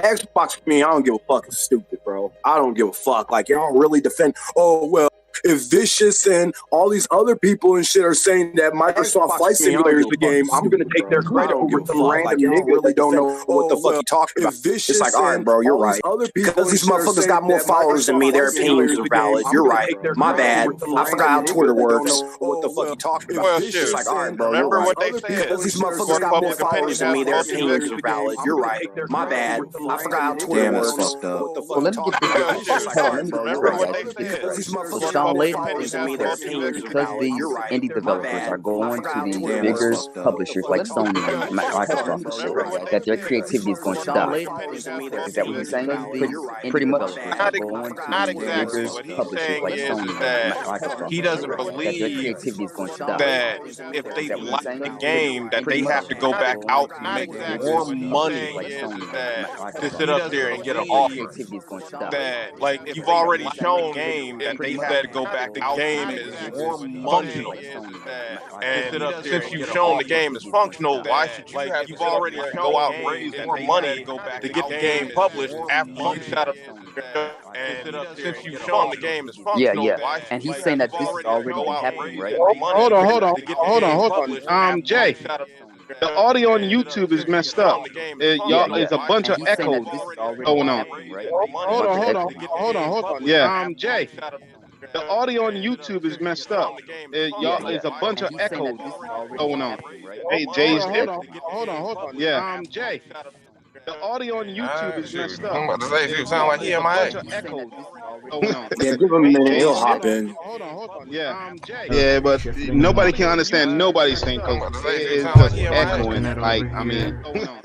Xbox, I don't give a fuck. It's stupid, bro. I don't give a fuck. Like, y'all really defend. Oh, well, if Vicious and all these other people and shit are saying that Microsoft Flight Simulator is the game, I'm gonna take their credit over some random nigga really don't know what the fuck you talking about. It's like, all right, bro, you're right. Because these motherfuckers got more followers than me, their opinions are valid. You're right. My bad. I forgot how Twitter works. What the fuck you talking about? It's like, all right, bro, you're right. Because these motherfuckers got more followers than me, their opinions are valid. You're right. My bad. I forgot how Twitter works. What the fuck you talking about? Sean Layden because these indie developers are going to these bigger publishers like Sony and Microsoft and shit like that their creativity is going to die. Is that what he's saying? Pretty much. Not exactly. What he's saying is that he doesn't believe their creativity is going to die. That if they like the game, that they have to go back out and make more money to sit up there and get an offer. That, like, you've already shown game that they had to go back. The game is more functional, and since you've shown the game is functional, why should you have? You've already go out and raise more money to get the game published after you shot up. And since you've shown the game is functional, yeah. And he's saying that this is already happening, right? Hold on. Jay. The audio on YouTube is messed up. Y'all, there's a bunch of echoes going on. Hold on. Yeah. Jay. The audio on YouTube is messed up. Y'all, there's a bunch of echoes going on. Hey, Jay's hold on. Yeah. Jay. The audio on YouTube is messed up. I'm about to say, you sound like he in my head. Yeah, give him a minute. He'll hop in. Hold on. Yeah, but nobody can understand nobody's thing because it's just echoing. Like, I mean,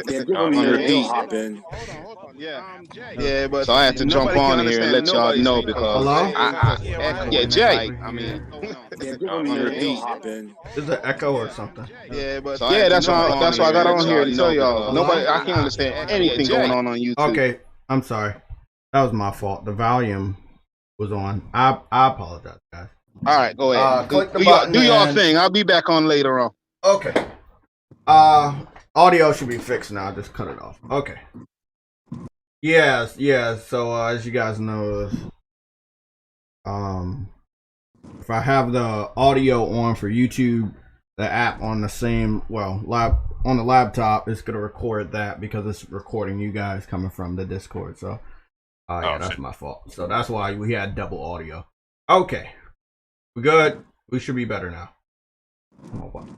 yeah, give him a minute. He'll hop in. Yeah, but so I have to jump on here and let y'all know because Jay. I mean, there's an echo or something. Yeah, but that's why I got on here to tell y'all. I can't understand anything going on YouTube. Okay, I'm sorry. That was my fault. The volume was on. I apologize, guys. All right, go ahead. Do y'all thing. I'll be back on later on. Okay. Audio should be fixed now. Just cut it off. Okay. Yes. So as you guys know, if I have the audio on for YouTube, the app on the same on the laptop, it's gonna record that because it's recording you guys coming from the Discord. So, that's my fault. So that's why we had double audio. Okay, we good. We should be better now.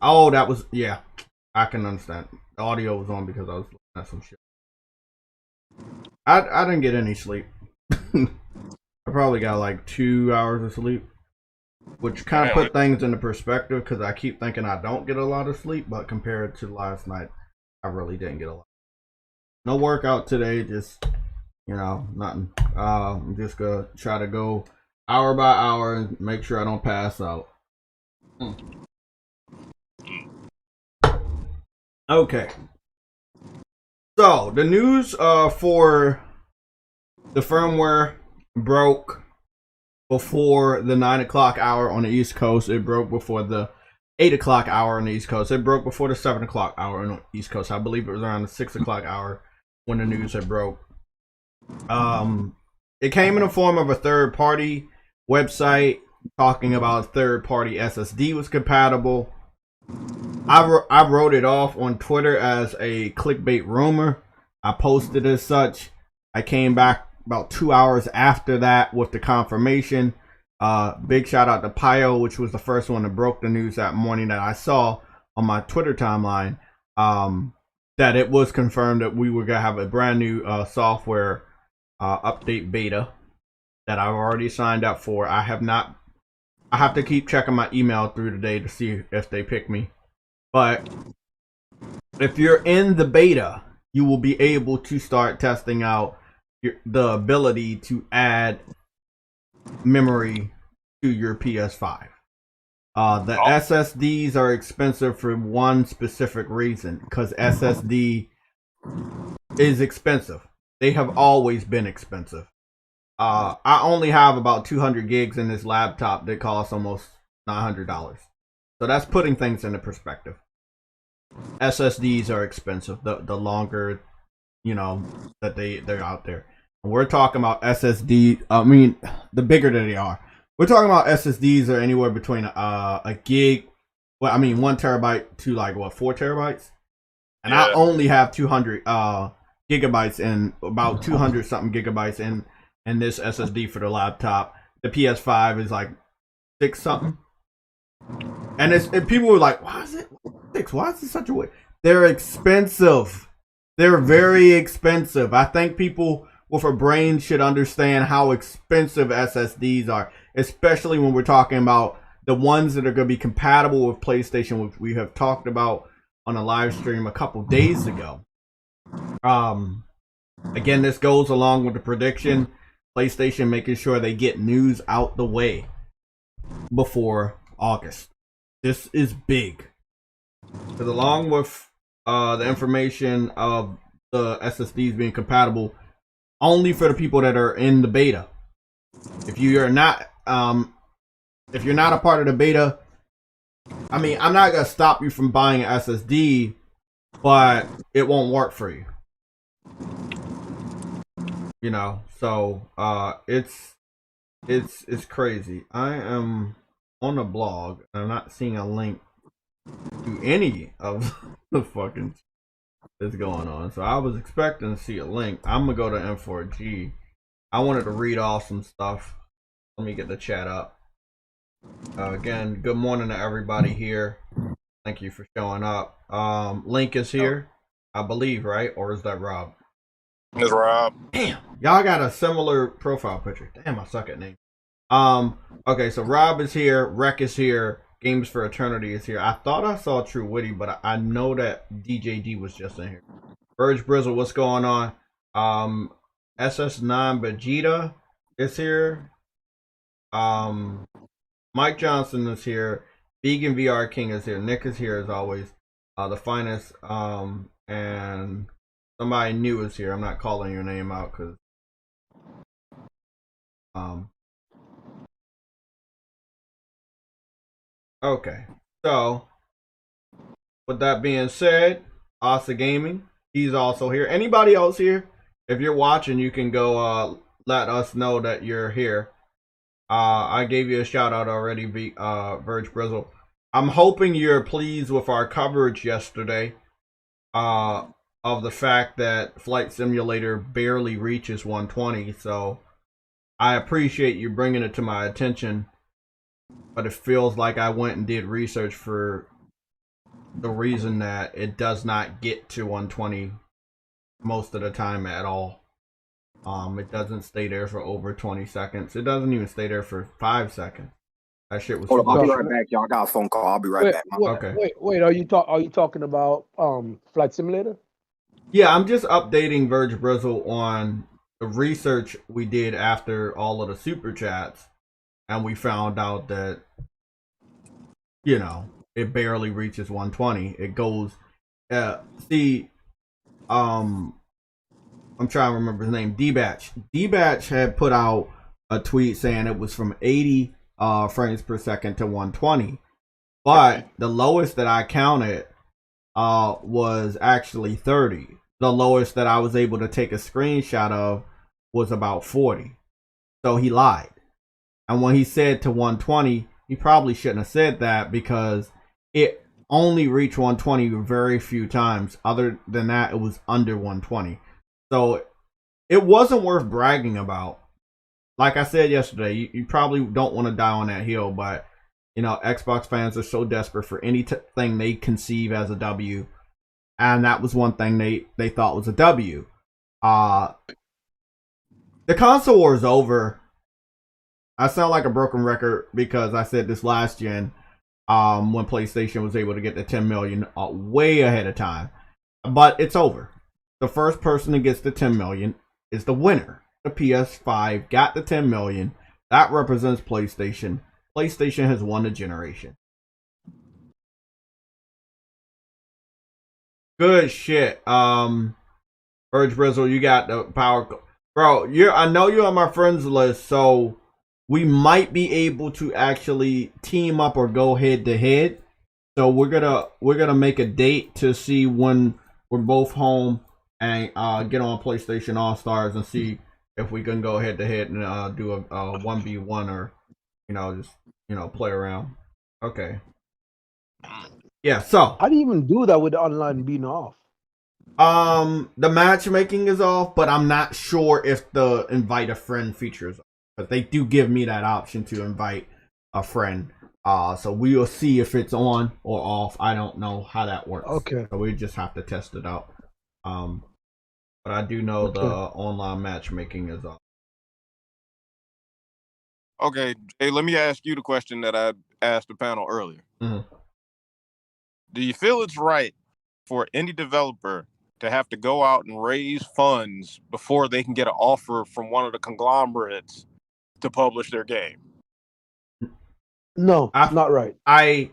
Oh, that was I can understand. The audio was on because I was looking at some shit. I didn't get any sleep. I probably got like 2 hours of sleep, which kind of put things into perspective because I keep thinking I don't get a lot of sleep, but compared to last night, I really didn't get a lot. No workout today, just nothing. I'm just gonna try to go hour by hour and make sure I don't pass out. Okay. So the news for the firmware broke before the 9 o'clock hour on the East Coast. It broke before the 8 o'clock hour on the East Coast. It broke before the 7 o'clock hour on the East Coast. I believe it was around the 6 o'clock hour when the news had broke. It came in the form of a third-party website talking about third-party SSD was compatible. I wrote it off on Twitter as a clickbait rumor. I posted as such. I came back about 2 hours after that with the confirmation. Big shout out to Pio, which was the first one that broke the news that morning that I saw on my Twitter timeline. That it was confirmed that we were gonna have a brand new software update beta that I've already signed up for. I have to keep checking my email through the day to see if they pick me. But if you're in the beta, you will be able to start testing out the ability to add memory to your PS5. The SSDs are expensive for one specific reason, because SSD is expensive. They have always been expensive. I only have about 200 gigs in this laptop that costs almost $900. So that's putting things into perspective. SSDs are expensive. The longer you know, that they're out there. And we're talking about SSD. I mean, the bigger that they are, we're talking about SSDs are anywhere between a gig. Well, I mean, 1 terabyte to like what, 4 terabytes, and I only have 200 gigabytes and about 200 something gigabytes in this SSD for the laptop. The PS5 is like 6 something, and people were like, "Why is it 6? Why is it such a way?" They're expensive. They're very expensive. I think people with a brain should understand how expensive SSDs are, especially when we're talking about the ones that are going to be compatible with PlayStation, which we have talked about on a live stream a couple days ago. Again, this goes along with the prediction. PlayStation making sure they get news out the way before August. This is big. Because along with the information of the SSDs being compatible only for the people that are in the beta. If you're not a part of the beta, I mean, I'm not gonna stop you from buying an SSD, but it won't work for you. You know, so it's crazy. I am on a blog and I'm not seeing a link to any of the fucking that's going on. So I was expecting to see a link. I'm gonna go to M4G. I wanted to read off some stuff. Let me get the chat up. Again, good morning to everybody here. Thank you for showing up. Link is here, I believe, right? Or is that Rob? It's Rob. Damn, y'all got a similar profile picture. Damn, I suck at names. Okay, so Rob is here, Rec is here, Games for Eternity is here. I thought I saw True Witty, but I know that DJD was just in here. Verge Brizzle, what's going on? SS9 Vegeta is here. Mike Johnson is here. Vegan VR King is here. Nick is here as always. The finest. And somebody new is here. I'm not calling your name out because okay. So with that being said, Asa Gaming, he's also here. Anybody else here? If you're watching, you can go let us know that you're here. I gave you a shout out already, Verge Brizzle. I'm hoping you're pleased with our coverage yesterday of the fact that Flight Simulator barely reaches 120. So I appreciate you bringing it to my attention, but it feels like I went and did research for the reason that it does not get to 120 most of the time at all. It doesn't stay there for over 20 seconds. It doesn't even stay there for 5 seconds. That shit was. Hold on, I'll be right back, y'all. I got a phone call. I'll be right back. Okay. Wait. Are you talking about Flight Simulator? Yeah, I'm just updating Verge Brizzle on the research we did after all of the super chats, and we found out that, you know, it barely reaches 120. It goes. I'm trying to remember his name. D-Batch. D-Batch had put out a tweet saying it was from 80 frames per second to 120. But the lowest that I counted was actually 30. The lowest that I was able to take a screenshot of was about 40. So he lied. And when he said to 120, he probably shouldn't have said that because it only reached 120 very few times. Other than that, it was under 120. So it wasn't worth bragging about. Like I said yesterday, you probably don't want to die on that hill, but you know, Xbox fans are so desperate for anything they conceive as a W, and that was one thing they thought was a W. The console war is over. I sound like a broken record because I said this last gen when PlayStation was able to get the 10 million way ahead of time, but it's over. The first person that gets the 10 million is the winner. The PS5 got the 10 million. That represents PlayStation. PlayStation has won the generation. Good shit. Verge Brizzle, you got the power. Bro, I know you're on my friends list, so we might be able to actually team up or go head to head. So we're gonna make a date to see when we're both home. and get on PlayStation All Stars and see if we can go head to head and do a 1v1 or just play around. Okay. Yeah. So how do you even do that with the online being off? The matchmaking is off, but I'm not sure if the invite a friend feature is off. But they do give me that option to invite a friend. So we will see if it's on or off. I don't know how that works. Okay. So we just have to test it out. But I do know the online matchmaking is off. Okay, Jay, let me ask you the question that I asked the panel earlier. Mm-hmm. Do you feel it's right for an indie developer to have to go out and raise funds before they can get an offer from one of the conglomerates to publish their game? No, it's not right. I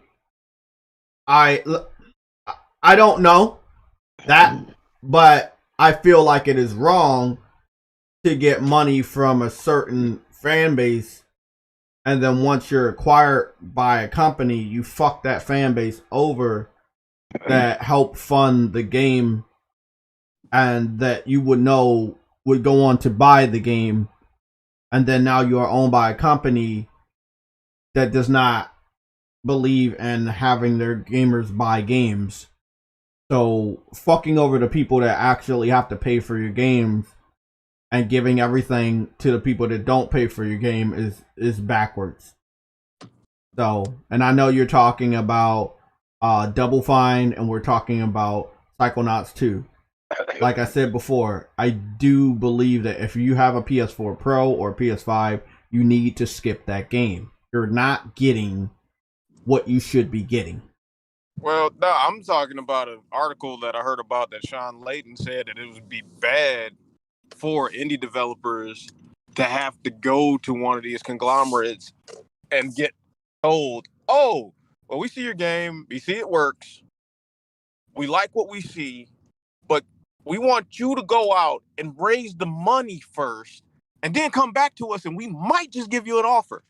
don't know that, but I feel like it is wrong to get money from a certain fan base, and then once you're acquired by a company, you fuck that fan base over that help fund the game and that you would know would go on to buy the game, and then now you are owned by a company that does not believe in having their gamers buy games. So fucking over the people that actually have to pay for your games and giving everything to the people that don't pay for your game is backwards. So, and I know you're talking about Double Fine, and we're talking about Psychonauts 2. Like I said before, I do believe that if you have a PS4 Pro or PS5, you need to skip that game. You're not getting what you should be getting. Well, no, I'm talking about an article that I heard about that Sean Layton said that it would be bad for indie developers to have to go to one of these conglomerates and get told, oh, well, we see your game, we see it works, we like what we see, but we want you to go out and raise the money first and then come back to us and we might just give you an offer.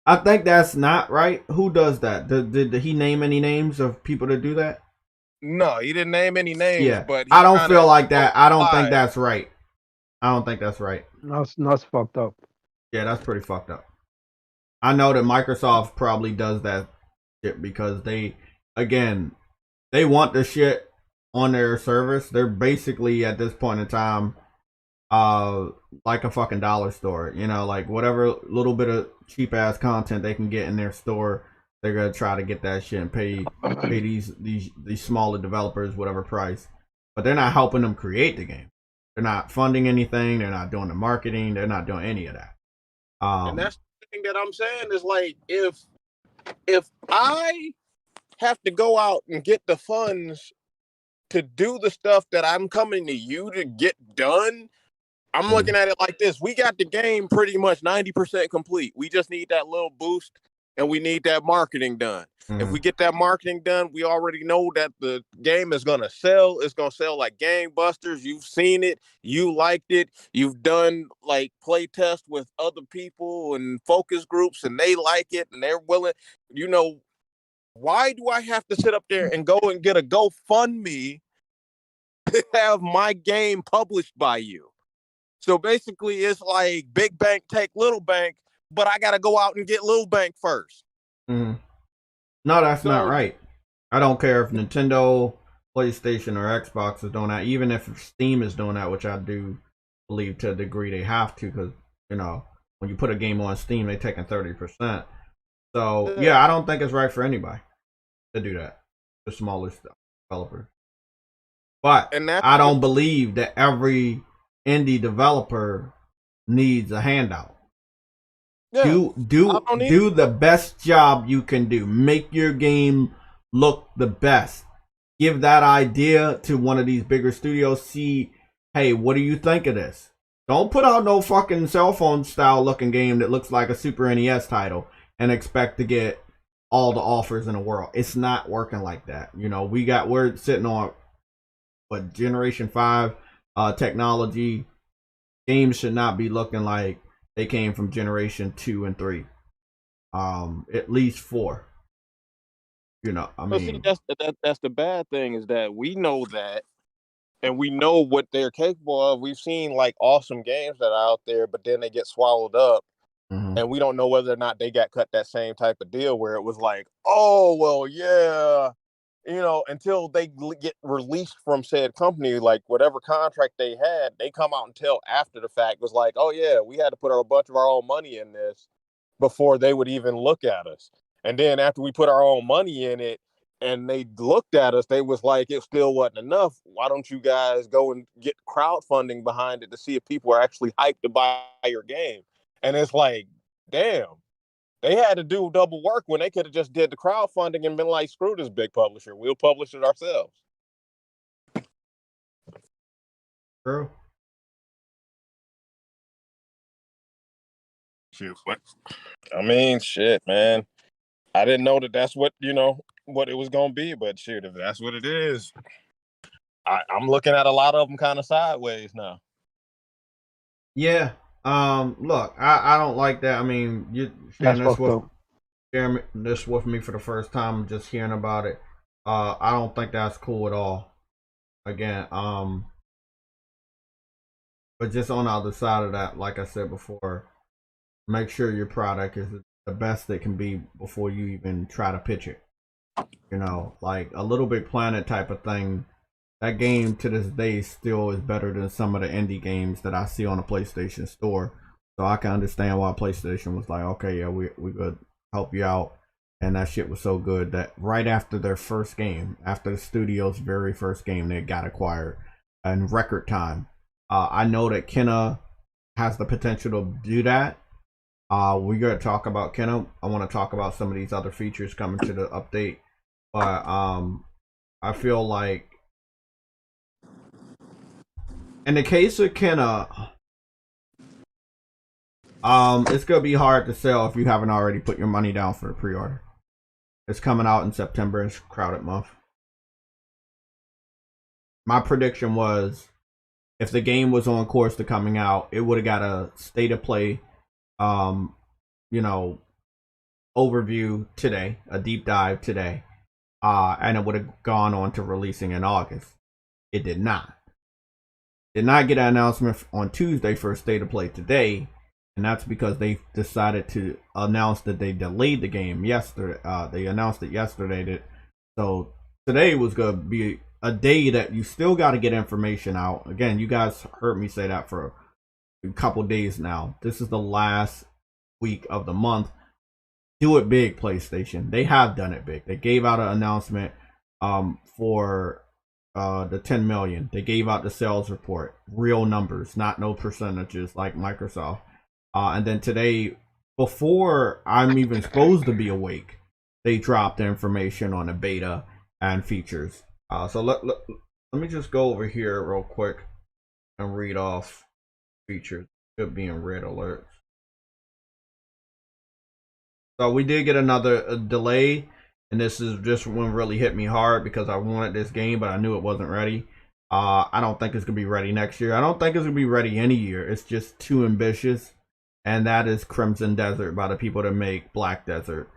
I think that's not right. Who does that? Did he name any names of people that do that? No, he didn't name any names, but I don't feel like that. I don't think that's right. I don't think that's right. That's fucked up. Yeah, that's pretty fucked up. I know that Microsoft probably does that shit because they want the shit on their service. They're basically at this point in time like a fucking dollar store, like whatever little bit of cheap ass content they can get in their store, they're gonna try to get that shit and pay these smaller developers whatever price, but they're not helping them create the game. They're not funding anything. They're not doing the marketing. They're not doing any of that. And that's the thing that I'm saying is like if I have to go out and get the funds to do the stuff that I'm coming to you to get done, I'm looking at it like this. We got the game pretty much 90% complete. We just need that little boost and we need that marketing done. If we get that marketing done, we already know that the game is going to sell. It's going to sell like gangbusters. You've seen it. You liked it. You've done like play tests with other people and focus groups and they like it and they're willing. Why do I have to sit up there and go and get a GoFundMe to have my game published by you? So basically, it's like big bank take little bank, but I got to go out and get little bank first. No, that's not right. I don't care if Nintendo, PlayStation, or Xbox is doing that. Even if Steam is doing that, which I do believe to a degree they have to, because when you put a game on Steam, they're taking 30%. So yeah, I don't think it's right for anybody to do that. The smaller developers. But I don't believe that every indie developer needs a handout. Do the best job you can do. Make your game look the best. Give that idea to one of these bigger studios. See, hey, what do you think of this? Don't put out no fucking cell phone style looking game that looks like a Super NES title and expect to get all the offers in the world. It's not working like that. We're sitting on Generation 5 technology. Games should not be looking like they came from Generation 2 and 3. At least 4. See, that's the bad thing is that we know that, and we know what they're capable of. We've seen like awesome games that are out there, but then they get swallowed up. And we don't know whether or not they got cut that same type of deal where it was like, oh, well, yeah, until they get released from said company, like whatever contract they had, they come out and tell after the fact was like, oh, yeah, we had to put a bunch of our own money in this before they would even look at us. And then after we put our own money in it and they looked at us, they was like, it still wasn't enough. Why don't you guys go and get crowdfunding behind it to see if people are actually hyped to buy your game? And it's like, damn, they had to do double work when they could have just did the crowdfunding and been like, screw this big publisher. We'll publish it ourselves. True. Shoot, I mean, shit, man. I didn't know that that's what, what it was going to be. But shoot, if that's what it is, I'm looking at a lot of them kind of sideways now. Yeah. Look, I don't like that. I mean, you sharing this with me for the first time, just hearing about it. I don't think that's cool at all. Again, but just on the other side of that, like I said before, make sure your product is the best it can be before you even try to pitch it. Like a Little Big Planet type of thing. That game to this day still is better than some of the indie games that I see on the PlayStation Store. So I can understand why PlayStation was like, okay, yeah, we could help you out. And that shit was so good that right after their first game, after the studio's very first game, they got acquired in record time. I know that Kenna has the potential to do that. We're going to talk about Kenna. I want to talk about some of these other features coming to the update. But I feel like in the case of Kenna, it's gonna be hard to sell if you haven't already put your money down for the pre-order. It's coming out in September. It's crowded month. My prediction was, if the game was on course to coming out, it would have got a state of play, overview today, a deep dive today, and it would have gone on to releasing in August. It did not. Did not get an announcement on Tuesday for a state of play today, and that's because they decided to announce that they delayed the game yesterday. They announced it yesterday. So today was going to be a day that you still got to get information out. Again, you guys heard me say that for a couple days now. This is the last week of the month. Do it big, PlayStation. They have done it big. They gave out an announcement for the 10 million. They gave out the sales report, real numbers, not no percentages like Microsoft. And then today, before I'm even supposed to be awake, they dropped the information on the beta and features. So let me just go over here real quick and read off features. Should be in red alerts. So we did get another delay. And this one really hit me hard because I wanted this game, but I knew it wasn't ready. I don't think it's going to be ready next year. I don't think it's going to be ready any year. It's just too ambitious. And that is Crimson Desert by the people that make Black Desert.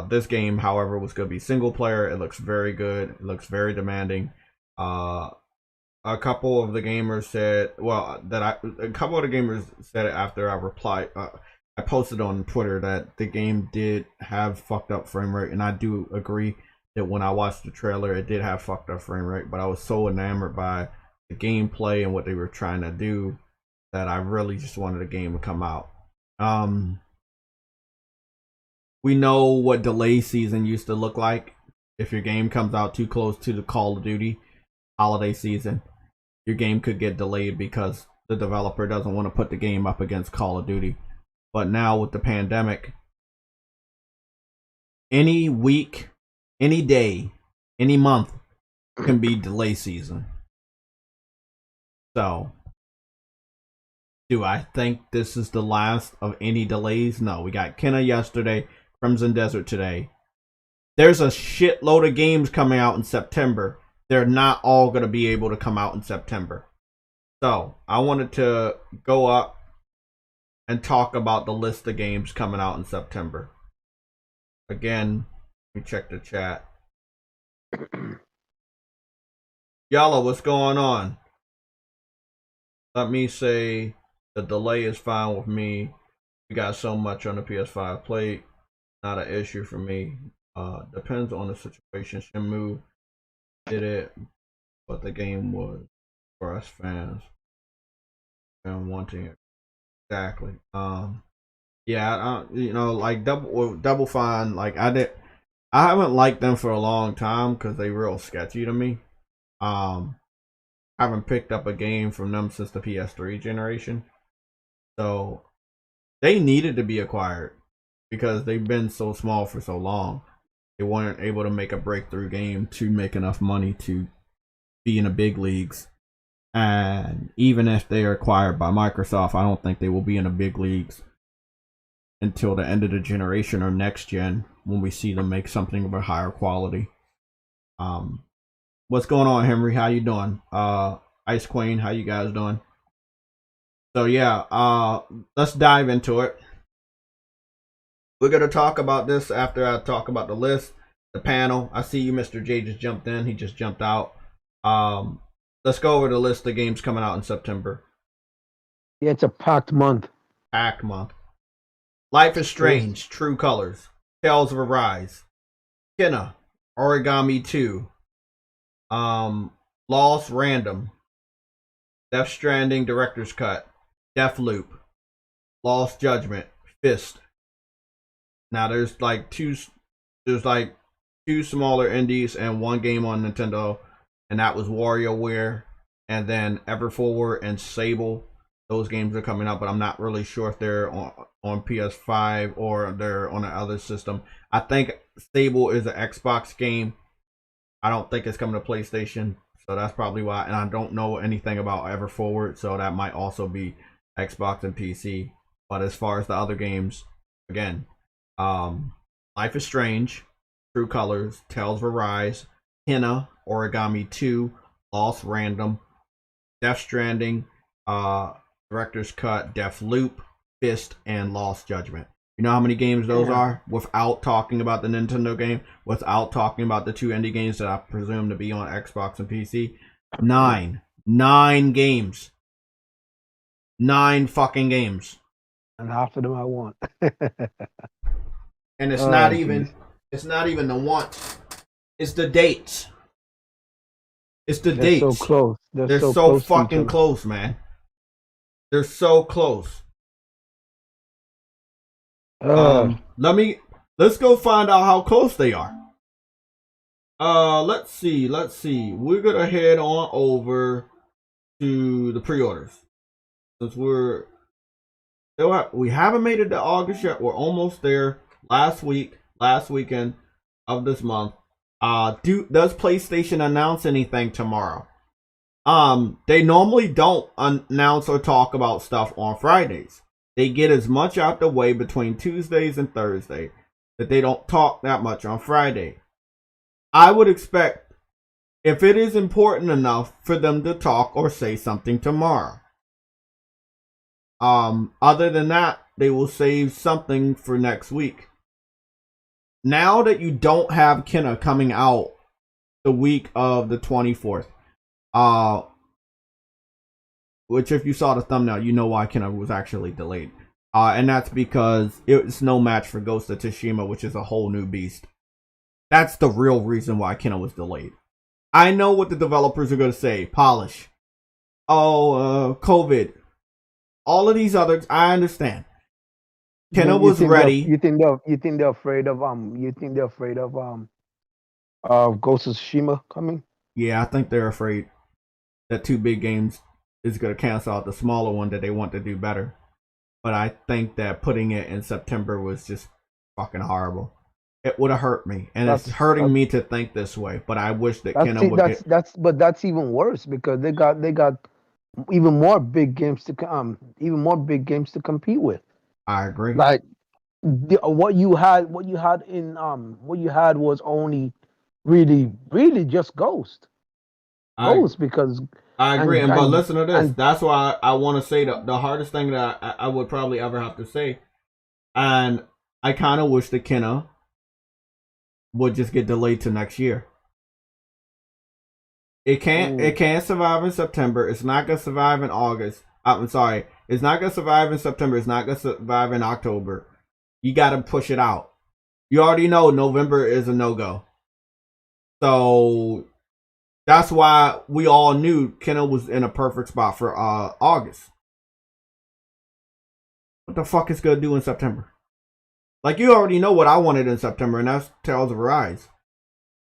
This game, however, was going to be single player. It looks very good. It looks very demanding. A couple of the gamers said, said it after I replied. I posted on Twitter that the game did have fucked up frame rate, and I do agree that when I watched the trailer, it did have fucked up frame rate, but I was so enamored by the gameplay and what they were trying to do that I really just wanted the game to come out. We know what delay season used to look like. If your game comes out too close to the Call of Duty holiday season, your game could get delayed because the developer doesn't want to put the game up against Call of Duty. But now with the pandemic, any week, any day, any month can be delay season. So, do I think this is the last of any delays? No, we got Kenna yesterday, Crimson Desert today. There's a shitload of games coming out in September. They're not all going to be able to come out in September. So, I wanted to go up and talk about the list of games coming out in September. Again, we check the chat. Yalla, what's going on? Let me say the delay is fine with me. We got so much on the PS5 plate. Not an issue for me. Depends on the situation. Shenmue did it, but the game was for us fans and wanting it exactly. Yeah, you know, like Double Fine. Like I haven't liked them for a long time because they real sketchy to me. I haven't picked up a game from them since the PS3 generation, so they needed to be acquired because they've been so small for so long. They weren't able to make a breakthrough game to make enough money to be in the big leagues. And even if they are acquired by Microsoft, I don't think they will be in the big leagues until the end of the generation or next gen when we see them make something of a higher quality. What's going on, Henry? How you doing? Ice Queen, how you guys doing? So yeah, let's dive into it. We're going to talk about this after I talk about the list, the panel. I see you, Mr. J, just jumped in. He just jumped out. Let's go over the list of games coming out in September. Yeah, it's a packed month. Packed month. Life is Strange, True Colors, Tales of Arise, Kena, Origami 2, Lost Random, Death Stranding Director's Cut, Deathloop, Lost Judgment, Fist. Now there's like two smaller indies and one game on Nintendo, and that was WarioWare, and then Everforward and Sable. Those games are coming out, but I'm not really sure if they're on PS5 or they're on another system. I think Sable is an Xbox game. I don't think it's coming to PlayStation, so that's probably why. And I don't know anything about Everforward, so that might also be Xbox and PC. But as far as the other games, again, Life is Strange, True Colors, Tales of Arise, Kena, Origami 2, Lost Random, Death Stranding, Director's Cut, Deathloop, Fist, and Lost Judgment. You know how many games those are? Without talking about the Nintendo game, without talking about the two indie games that I presume to be on Xbox and PC. 9. 9 games. 9 fucking games. And half of them I want. And it's not even the want. It's the dates. It's the dates. So close. They're so fucking close, man. They're so close. Let's go find out how close they are. Let's see. We're gonna head on over to the pre-orders. Since we haven't made it to August yet. We're almost there. Last weekend of this month. Does PlayStation announce anything tomorrow? They normally don't announce or talk about stuff on Fridays. They get as much out the way between Tuesdays and Thursday that they don't talk that much on Friday. I would expect, if it is important enough, for them to talk or say something tomorrow. Other than that, they will save something for next week. Now that you don't have Kena coming out the week of the 24th, which if you saw the thumbnail, you know why Kena was actually delayed. And that's because it's no match for Ghost of Tsushima, which is a whole new beast. That's the real reason why Kena was delayed. I know what the developers are going to say. Polish. COVID. All of these others, I understand. Kena was ready. You think they're afraid of Ghost of Tsushima coming? Yeah, I think they're afraid that two big games is going to cancel out the smaller one that they want to do better. But I think that putting it in September was just fucking horrible. It would have hurt me, and it's hurting me to think this way. But I wish that Kena would. But that's even worse because they got even more big games to compete with. I agree. Like what you had was only really just Ghost. Because I agree. But listen to this. That's why I want to say the hardest thing that I would probably ever have to say, and I kind of wish that Kena would just get delayed to next year. It can't survive in September. It's not gonna survive in August. I'm sorry. It's not gonna survive in September. It's not gonna survive in October. You gotta push it out. You already know November is a no-go. So that's why we all knew Kenna was in a perfect spot for August. What the fuck is gonna do in September? Like, you already know what I wanted in September, and that's Tales of Arise.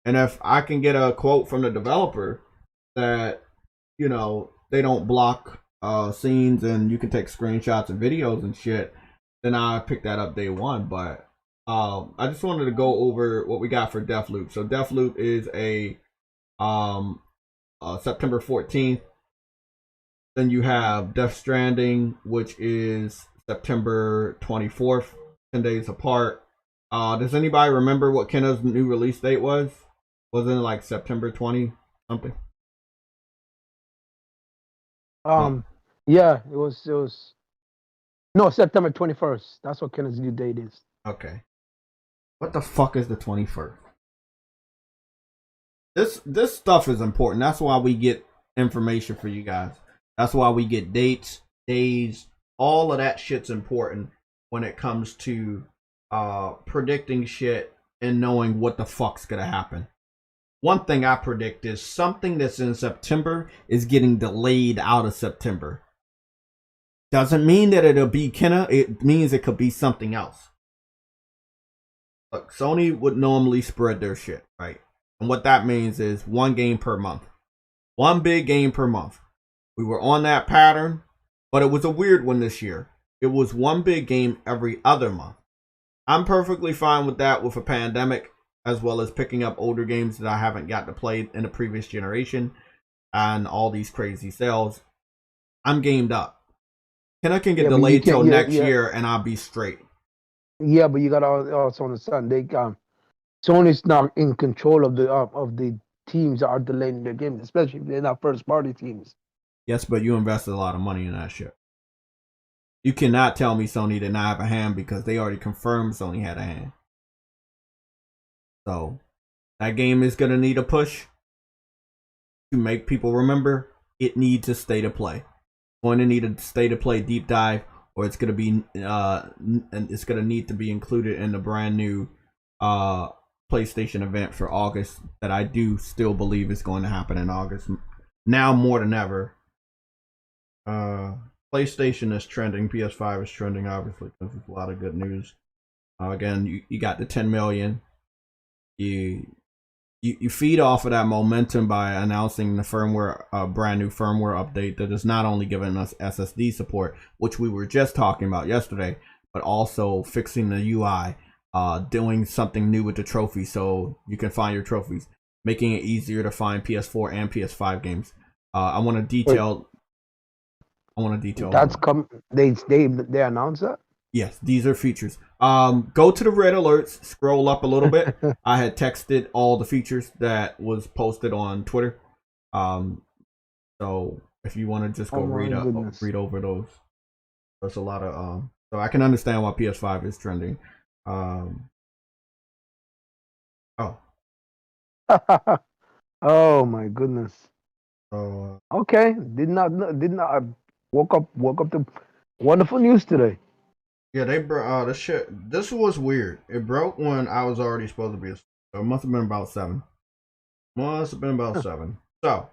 And if I can get a quote from the developer that, you know, they don't block scenes and you can take screenshots and videos and shit, then I pick that up day one. But I just wanted to go over what we got for Deathloop. So Deathloop is a September 14th. Then you have Death Stranding, which is September 24th, 10 days apart. Does anybody remember what Kenna's new release date was? Wasn't it like September 20 something? Yeah, it was no, September 21st. That's what Kenna's new date is. Okay. What the fuck is the 21st? This stuff is important. That's why we get information for you guys. That's why we get dates, days, all of that shit's important when it comes to predicting shit and knowing what the fuck's gonna happen. One thing I predict is something that's in September is getting delayed out of September. Doesn't mean that it'll be Kenna. It means it could be something else. Look, Sony would normally spread their shit, right? And what that means is one game per month. One big game per month. We were on that pattern, but it was a weird one this year. It was one big game every other month. I'm perfectly fine with that with a pandemic, as well as picking up older games that I haven't got to play in the previous generation and all these crazy sales. I'm gamed up. Kenna can get delayed till next year and I'll be straight. Yeah, but you got to also understand, Sony's not in control of the teams that are delaying their games, especially if they're not first party teams. Yes, but you invested a lot of money in that shit. You cannot tell me Sony did not have a hand because they already confirmed Sony had a hand. So that game is going to need a push to make people remember. It needs a state of play. It's going to need a state of play deep dive, or it's going to be it's going to need to be included in the brand new PlayStation event for August that I do still believe is going to happen in August. Now more than ever. PlayStation is trending. PS5 is trending, obviously, because there's a lot of good news. Again, you got the 10 million. You feed off of that momentum by announcing the firmware, brand new firmware update that is not only giving us SSD support, which we were just talking about yesterday, but also fixing the UI, doing something new with the trophies so you can find your trophies, making it easier to find PS4 and PS5 games. I want to detail. That's come. They announced that. Yes, these are features. Go to the red alerts, scroll up a little bit. I had texted all the features that was posted on Twitter. So if you want to just go read over those. There's a lot of so I can understand why PS5 is trending. Oh my goodness. Okay, did not I woke up to wonderful news today. Yeah, they brought this shit. This was weird. It broke when I was already supposed to be asleep. So it must have been about 7. So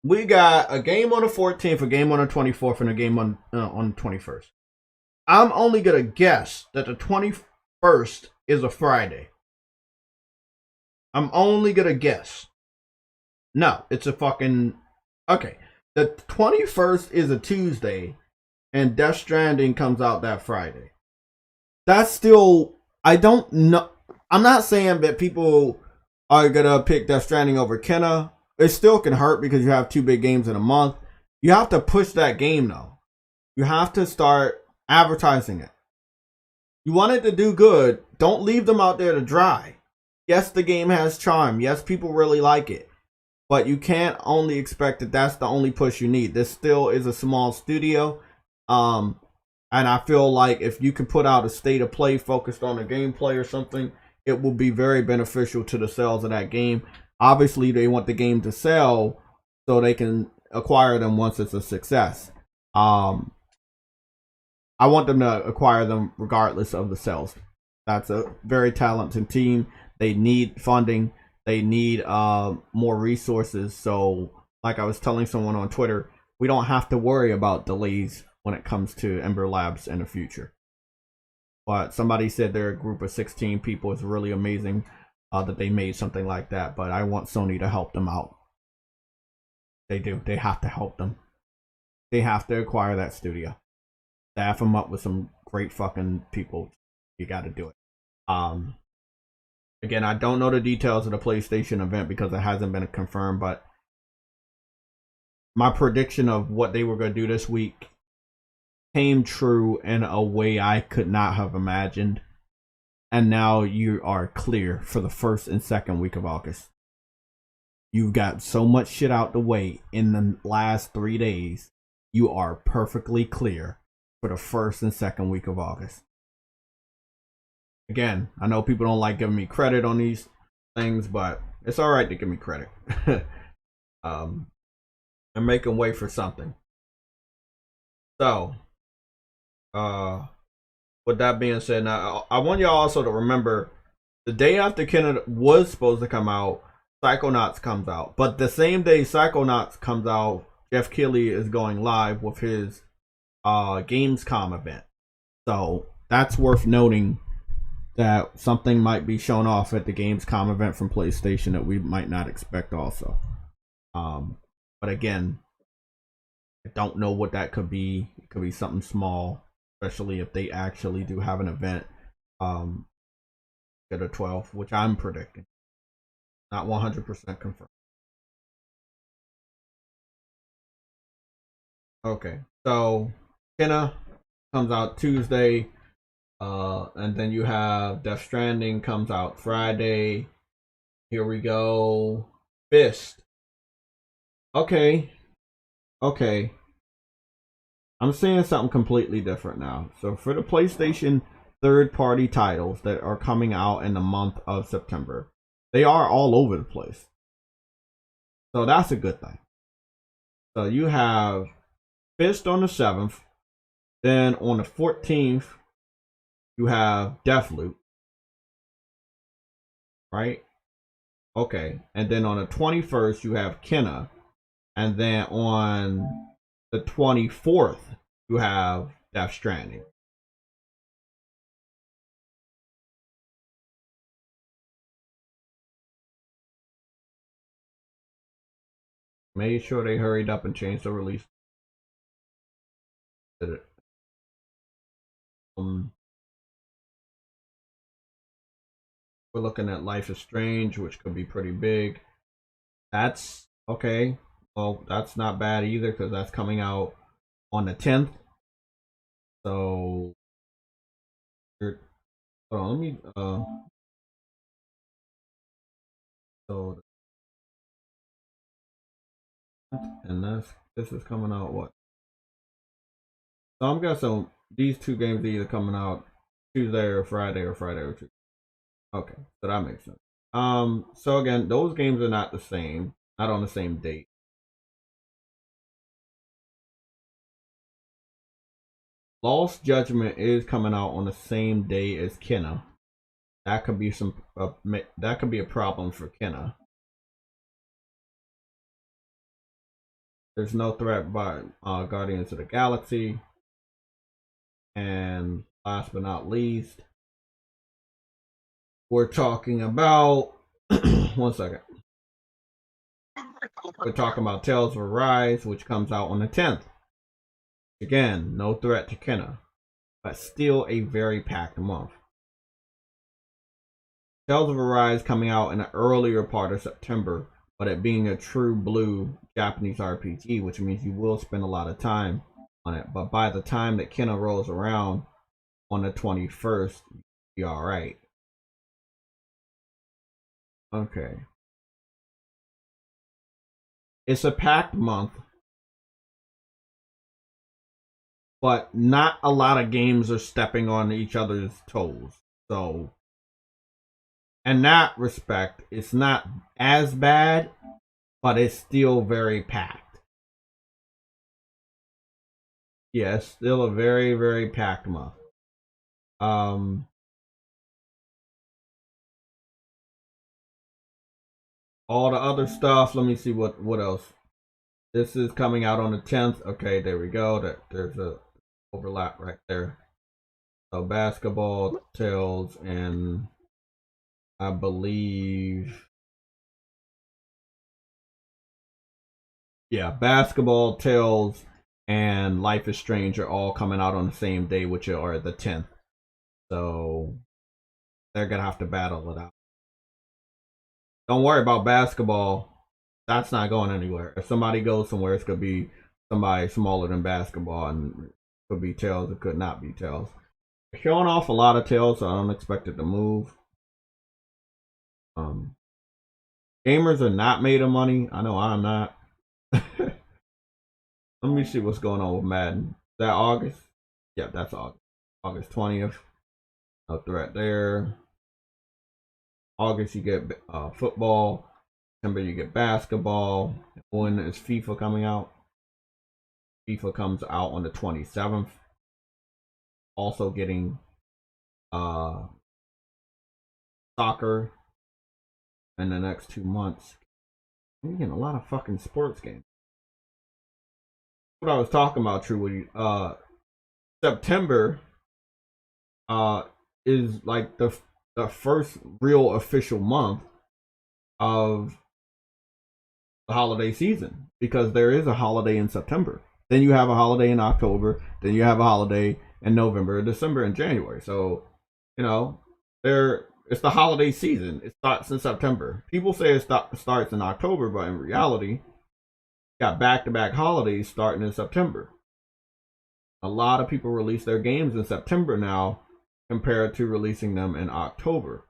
we got a game on the 14th, a game on the 24th, and a game on the 21st. I'm only gonna guess that the 21st is a Friday. I'm only gonna guess. No, it's a fucking okay. The 21st is a Tuesday. And Death Stranding comes out that Friday. That's still, I don't know. I'm not saying that people are gonna pick Death Stranding over Kenna. It still can hurt because you have 2 big games in a month. You have to push that game though. You have to start advertising it. You want it to do good. Don't leave them out there to dry. Yes, the game has charm. Yes, people really like it. But you can't only expect that that's the only push you need. This still is a small studio. And I feel like if you can put out a state of play focused on the gameplay or something, it will be very beneficial to the sales of that game. Obviously, they want the game to sell so they can acquire them once it's a success. I want them to acquire them regardless of the sales. That's a very talented team. They need funding. They need more resources. So, like I was telling someone on Twitter, we don't have to worry about delays when it comes to Ember Labs in the future. But somebody said their group of 16 people is really amazing that they made something like that. But I want Sony to help them out. They do. They have to help them. They have to acquire that studio. Staff them up with some great fucking people. You got to do it. Again, I don't know the details of the PlayStation event because it hasn't been confirmed, but my prediction of what they were going to do this week came true in a way I could not have imagined. And now you are clear for the first and second week of August. You got so much shit out the way in the last 3 days. You are perfectly clear for the first and second week of August. Again, I know people don't like giving me credit on these things, but it's all right to give me credit. I'm making way for something. So, with that being said, now I want y'all also to remember the day after Canada was supposed to come out, Psychonauts comes out. But the same day Psychonauts comes out, Jeff Keighley is going live with his Gamescom event. So that's worth noting that something might be shown off at the Gamescom event from PlayStation that we might not expect also. But again, I don't know what that could be. It could be something small, especially if they actually do have an event at the 12th, which I'm predicting. Not 100% confirmed. Okay, so Kenna comes out Tuesday, and then you have Death Stranding comes out Friday. Here we go. Fist. Okay. I'm seeing something completely different now. So for the PlayStation third-party titles that are coming out in the month of September, they are all over the place. So that's a good thing. So you have Fist on the 7th. Then on the 14th, you have Deathloop. Right? Okay. And then on the 21st, you have Kenna. And then on the 24th, you have Death Stranding. Made sure they hurried up and changed the release. We're looking at Life is Strange, which could be pretty big. That's okay. Well, that's not bad either because that's coming out on the 10th. So, hold on, let me. So, and this is coming out what? So I'm guessing these two games are either coming out Tuesday or Friday or Tuesday. Okay, so that makes sense. So again, those games are not the same, not on the same date. Lost Judgment is coming out on the same day as Kenna. That could be that could be a problem for Kenna. There's no threat by Guardians of the Galaxy. And last but not least, we're talking about one second. We're talking about Tales of Arise, which comes out on the 10th. Again, no threat to Kenna, but still a very packed month. Tales of Arise coming out in the earlier part of September, but it being a true blue Japanese RPG, which means you will spend a lot of time on it. But by the time that Kenna rolls around on the 21st, you'll be alright. Okay. It's a packed month, but not a lot of games are stepping on each other's toes. So, in that respect, it's not as bad, but it's still very packed. Yeah, it's still a very, very packed month. All the other stuff, let me see what else. This is coming out on the 10th. Okay, there we go. There's a overlap right there. So basketball, Tales, and I believe, yeah, basketball, Tales, and Life is Strange are all coming out on the same day, which are the 10th. So they're gonna have to battle it out. Don't worry about basketball. That's not going anywhere. If somebody goes somewhere, it's gonna be somebody smaller than basketball, and it could be Tales, it could not be Tales. They're showing off a lot of Tales, so I don't expect it to move. Gamers are not made of money. I know I'm not. Let me see what's going on with Madden. Is that August? Yeah, that's August. August 20th. No threat there. August you get football. September you get basketball. When is FIFA coming out? FIFA comes out on the 27th. Also getting soccer in the next 2 months. We're getting a lot of fucking sports games. What I was talking about, truly. September is like the first real official month of the holiday season, because there is a holiday in September. Then you have a holiday in October. Then you have a holiday in November, December, and January. So, you know, it's the holiday season. It starts in September. People say it starts in October, but in reality, you got back-to-back holidays starting in September. A lot of people release their games in September now compared to releasing them in October.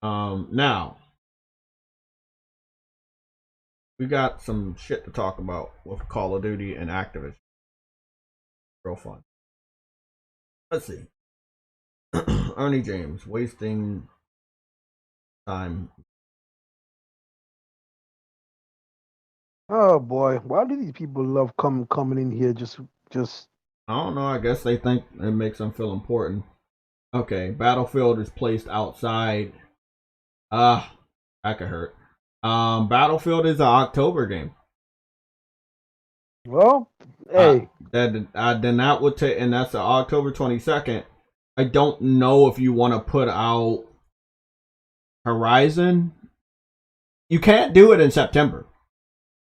Now, we got some shit to talk about with Call of Duty and Activision. Real fun. Let's see. Ernie James, wasting time. Oh boy, why do these people love coming in here just I don't know, I guess they think it makes them feel important. Okay, Battlefield is placed outside. That could hurt. Battlefield is an October game. Well, hey. Then that would take, and that's October 22nd. I don't know if you want to put out Horizon. You can't do it in September.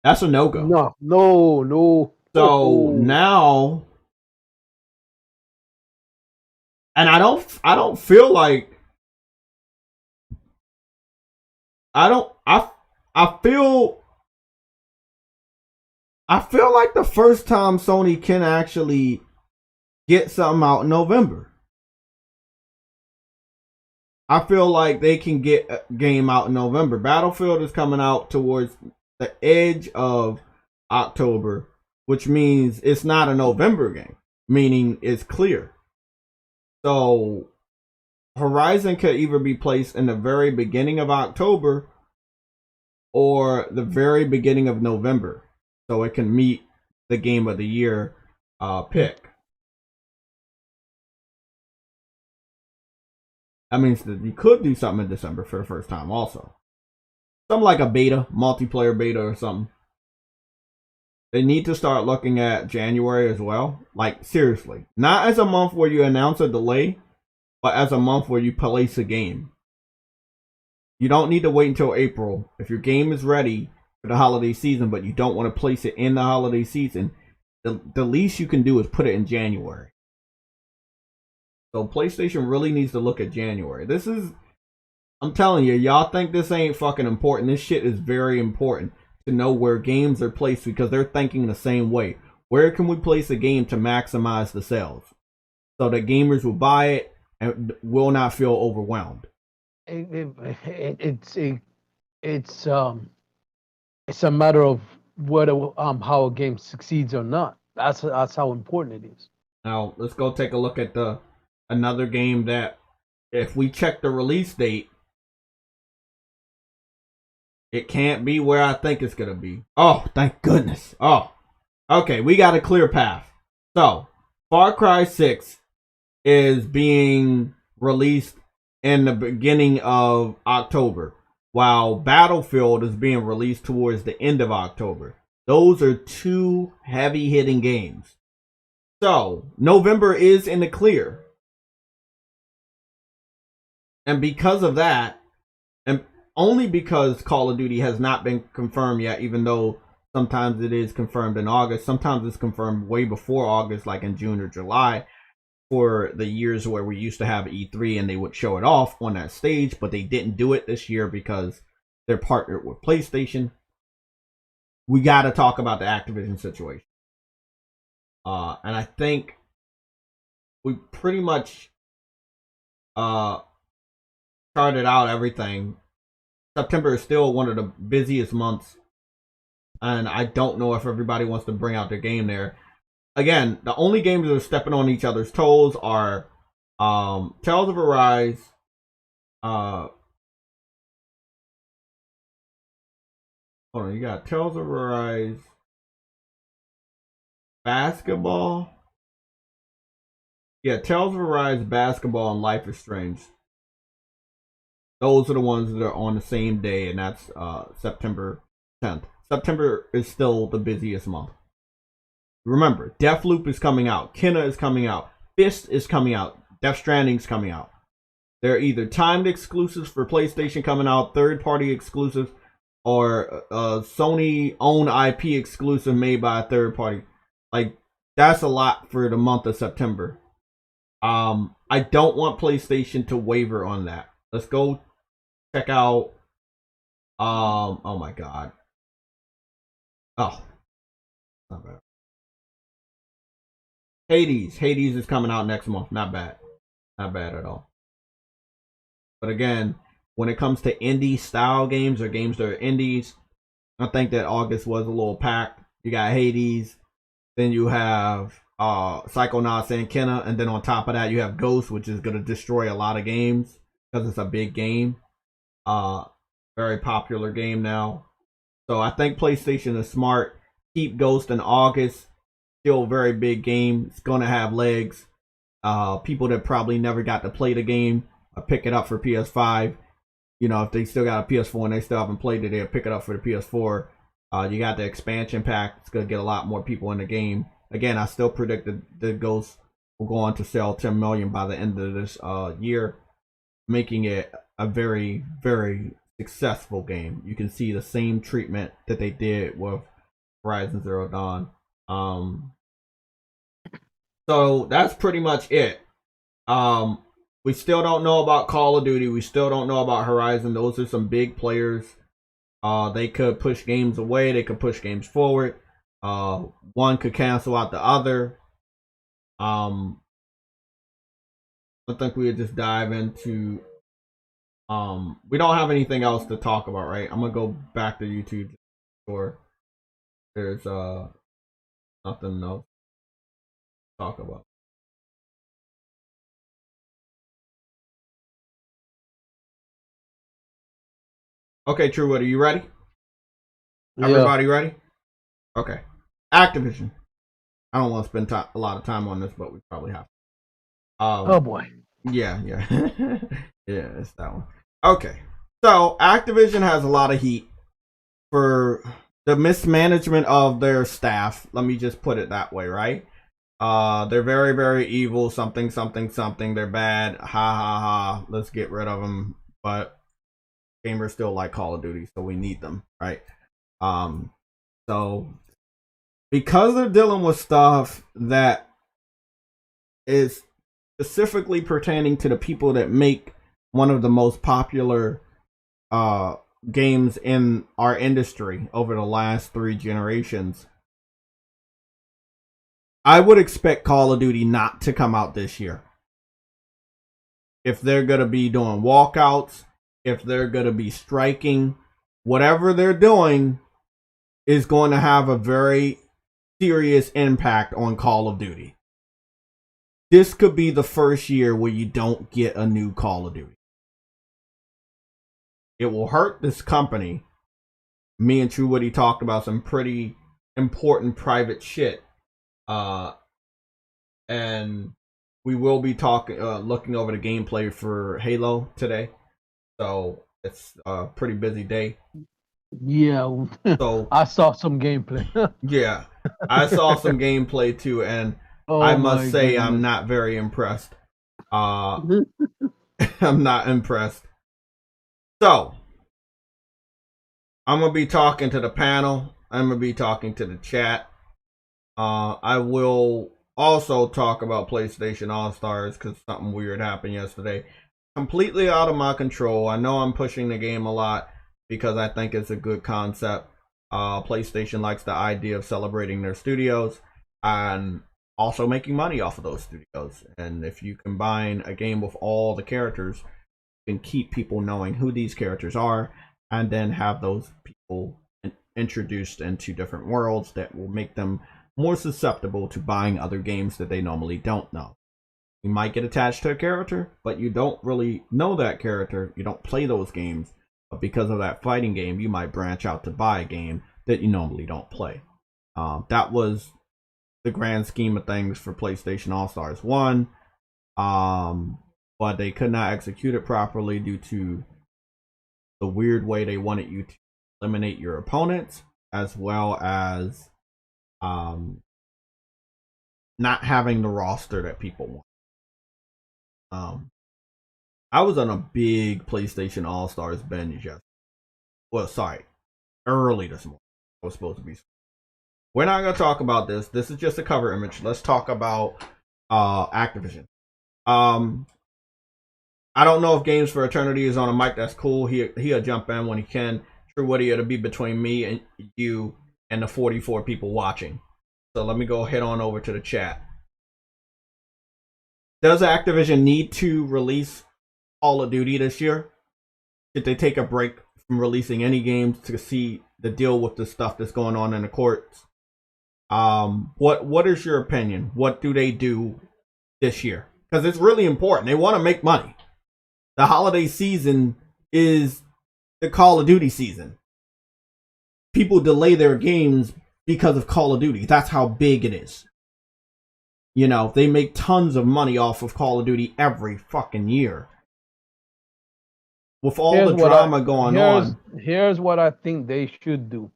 That's a no-go. No. So now, and I don't feel like I feel like the first time Sony can actually get something out in November. I feel like they can get a game out in November. Battlefield is coming out towards the edge of October, which means it's not a November game, meaning it's clear. So Horizon could either be placed in the very beginning of October or the very beginning of November, so it can meet the game of the year pick. That means that you could do something in December for the first time also. Something like a beta, multiplayer beta or something. They need to start looking at January as well. Like, seriously. Not as a month where you announce a delay, but as a month where you place a game. You don't need to wait until April. If your game is ready for the holiday season, but you don't want to place it in the holiday season, the least you can do is put it in January. So PlayStation really needs to look at January. I'm telling you, y'all think this ain't fucking important. This shit is very important to know where games are placed, because they're thinking the same way. Where can we place a game to maximize the sales so that gamers will buy it and will not feel overwhelmed? It's a matter of whether how a game succeeds or not. That's how important it is. Now let's go take a look at another game that, if we check the release date, It can't be where I think it's going to be. Oh, thank goodness. Oh, okay. We got a clear path. So, Far Cry 6 is being released in the beginning of October, while Battlefield is being released towards the end of October. Those are two heavy-hitting games. So, November is in the clear. And because of that, and only because Call of Duty has not been confirmed yet, even though sometimes it is confirmed in August, sometimes it's confirmed way before August, like in June or July, for the years where we used to have E3 and they would show it off on that stage, but they didn't do it this year because they're partnered with PlayStation. We got to talk about the Activision situation. And I think we pretty much charted out everything. September is still one of the busiest months, and I don't know if everybody wants to bring out their game there. Again, the only games that are stepping on each other's toes are Tales of Arise, hold on, you got Tales of Arise, Basketball. Yeah, Tales of Arise, Basketball, and Life is Strange. Those are the ones that are on the same day, and that's September 10th. September is still the busiest month. Remember, Deathloop is coming out. Kenna is coming out. Fist is coming out. Death Stranding's coming out. They're either timed exclusives for PlayStation coming out, third-party exclusives, or Sony own IP exclusive made by a third party. Like, that's a lot for the month of September. I don't want PlayStation to waver on that. Let's go check out oh my god. Oh, not bad. Hades is coming out next month. Not bad at all. But again, when it comes to indie style games or games that are indies, I think that August was a little packed. You got Hades, then you have Psychonauts and Kenna, and then on top of that you have Ghost, which is going to destroy a lot of games because it's a big game. Very popular game now. So I think PlayStation is smart. Keep Ghost in August. Still a very big game. It's going to have legs. People that probably never got to play the game pick it up for PS5. You know, if they still got a PS4 and they still haven't played it, they'll pick it up for the PS4. You got the expansion pack. It's going to get a lot more people in the game. Again, I still predict that the Ghost will go on to sell 10 million by the end of this year, making it a very, very successful game. You can see the same treatment that they did with Horizon Zero Dawn. So that's pretty much it. We still don't know about Call of Duty. We still don't know about Horizon. Those are some big players. They could push games away. They could push games forward. One could cancel out the other. I think we would just dive into. We don't have anything else to talk about, right? I'm gonna go back to YouTube. Or there's nothing else to talk about. Okay, Truewood, are you ready? Everybody ready? Okay. Activision. I don't want to spend a lot of time on this, but we probably have. Oh boy. Yeah. Yeah, it's that one. Okay. So Activision has a lot of heat for the mismanagement of their staff. Let me just put it that way, right? They're very, very evil. Something. They're bad. Ha ha ha. Let's get rid of them. But gamers still like Call of Duty, so we need them, right? So because they're dealing with stuff that is specifically pertaining to the people that make one of the most popular games in our industry over the last 3 generations, I would expect Call of Duty not to come out this year. If they're going to be doing walkouts, if they're going to be striking, whatever they're doing is going to have a very serious impact on Call of Duty. This could be the first year where you don't get a new Call of Duty. It will hurt this company me and True Woody talked about some pretty important private shit. And we will be looking over the gameplay for Halo today. So it's a pretty busy day. Yeah. So I saw some gameplay. yeah, I saw some gameplay too, and I must say I'm not very impressed. I'm not impressed. So I'm gonna be talking to the panel. I'm gonna be talking to the chat. I will also talk about PlayStation All-Stars because something weird happened yesterday. Completely out of my control. I know I'm pushing the game a lot because I think it's a good concept. PlayStation likes the idea of celebrating their studios and also making money off of those studios. And if you combine a game with all the characters, you can keep people knowing who these characters are and then have those people introduced into different worlds that will make them more susceptible to buying other games that they normally don't know. You might get attached to a character, but you don't really know that character. You don't play those games, but because of that fighting game, you might branch out to buy a game that you normally don't play. That was the grand scheme of things for PlayStation All-Stars 1, but they could not execute it properly due to the weird way they wanted you to eliminate your opponents, as well as not having the roster that people want. I was on a big PlayStation All-Stars binge yesterday. Well, sorry, early this morning. I was supposed to be. We're not going to talk about this. This is just a cover image. Let's talk about Activision. I don't know if Games for Eternity is on a mic. That's cool. He'll jump in when he can. True Woody, it'll be between me and you and the 44 people watching. So let me go head on over to the chat. Does Activision need to release Call of Duty this year? Should they take a break from releasing any games to see the deal with the stuff that's going on in the courts? What is your opinion? What do they do this year? Because it's really important. They want to make money. The holiday season is the Call of Duty season. People delay their games because of Call of Duty. That's how big it is. You know, they make tons of money off of Call of Duty every fucking year. With all the drama going on. Here's what I think they should do.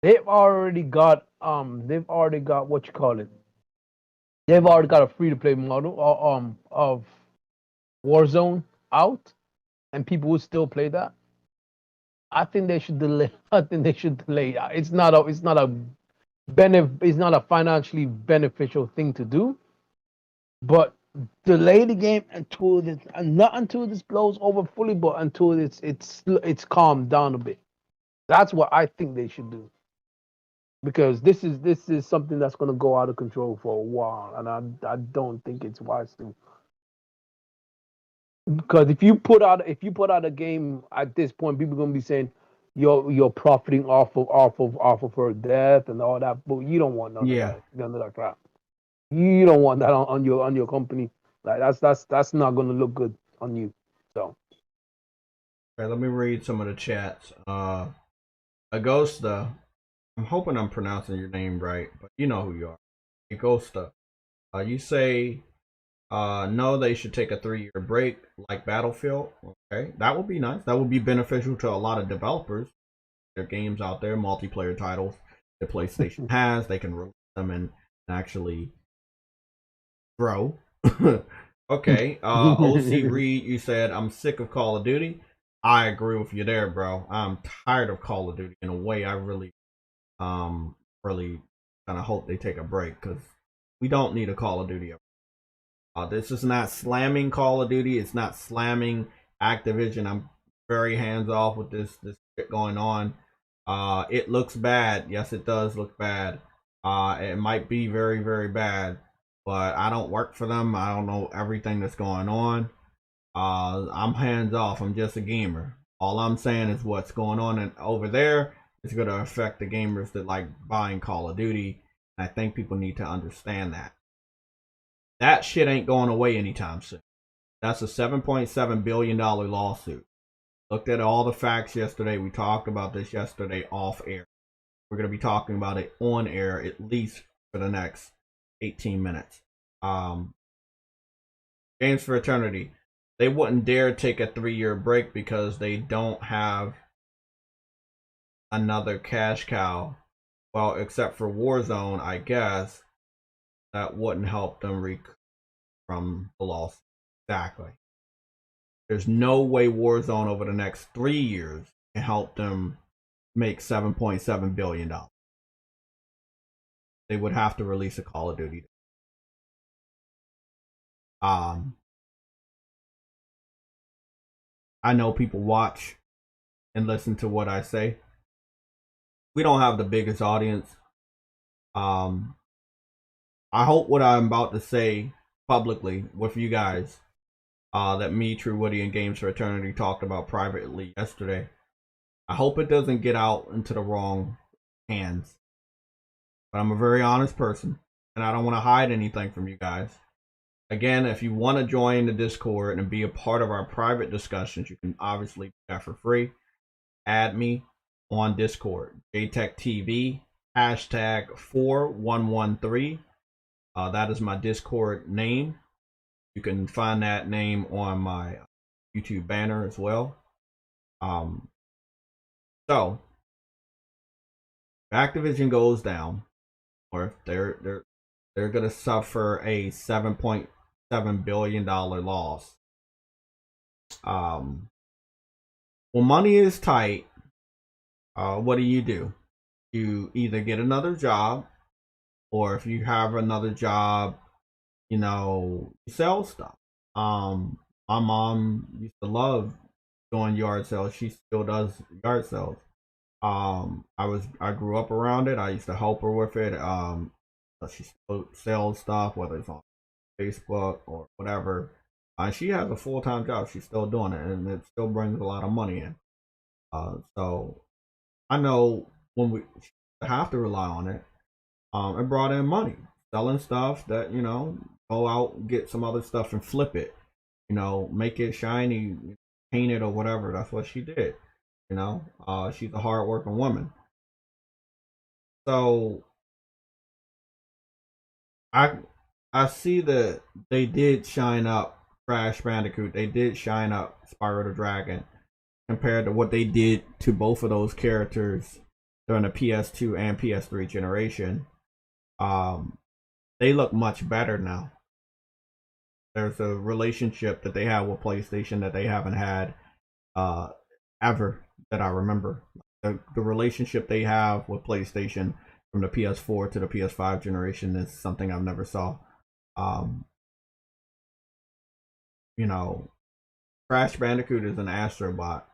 They've already got what you call it. They've already got a free-to-play model of Warzone out, and people would still play that. I think they should delay. It's not a financially beneficial thing to do, but delay the game not until this blows over fully, but until it's calmed down a bit. That's what I think they should do, because this is something that's going to go out of control for a while, and I don't think it's wise to. Because if you put out a game at this point, people are going to be saying you're profiting off of her death and all that, but you don't want none of that crap. You don't want that on your company. Like that's not going to look good on you. So, all right, let me read some of the chats. Agosta, I'm hoping I'm pronouncing your name right, but you know who you are. Agosta, you say no, they should take a 3-year break like Battlefield. Okay, that would be nice. That would be beneficial to a lot of developers. There are games out there, multiplayer titles that PlayStation has. They can release them and actually grow. Okay, OC Reed, you said, I'm sick of Call of Duty. I agree with you there, bro. I'm tired of Call of Duty. In a way, I really kind of hope they take a break, because we don't need a Call of Duty. This is not slamming Call of Duty. It's not slamming Activision. I'm very hands off with this shit going on. It looks bad. Yes, it does look bad. It might be very, very bad, but I don't work for them. I don't know everything that's going on. I'm hands off. I'm just a gamer. All I'm saying is what's going on over there is going to affect the gamers that like buying Call of Duty. And I think people need to understand that. That shit ain't going away anytime soon. That's a $7.7 billion lawsuit. Looked at all the facts yesterday. We talked about this yesterday off air. We're going to be talking about it on air at least for the next 18 minutes. Games for Eternity. They wouldn't dare take a 3-year break because they don't have another cash cow. Well, except for Warzone, I guess, that wouldn't help them recoup from the loss. Exactly. There's no way Warzone over the next 3 years can help them make $7.7 billion. They would have to release a Call of Duty. I know people watch and listen to what I say. We don't have the biggest audience. I hope what I'm about to say publicly with you guys, that me, True Woody, and Games for Eternity talked about privately yesterday, I hope it doesn't get out into the wrong hands. But I'm a very honest person, and I don't want to hide anything from you guys. Again, if you want to join the Discord and be a part of our private discussions, you can obviously do that for free. Add me on Discord, JaytechTV, hashtag 4113. That is my Discord name. You can find that name on my YouTube banner as well. So, if Activision goes down, or if they're going to suffer a $7.7 billion loss. When money is tight, what do? You either get another job, or if you have another job, you sell stuff. My mom used to love doing yard sales. She still does yard sales. I grew up around it. I used to help her with it. She still sells stuff, whether it's on Facebook or whatever. She has a full-time job. She's still doing it, and it still brings a lot of money in. So I know when we have to rely on it, it brought in money. Selling stuff that, go out and get some other stuff and flip it. Make it shiny, paint it or whatever. That's what she did. She's a hard-working woman. So I see that they did shine up Crash Bandicoot. They did shine up Spyro the Dragon compared to what they did to both of those characters during the PS2 and PS3 generation. They look much better now. There's a relationship that they have with PlayStation that they haven't had ever that I remember. The relationship they have with PlayStation from the PS4 to the PS5 generation is something I've never saw. Crash Bandicoot is an Astrobot.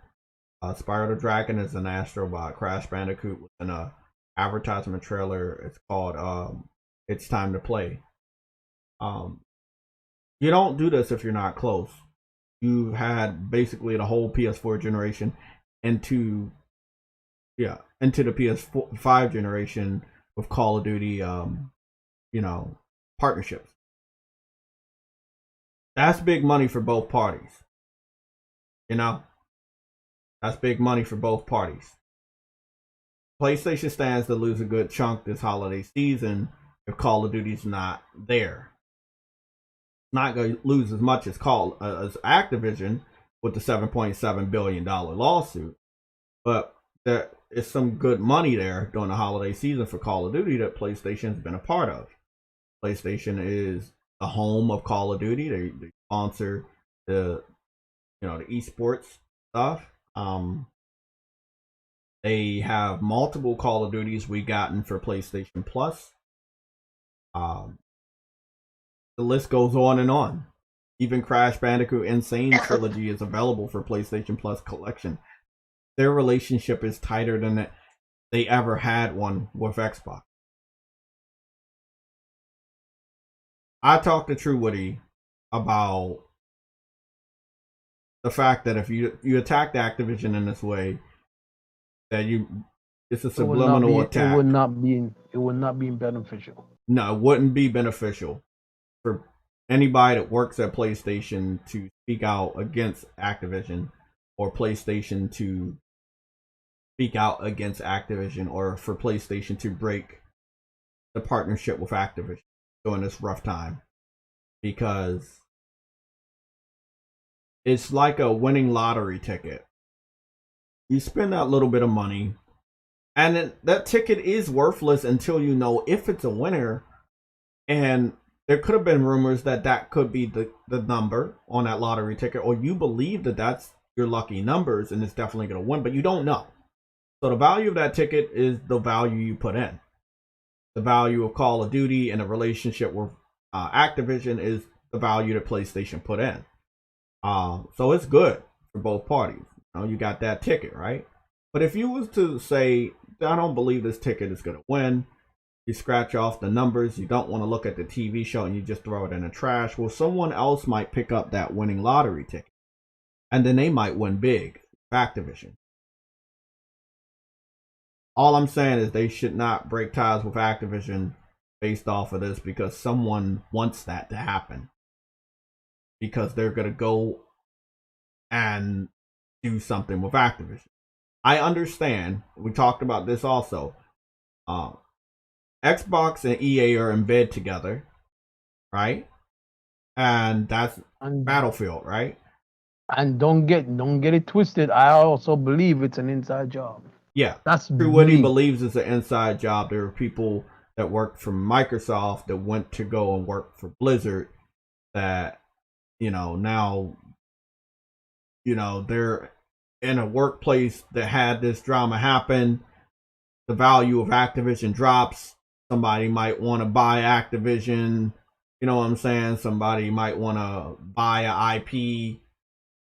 Spyro the Dragon is an Astrobot. Crash Bandicoot was in a advertisement trailer. It's called It's Time to Play. You don't do this if you're not close. You had basically the whole PS4 generation into the PS5 generation with Call of Duty, partnerships. That's big money for both parties. That's big money for both parties. PlayStation stands to lose a good chunk this holiday season if Call of Duty's not there. Not going to lose as much as Activision with the $7.7 billion lawsuit, but there is some good money there during the holiday season for Call of Duty that PlayStation's been a part of. PlayStation is the home of Call of Duty. They sponsor the esports stuff. They have multiple Call of Duties we gotten for PlayStation Plus. The list goes on and on. Even Crash Bandicoot Insane Trilogy is available for PlayStation Plus collection. Their relationship is tighter than they ever had one with Xbox. I talked to True Woody about the fact that if you attacked Activision in this way, that it's a subliminal attack. It would not be beneficial. No, it wouldn't be beneficial for anybody that works at PlayStation to speak out against Activision. or PlayStation to speak out against Activision, or for PlayStation to break the partnership with Activision during this rough time, because it's like a winning lottery ticket. You spend that little bit of money, and that ticket is worthless until you know if it's a winner. And there could have been rumors that could be the number on that lottery ticket, or you believe that that's your lucky numbers and it's definitely going to win, but you don't know. So the value of that ticket is the value you put in. The value of Call of Duty and the relationship with Activision is the value that PlayStation put in. So it's good for both parties. You got that ticket, right? But if you was to say, I don't believe this ticket is going to win, you scratch off the numbers, you don't want to look at the TV show, and you just throw it in the trash, well, someone else might pick up that winning lottery ticket, and then they might win big. Activision. All I'm saying is they should not break ties with Activision based off of this, because someone wants that to happen, because they're going to go and do something with Activision. I understand. We talked about this also. Xbox and EA are in bed together, right? And that's Battlefield, right? And don't get it twisted. I also believe it's an inside job. Yeah, that's true. What he believes is an inside job. There are people that worked for Microsoft that went to go and work for Blizzard that, now, they're in a workplace that had this drama happen. The value of Activision drops. Somebody might want to buy Activision. You know what I'm saying? Somebody might want to buy an IP,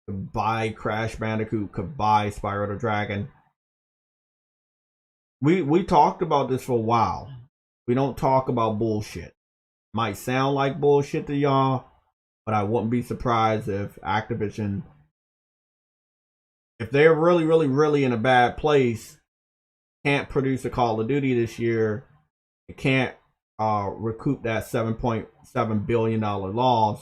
could buy Crash Bandicoot, could buy Spyro the Dragon. We talked about this for a while. We don't talk about bullshit. Might sound like bullshit to y'all, but I wouldn't be surprised if Activision, if they're really, really, really in a bad place, can't produce a Call of Duty this year, it can't recoup that $7.7 billion loss.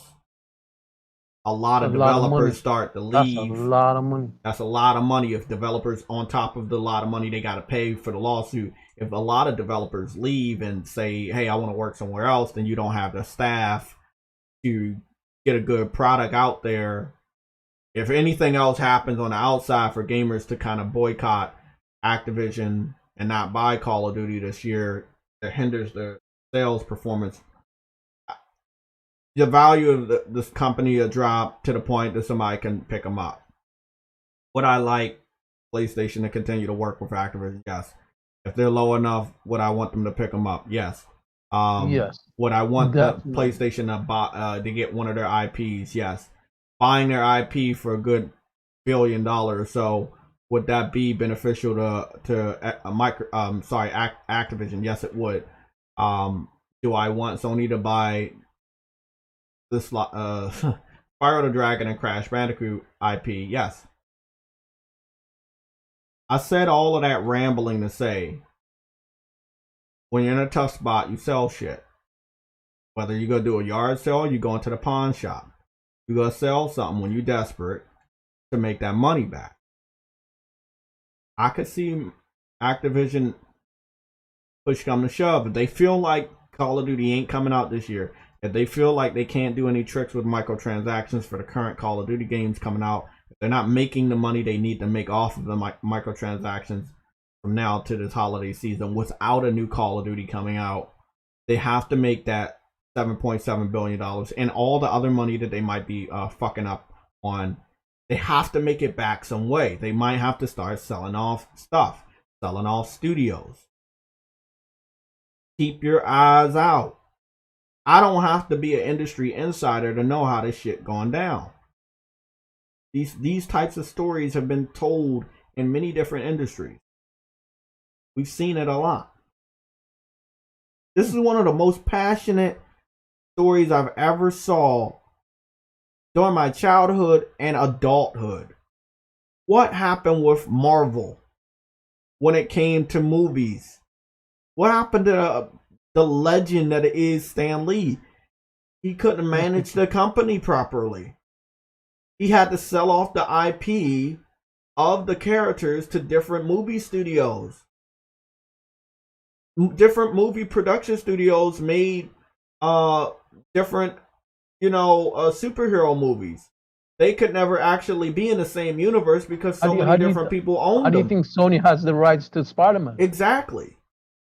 A lot of developers start to leave. That's a lot of money. That's a lot of money. If developers, on top of the lot of money they got to pay for the lawsuit, if a lot of developers leave and say, hey, I want to work somewhere else, then you don't have the staff to get a good product out there. If anything else happens on the outside for gamers to kind of boycott Activision and not buy Call of Duty this year, that hinders the sales performance. The value of this company will drop to the point that somebody can pick them up. Would I like PlayStation to continue to work with Activision? Yes. If they're low enough, would I want them to pick them up? Yes. Yes. Would I want the PlayStation to get one of their IPs? Yes. Buying their IP for a good $1 billion or so, would that be beneficial to Activision? Yes, it would. Do I want Sony to buy this Spyro the Dragon and Crash Bandicoot IP? Yes. I said all of that rambling to say, when you're in a tough spot, you sell shit. Whether you go do a yard sale, you go into the pawn shop. You go sell something when you're desperate to make that money back. I could see Activision push come to shove. If they feel like Call of Duty ain't coming out this year, if they feel like they can't do any tricks with microtransactions for the current Call of Duty games coming out, if they're not making the money they need to make off of the microtransactions from now to this holiday season without a new Call of Duty coming out, they have to make that $7.7 billion and all the other money that they might be fucking up on. They have to make it back some way. They might have to start selling off stuff, selling off studios. Keep your eyes out. I don't have to be an industry insider to know how this shit going down. These types of stories have been told in many different industries. We've seen it a lot. This is one of the most passionate stories I've ever saw during my childhood and adulthood. What happened with Marvel when it came to movies? What happened to the legend that is Stan Lee? He couldn't manage the company properly. He had to sell off the IP of the characters to different movie studios. Different movie production studios made different, superhero movies. They could never actually be in the same universe because so many different people own them. How do you think Sony has the rights to Spider-Man? Exactly.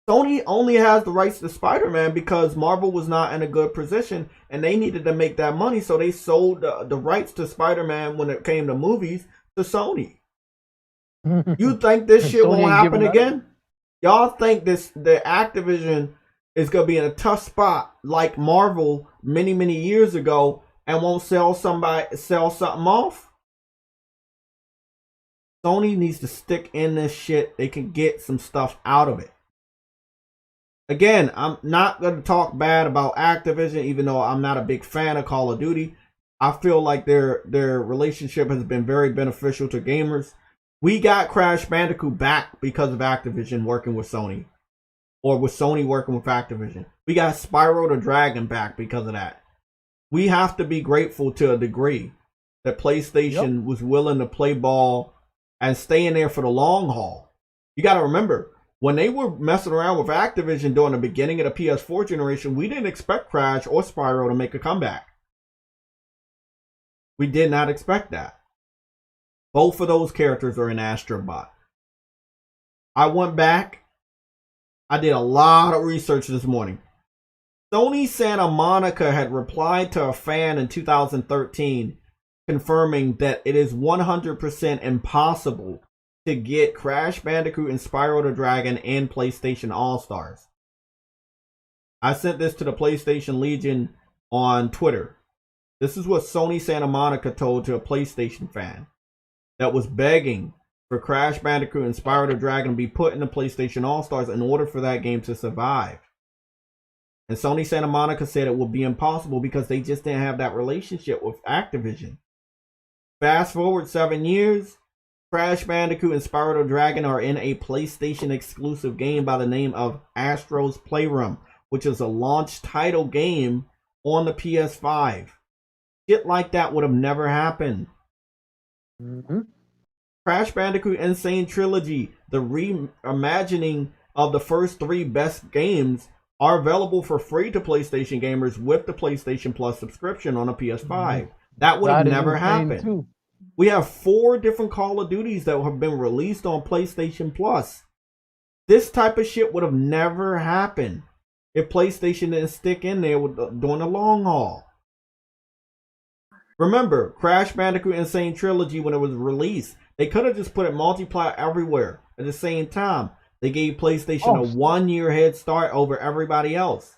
Sony only has the rights to Spider-Man because Marvel was not in a good position and they needed to make that money, so they sold the rights to Spider-Man when it came to movies to Sony. You think this shit won't happen again? Y'all think the Activision is gonna be in a tough spot like Marvel many, many years ago and won't sell something off? Sony needs to stick in this shit. They can get some stuff out of it. Again, I'm not gonna talk bad about Activision, even though I'm not a big fan of Call of Duty. I feel like their relationship has been very beneficial to gamers. We got Crash Bandicoot back because of Activision working with Sony. Or with Sony working with Activision. We got Spyro the Dragon back because of that. We have to be grateful to a degree that PlayStation was willing to play ball and stay in there for the long haul. You got to remember, when they were messing around with Activision during the beginning of the PS4 generation, we didn't expect Crash or Spyro to make a comeback. We did not expect that. Both of those characters are in Astrobot. I went back. I did a lot of research this morning. Sony Santa Monica had replied to a fan in 2013 confirming that it is 100% impossible to get Crash Bandicoot and Spyro the Dragon in PlayStation All-Stars. I sent this to the PlayStation Legion on Twitter. This is what Sony Santa Monica told to a PlayStation fan that was begging for Crash Bandicoot and Spyro the Dragon to be put in the PlayStation All-Stars in order for that game to survive. And Sony Santa Monica said it would be impossible because they just didn't have that relationship with Activision. Fast forward 7 years, Crash Bandicoot and Spyro the Dragon are in a PlayStation exclusive game by the name of Astro's Playroom, which is a launch title game on the PS5. Shit like that would have never happened. Crash Bandicoot Insane Trilogy, the reimagining of the first 3 best games, are available for free to PlayStation gamers with the PlayStation Plus subscription on a PS5. That would have never happened. Too. We have 4 different Call of Duties that have been released on PlayStation Plus. This type of shit would have never happened if PlayStation didn't stick in there during the long haul. Remember, Crash Bandicoot Insane Trilogy, when it was released, they could have just put it multiplayer everywhere at the same time. They gave PlayStation a 1-year head start over everybody else.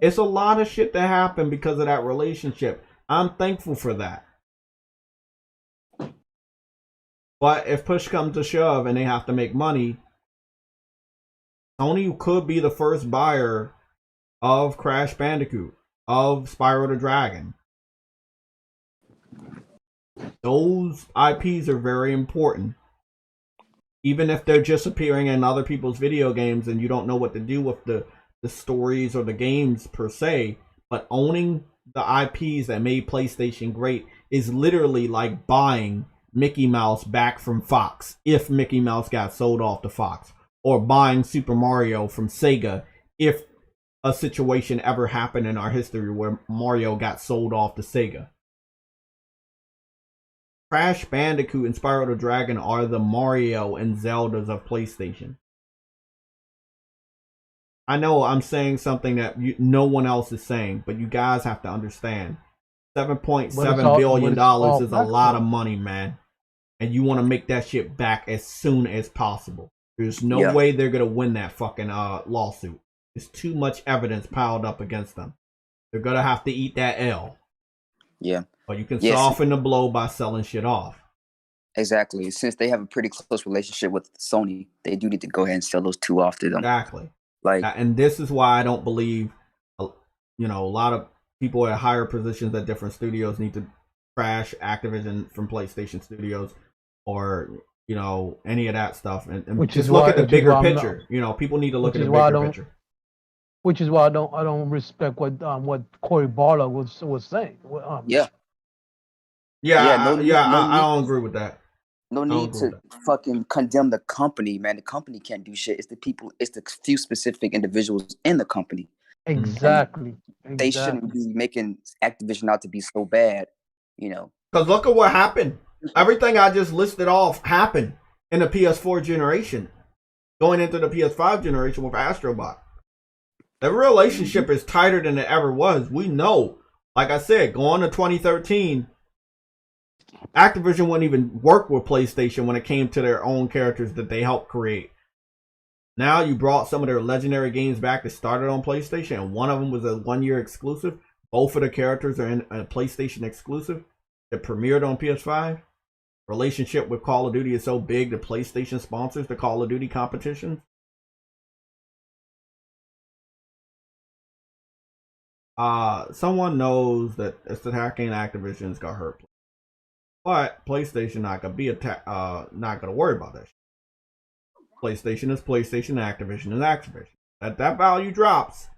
It's a lot of shit that happened because of that relationship. I'm thankful for that. But if push comes to shove and they have to make money, Sony could be the first buyer of Crash Bandicoot, of Spyro the Dragon. Those IPs are very important. Even if they're just appearing in other people's video games and you don't know what to do with the stories or the games per se, but owning the IPs that made PlayStation great is literally like buying Mickey Mouse back from Fox if Mickey Mouse got sold off to Fox, or buying Super Mario from Sega if a situation ever happened in our history where Mario got sold off to Sega. Crash Bandicoot and Spyro the Dragon are the Mario and Zeldas of PlayStation. I know I'm saying something that no one else is saying, but you guys have to understand. $7.7 billion is a lot of money, man. And you want to make that shit back as soon as possible. There's no way they're going to win that fucking lawsuit. There's too much evidence piled up against them. They're going to have to eat that L. Yeah. But you can soften the blow by selling shit off. Exactly. Since they have a pretty close relationship with Sony, they do need to go ahead and sell those 2 off to them. Exactly. And this is why I don't believe, a lot of people at higher positions at different studios need to crash Activision from PlayStation Studios, or any of that stuff, and just look at the bigger picture. People need to look at the bigger picture. Which is why I don't respect what Cory Barlow was saying. I don't agree with that. No need to fucking condemn the company, man. The company can't do shit. It's the people. It's the few specific individuals in the company. Exactly. They shouldn't be making Activision out to be so bad, you know. Because look at what happened. Everything I just listed off happened in the PS4 generation, going into the PS5 generation with Astrobot. The relationship is tighter than it ever was. We know. Like I said, going to 2013, Activision wouldn't even work with PlayStation when it came to their own characters that they helped create. Now you brought some of their legendary games back that started on PlayStation, and one of them was a 1-year exclusive. Both of the characters are in a PlayStation exclusive that premiered on PS5. Relationship with Call of Duty is so big that PlayStation sponsors the Call of Duty competitions. Someone knows that it's attacking Activision's got hurt. But PlayStation not gonna be not gonna worry about that. PlayStation is PlayStation, Activision is Activision. That value drops,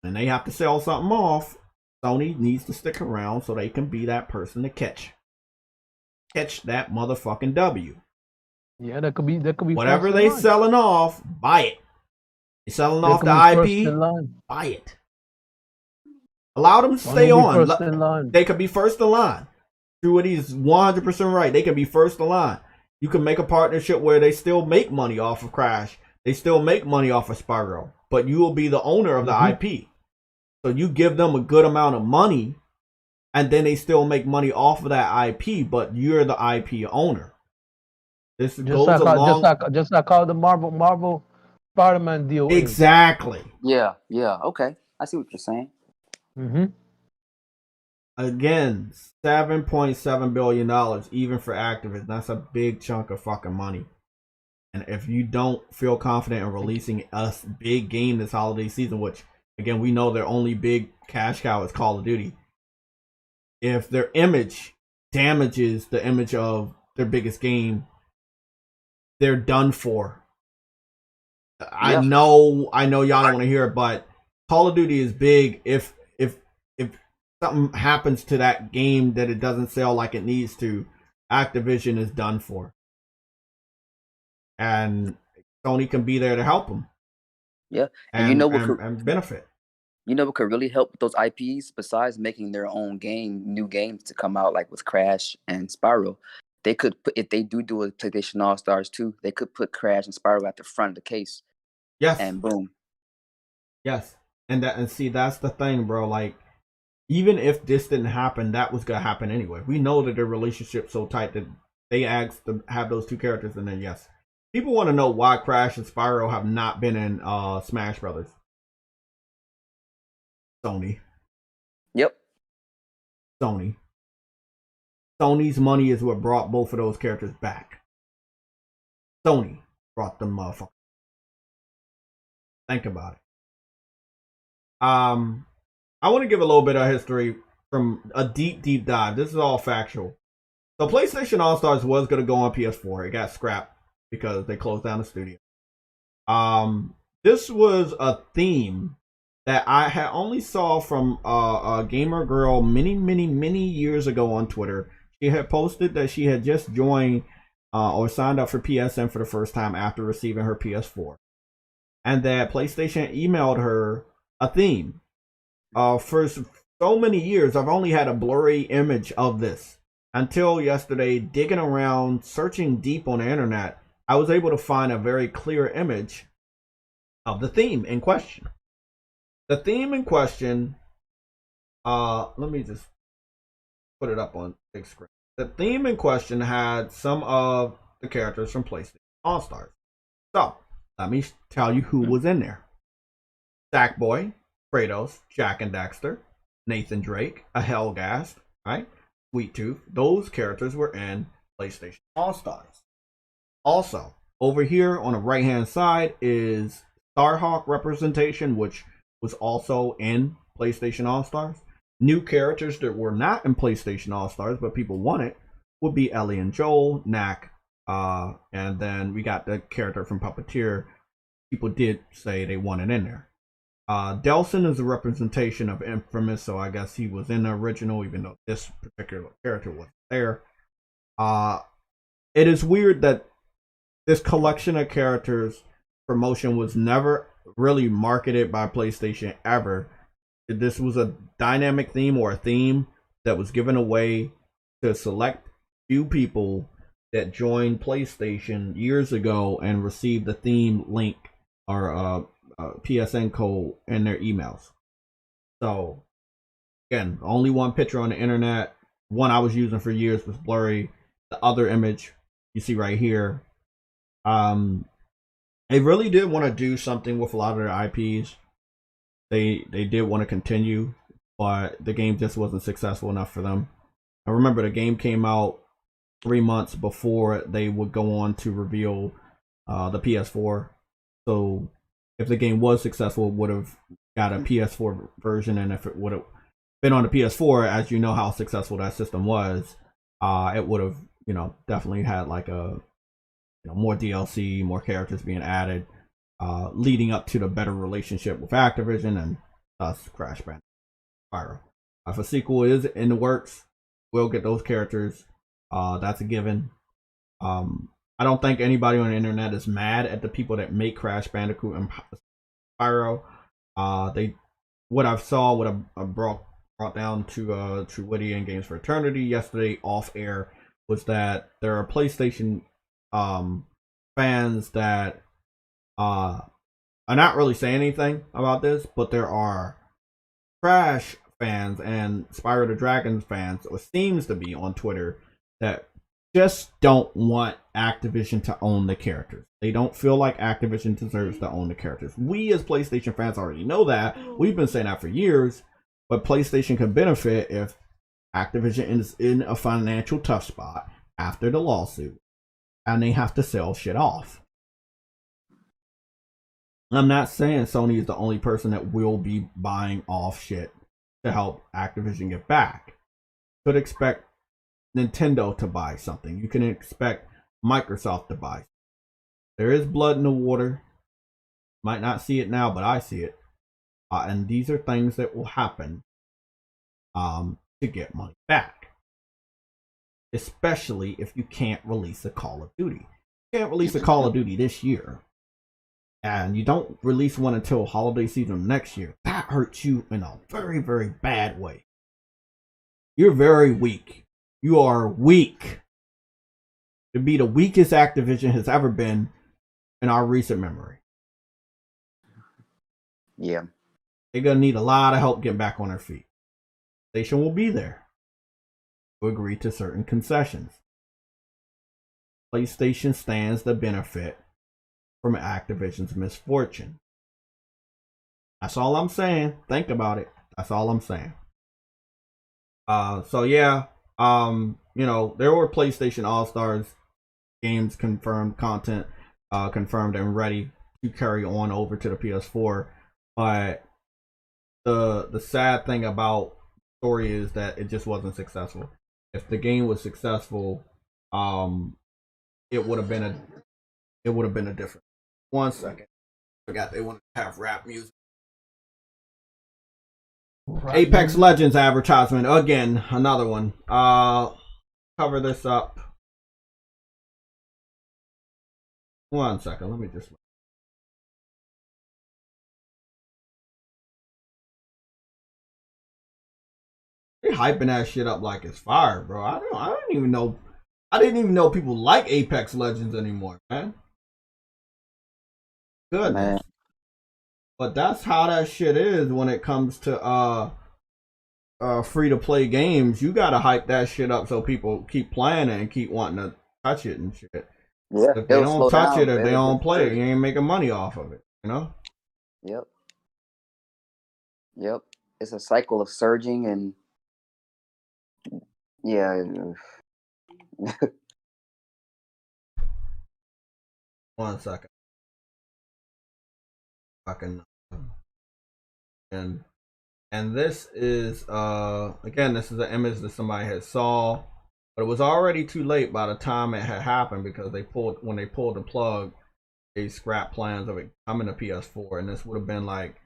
and they have to sell something off. Sony needs to stick around so they can be that person to catch that motherfucking W. Yeah, that could be whatever they selling off. Buy it. They selling off the IP. Buy it. Allow them to stay on. They could be first in line. He's 100% right. They can be first in line. You can make a partnership where they still make money off of Crash. They still make money off of Spyro. But you will be the owner of the IP. So you give them a good amount of money, and then they still make money off of that IP, but you're the IP owner. This goes along. Just like how the Marvel Spider-Man deal exactly. Yeah. Okay. I see what you're saying. Again, $7.7 billion, even for Activision. That's a big chunk of fucking money. And if you don't feel confident in releasing a big game this holiday season, which, again, we know their only big cash cow is Call of Duty. If their image damages the image of their biggest game, they're done for. I know y'all don't want to hear it, but Call of Duty is big. If something happens to that game that it doesn't sell like it needs to, Activision is done for. And Sony can be there to help them. Yeah, and you know what and benefit. You know what could really help with those IPs besides making their own new games to come out, like with Crash and Spyro. They could put, if they do a PlayStation All Stars 2, they could put Crash and Spyro at the front of the case. Yes. And boom. Yes. And see, that's the thing, bro. Like, even if this didn't happen, that was gonna happen anyway. We know that their relationship's so tight that they asked to have those two characters, and then yes. People want to know why Crash and Spyro have not been in Smash Brothers. Sony. Yep. Sony. Sony's money is what brought both of those characters back. Sony brought them motherfuckers. Think about it. I want to give a little bit of history from a deep dive. This is all factual. So PlayStation All-Stars was going to go on PS4. It got scrapped because they closed down the studio. This was a theme that I had only saw from a gamer girl many years ago on Twitter. She had posted that she had just joined or signed up for PSN for the first time after receiving her PS4. And that PlayStation emailed her a theme. For so many years, I've only had a blurry image of this. Until yesterday, digging around, searching deep on the internet, I was able to find a very clear image of the theme in question. The theme in question, let me just put it up on big screen. The theme in question had some of the characters from PlayStation All-Stars. So, let me tell you who was in there. Sackboy, Kratos, Jak and Daxter, Nathan Drake, a Helghast, right? Sweet Tooth. Those characters were in PlayStation All-Stars. Also, over here on the right-hand side is Starhawk representation, which was also in PlayStation All-Stars. New characters that were not in PlayStation All-Stars, but people wanted, would be Ellie and Joel, Knack, and then we got the character from Puppeteer. People did say they wanted in there. Delson is a representation of Infamous, so I guess he was in the original, even though this particular character wasn't there. It is weird that this collection of characters promotion was never really marketed by PlayStation ever. This was a dynamic theme or a theme that was given away to select few people that joined PlayStation years ago and received the theme link or PSN code in their emails. So again, only one picture on the internet. One I was using for years was blurry. The other image you see right here. They really did want to do something with a lot of their IPs. They did want to continue, but the game just wasn't successful enough for them. I remember the game came out 3 months before they would go on to reveal the PS4. So if the game was successful, it would have got a PS4 version, and if it would have been on the PS4, as you know how successful that system was, it would have, definitely had like a more DLC, more characters being added, leading up to the better relationship with Activision and thus Crash Bandicoot Spyro. If a sequel is in the works, we'll get those characters. That's a given. I don't think anybody on the internet is mad at the people that make Crash Bandicoot and Spyro. What I brought down to Witty and Games for Eternity yesterday off air was that there are PlayStation fans that are not really saying anything about this, but there are Crash fans and Spyro the Dragon fans, or seems to be on Twitter, that just don't want Activision to own the characters. They don't feel like Activision deserves to own the characters. We as PlayStation fans already know that. We've been saying that for years, but PlayStation can benefit if Activision is in a financial tough spot after the lawsuit and they have to sell shit off. I'm not saying Sony is the only person that will be buying off shit to help Activision get back. You could expect Nintendo to buy something. You can expect Microsoft to buy. There is blood in the water. Might not see it now, but I see it. And these are things that will happen to get money back. Especially if you can't release a Call of Duty. You can't release a Call of Duty this year, and you don't release one until holiday season next year. That hurts you in a very, very bad way. You're very weak. You are weak. To be the weakest Activision has ever been in our recent memory. Yeah. They're going to need a lot of help getting back on their feet. PlayStation will be there to agree to certain concessions. PlayStation stands to benefit from Activision's misfortune. That's all I'm saying. Think about it. That's all I'm saying. So yeah, there were PlayStation All-Stars games confirmed, content confirmed and ready to carry on over to the PS4, but the sad thing about the story is that it just wasn't successful. If the game was successful, it would have been a different. 1 second. Forgot they wanted to have rap music. Apex Legends advertisement again, another one. Cover this up. 1 second, let me just. They hyping that shit up like it's fire, bro. I didn't even know people like Apex Legends anymore, man. Good, man. But that's how that shit is when it comes to free to play games. You gotta hype that shit up so people keep playing it and keep wanting to touch it and shit. Yeah, if they don't touch it, if they don't play it, you ain't making money off of it, Yep. It's a cycle of surging and yeah. 1 second. Fucking and this is again, this is an image that somebody had saw, but it was already too late by the time it had happened, because when they pulled the plug, they scrapped plans of it coming to PS4, and this would have been like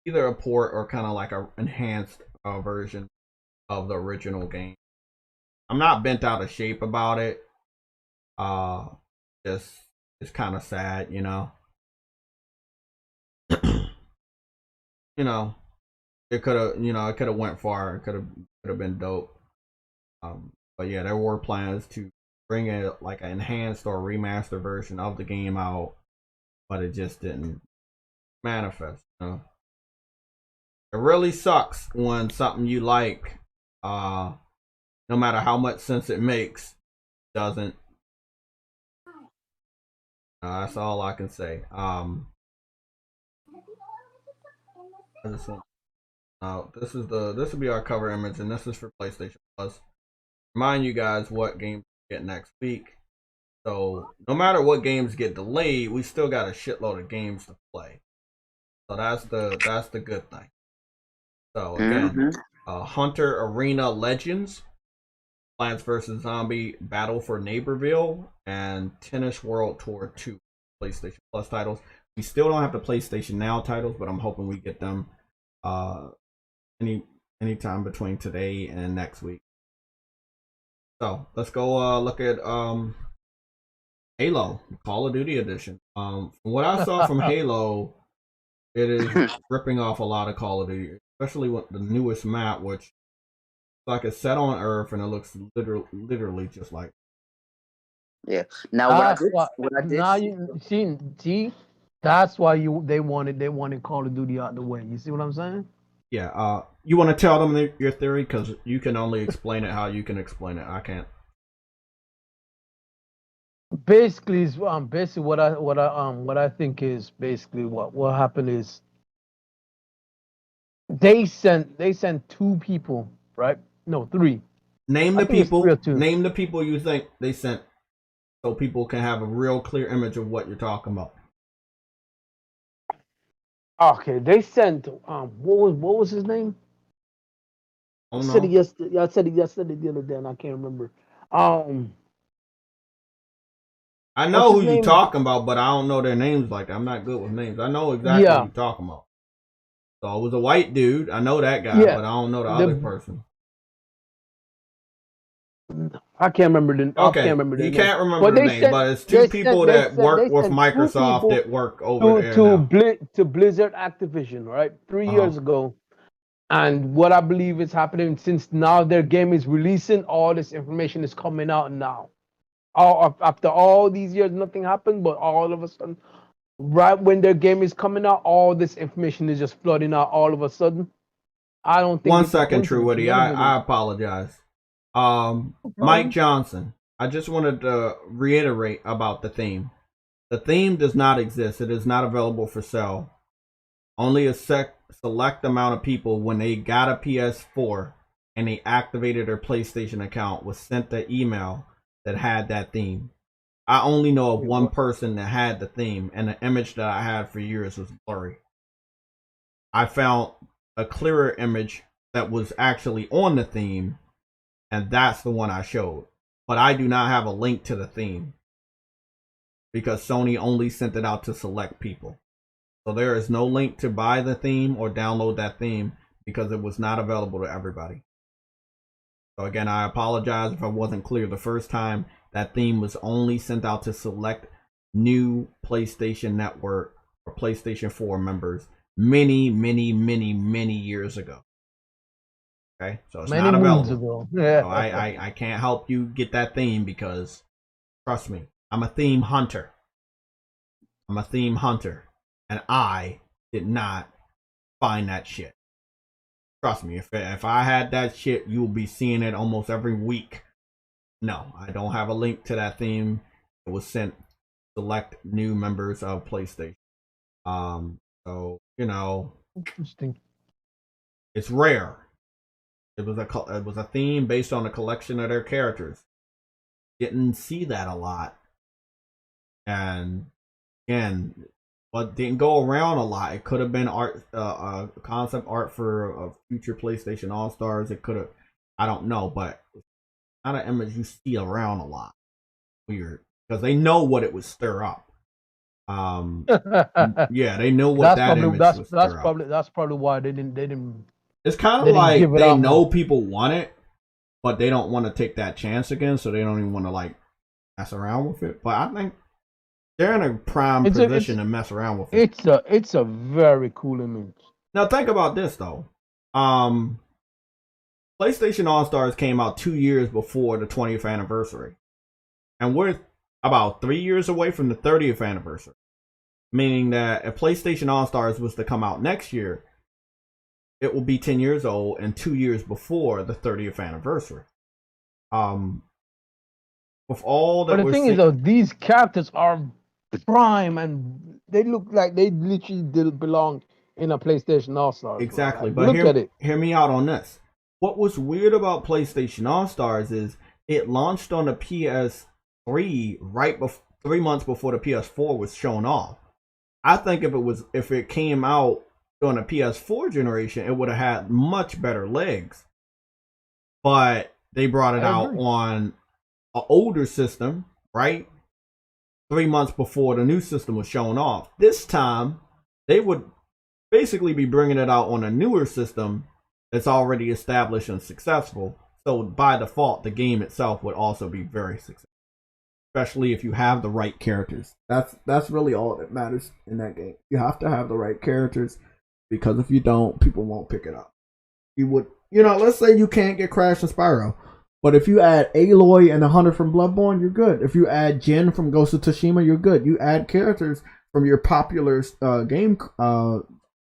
either a port or kind of like a enhanced version of the original game. I'm not bent out of shape about it. Just it's kind of sad, you know. You know, it could have went far. It could have been dope. But yeah, there were plans to bring a like an enhanced or remastered version of the game out, but it just didn't manifest. You know? It really sucks when something you like, no matter how much sense it makes, doesn't. That's all I can say. This will be our cover image, and this is for PlayStation Plus. Remind you guys what games we get next week. So no matter what games get delayed, we still got a shitload of games to play. So that's the good thing. So again, Hunter Arena Legends, Plants vs. Zombie Battle for Neighborville, and Tennis World Tour 2 PlayStation Plus titles. We still don't have the PlayStation Now titles, but I'm hoping we get them anytime between today and next week. So let's go look at Halo, Call of Duty edition. From what I saw from Halo, it is ripping off a lot of Call of Duty, especially with the newest map, which is like it's set on Earth and it looks literally just like. Yeah. Now what I did. Now you see, that's why they wanted Call of Duty out the way. You see what I'm saying? Yeah. You want to tell them your theory, because you can only explain it how you can explain it. I can't. Basically, what I think is basically what happened is they sent 2 people, right? No, 3. Name the people. Name the people you think they sent, so people can have a real clear image of what you're talking about. Okay, they sent what was his name? Oh, I said it yesterday the other day, and I can't remember. I know who you're talking about, but I don't know their names like that. I'm not good with names. I know exactly who you're talking about. So it was a white dude. I know that guy, but I don't know the other person. I can't remember the. Okay, you can't remember the name, but it's 2 people that work with Microsoft that work over there to Blizzard Activision, right? 3 years ago. And what I believe is happening, since now their game is releasing, all this information is coming out now. After all these years, nothing happened, but all of a sudden, right when their game is coming out, all this information is just flooding out all of a sudden. I don't think. 1 second, True Woody. I apologize. Mike Johnson, I just wanted to reiterate about the theme. The theme does not exist. It is not available for sale. Only a select amount of people, when they got a PS4 and they activated their PlayStation account, was sent the email that had that theme. I only know of 1 person that had the theme, and the image that I had for years was blurry. I found a clearer image that was actually on the theme, and that's the one I showed. But I do not have a link to the theme, because Sony only sent it out to select people. So there is no link to buy the theme or download that theme, because it was not available to everybody. So again, I apologize if I wasn't clear the first time. That theme was only sent out to select new PlayStation Network or PlayStation 4 members many years ago. Okay, so it's not available. Yeah. So I can't help you get that theme, because trust me, I'm a theme hunter. And I did not find that shit. Trust me, if I had that shit, you'll be seeing it almost every week. No, I don't have a link to that theme. It was sent select new members of PlayStation. So interesting. It's rare. It was a theme based on a collection of their characters. Didn't see that a lot, and again, but didn't go around a lot. It could have been art, concept art for a future PlayStation All Stars. It could have, I don't know, but it's not an image you see around a lot. Weird, because they know what it would stir up. Yeah, they know what that image was. That's probably why they didn't. It's kind of like they know people want it, but they don't want to take that chance again, so they don't even want to like mess around with it. But I think they're in a prime position to mess around with it. It's a very cool image. Now think about this though. PlayStation All Stars came out 2 years before the 20th anniversary, and we're about 3 years away from the 30th anniversary. Meaning that if PlayStation All Stars was to come out next year, it will be 10 years old and 2 years before the 30th anniversary. With all that, but the thing is, though, these characters are prime and they look like they literally belong in a PlayStation All Stars. Exactly, but hear me out on this. What was weird about PlayStation All Stars is it launched on the PS3 right 3 months before the PS4 was shown off. I think if it came out during the PS4 generation, it would have had much better legs. But they brought it out on an older system, right? 3 months before the new system was shown off. This time, they would basically be bringing it out on a newer system that's already established and successful. So by default, the game itself would also be very successful, especially if you have the right characters. That's really all that matters in that game. You have to have the right characters, because if you don't, people won't pick it up. Let's say you can't get Crash and Spyro, but if you add Aloy and the Hunter from Bloodborne, you're good. If you add Jin from Ghost of Tsushima, you're good. You add characters from your popular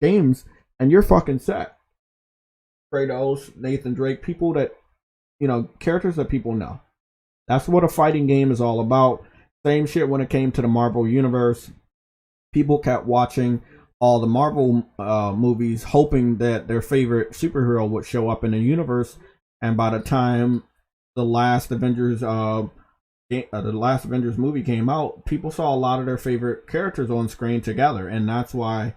games, and you're fucking set. Kratos, Nathan Drake, people that, characters that people know. That's what a fighting game is all about. Same shit when it came to the Marvel Universe. People kept watching all the Marvel movies, hoping that their favorite superhero would show up in the universe. And by the time the last Avengers movie came out, people saw a lot of their favorite characters on screen together, and that's why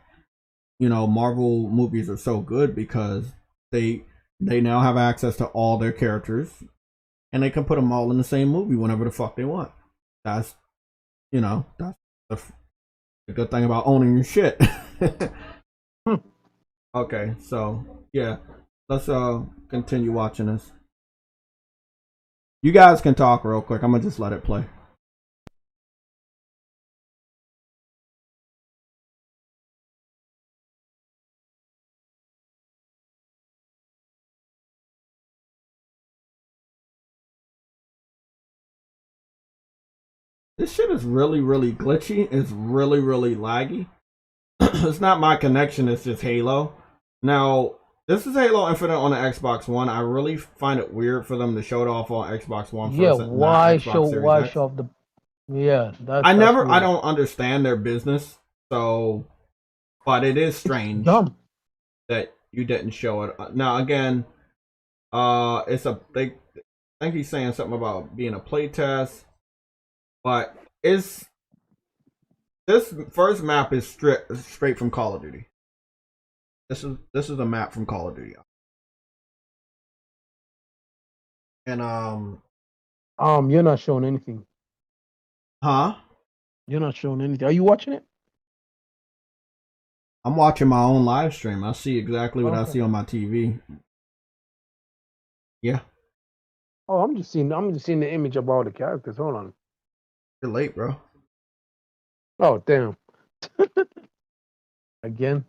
Marvel movies are so good, because they now have access to all their characters, and they can put them all in the same movie whenever the fuck they want. That's the good thing about owning your shit. Okay, so yeah, let's continue watching this. You guys can talk real quick. I'm gonna just let it play. This shit is really, really glitchy. It's really, really laggy. It's not my connection, it's just Halo. Now, this is Halo Infinite on the Xbox One. I really find it weird for them to show it off on Xbox One first. Yeah, why show off the... Yeah, I don't understand their business, so... But it is strange that you didn't show it. Now, again, I think he's saying something about being a playtest. But this first map is straight from Call of Duty. This is a map from Call of Duty. And you're not showing anything. Huh? You're not showing anything. Are you watching it? I'm watching my own live stream. I see exactly what I see on my TV. Yeah. Oh, I'm just seeing the image of all the characters. Hold on. You're late, bro. Oh, damn. Again.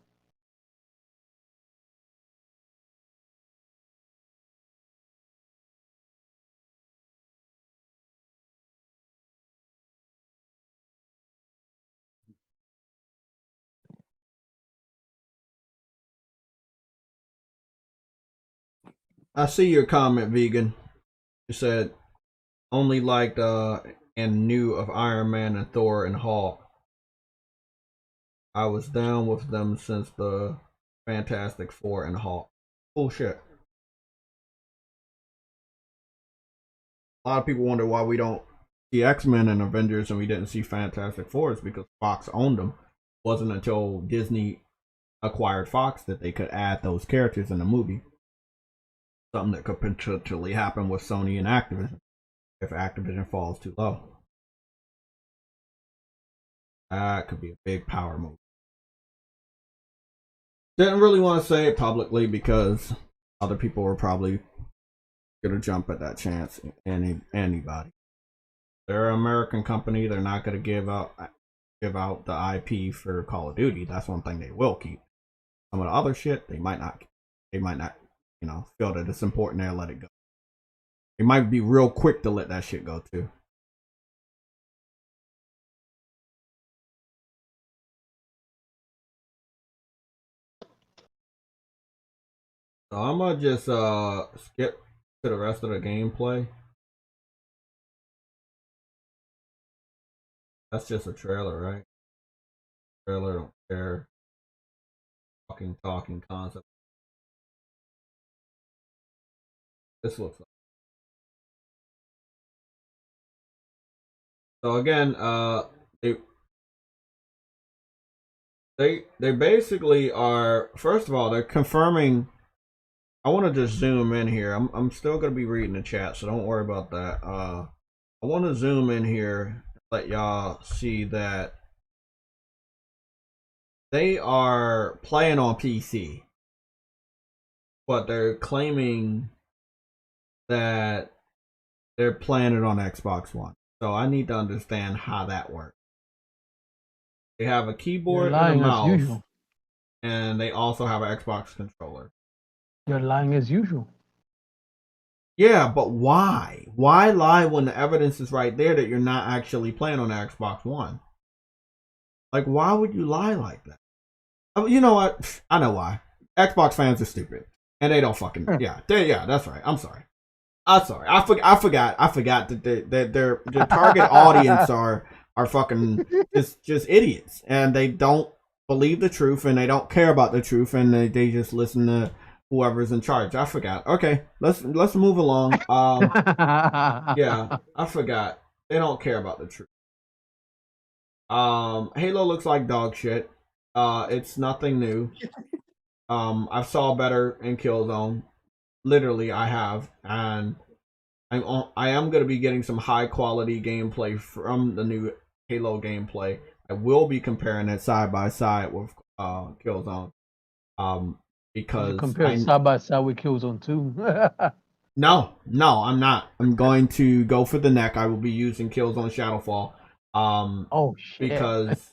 I see your comment, Vegan. You said only liked and knew of Iron Man and Thor and Hulk. I was down with them since the Fantastic Four and Hulk. Bullshit. A lot of people wonder why we don't see X-Men and Avengers and we didn't see Fantastic Four. It's because Fox owned them. It wasn't until Disney acquired Fox that they could add those characters in the movie. Something that could potentially happen with Sony and Activision if Activision falls too low. That could be a big power move. Didn't really want to say it publicly because other people were probably gonna jump at that chance. Anybody. They're an American company. They're not gonna give out the IP for Call of Duty. That's one thing they will keep. Some of the other shit they might not. They might not, feel that it's important to let it go. They might be real quick to let that shit go too. So I'm gonna just skip to the rest of the gameplay. That's just a trailer, right? Trailer, don't care. Talking concept. This looks like. So again, they basically are. First of all, they're confirming. I want to just zoom in here. I'm still gonna be reading the chat, so don't worry about that. I want to zoom in here, let y'all see that they are playing on PC, but they're claiming that they're playing it on Xbox One. So I need to understand how that works. They have a keyboard and a mouse, and they also have an Xbox controller. You're lying as usual. Yeah, but why? Why lie when the evidence is right there that you're not actually playing on the Xbox One? Like, why would you lie like that? I mean, you know what? I know why. Xbox fans are stupid, and they don't fucking that's right. I'm sorry. I forgot that their target audience are fucking just idiots, and they don't believe the truth, and they don't care about the truth, and they just listen to whoever's in charge. I forgot. Okay, let's move along. Yeah, I forgot. They don't care about the truth. Halo looks like dog shit. It's nothing new. I saw better in Killzone. Literally, I have, and I am going to be getting some high quality gameplay from the new Halo gameplay. I will be comparing it side by side with Killzone. Because you compare side by side with Killzone 2. No, I'm not. I'm going to go for the neck. I will be using Killzone Shadowfall. Oh shit. Because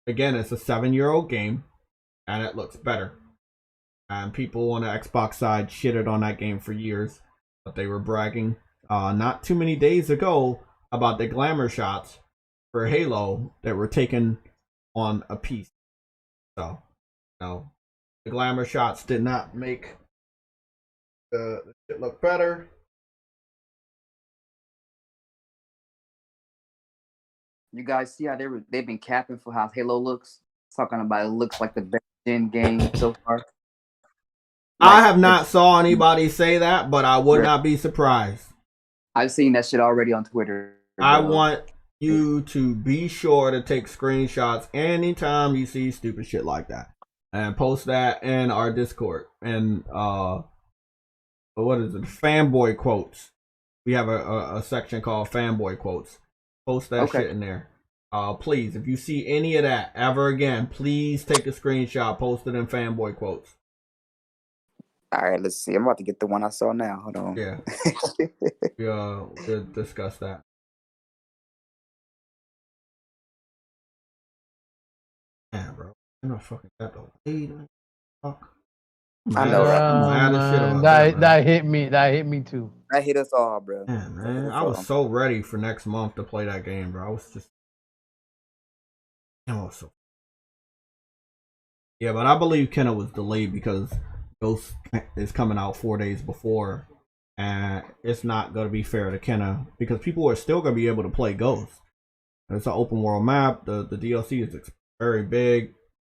again, it's a 7-year-old game, and it looks better. And people on the Xbox side shitted on that game for years, but they were bragging not too many days ago about the glamour shots for Halo that were taken on a PC. So, no, the glamour shots did not make the shit look better. You guys see how they've been capping for how Halo looks, talking about it looks like the best gen game so far. I have not saw anybody say that, but I would not be surprised. I've seen that shit already on Twitter. I want you to be sure to take screenshots anytime you see stupid shit like that, and post that in our Discord. And what is it? Fanboy quotes. We have a section called Fanboy quotes. Post that shit in there. Please, if you see any of that ever again, please take a screenshot, post it in Fanboy quotes. All right, let's see. I'm about to get the one I saw now. Hold on. Yeah. We'll discuss that. Man, bro. I'm not fucking that though. Fuck. I know, right? That hit me. That hit me too. That hit us all, bro. Yeah, man. I was so ready for next month to play that game, bro. I was just. Yeah, but I believe Kenna was delayed because Ghost is coming out 4 days before, and it's not going to be fair to Kenna because people are still going to be able to play Ghost. It's an open world map. The DLC is very big.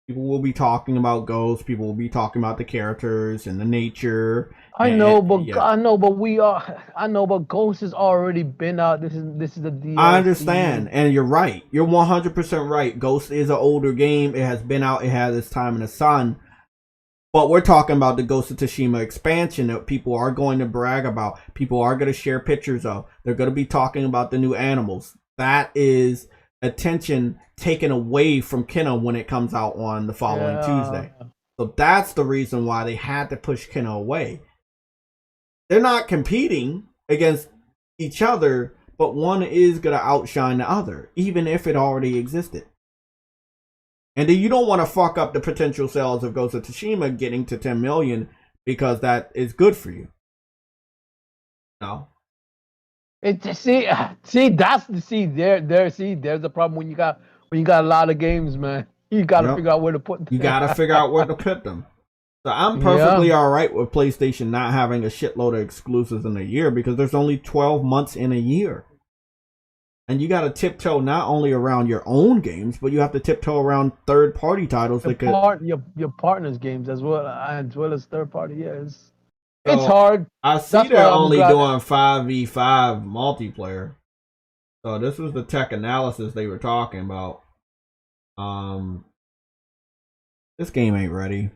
People will be talking about Ghost. People will be talking about the characters and the nature. I know, but Ghost has already been out. This is the DLC. I understand, and you're right. You're 100% right. Ghost is an older game. It has been out. It has its time in the sun. But we're talking about the Ghost of Tsushima expansion that people are going to brag about. People are going to share pictures of. They're going to be talking about the new animals. That's attention taken away from Kena when it comes out on the following Tuesday. So that's the reason why they had to push Kena away. They're not competing against each other, but one is going to outshine the other, even if it already existed. And then you don't want to fuck up the potential sales of Ghost of Tsushima getting to 10 million because that is good for you. No. There's the problem when you got a lot of games, man. You got to figure out where to put them. You got to figure out where to put them. So I'm perfectly all right with PlayStation not having a shitload of exclusives in a year because there's only 12 months in a year. And you got to tiptoe not only around your own games, but you have to tiptoe around third-party titles. Your partner's games as well as third-party. Yeah, it's hard. I see they're only doing 5v5 multiplayer. So this was the tech analysis they were talking about. This game ain't ready.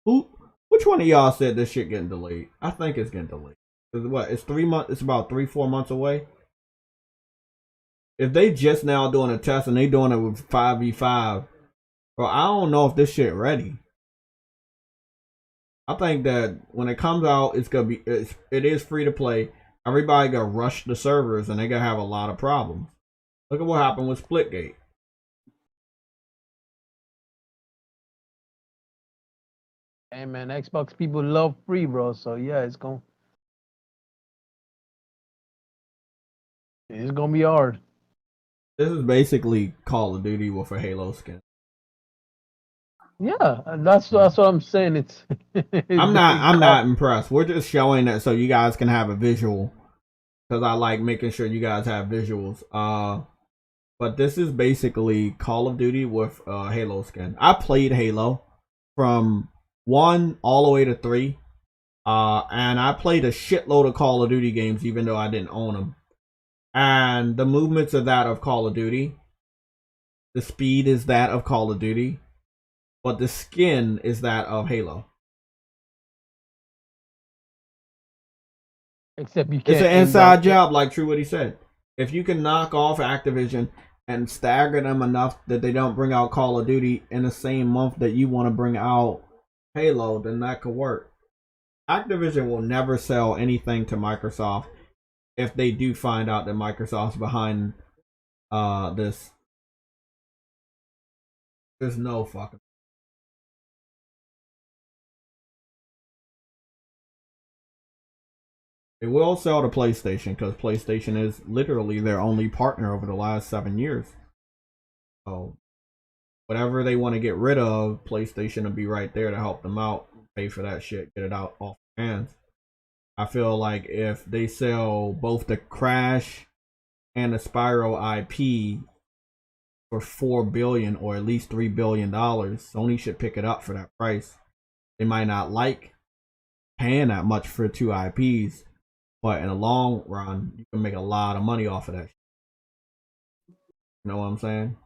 Which one of y'all said this shit getting delayed? I think it's getting delayed. It's 3 months. It's about 3-4 months away. If they just now doing a test and they doing it with 5v5, bro, I don't know if this shit ready. I think that when it comes out, it is free to play. Everybody gonna rush the servers and they gonna have a lot of problems. Look at what happened with Splitgate. Hey man, Xbox people love free, bro. So yeah, it's gonna be hard. This is basically Call of Duty with a Halo skin. Yeah, that's what I'm saying. I'm not impressed. We're just showing that so you guys can have a visual, because I like making sure you guys have visuals. But this is basically Call of Duty with Halo skin. I played Halo from 1 all the way to 3, and I played a shitload of Call of Duty games even though I didn't own them. And the movements are that of Call of Duty. The speed is that of Call of Duty. But the skin is that of Halo. Except you can't. It's an inside job, like True what he said. If you can knock off Activision and stagger them enough that they don't bring out Call of Duty in the same month that you want to bring out Halo, then that could work. Activision will never sell anything to Microsoft if they do find out that Microsoft's behind this. There's no fucking. They will sell to PlayStation because PlayStation is literally their only partner over the last 7 years. So whatever they want to get rid of, PlayStation will be right there to help them out, pay for that shit, get it out off their hands. I feel like if they sell both the Crash and the Spyro IP for $4 billion or at least $3 billion, Sony should pick it up for that price. They might not like paying that much for 2 IPs, but in the long run, you can make a lot of money off of that. You know what I'm saying?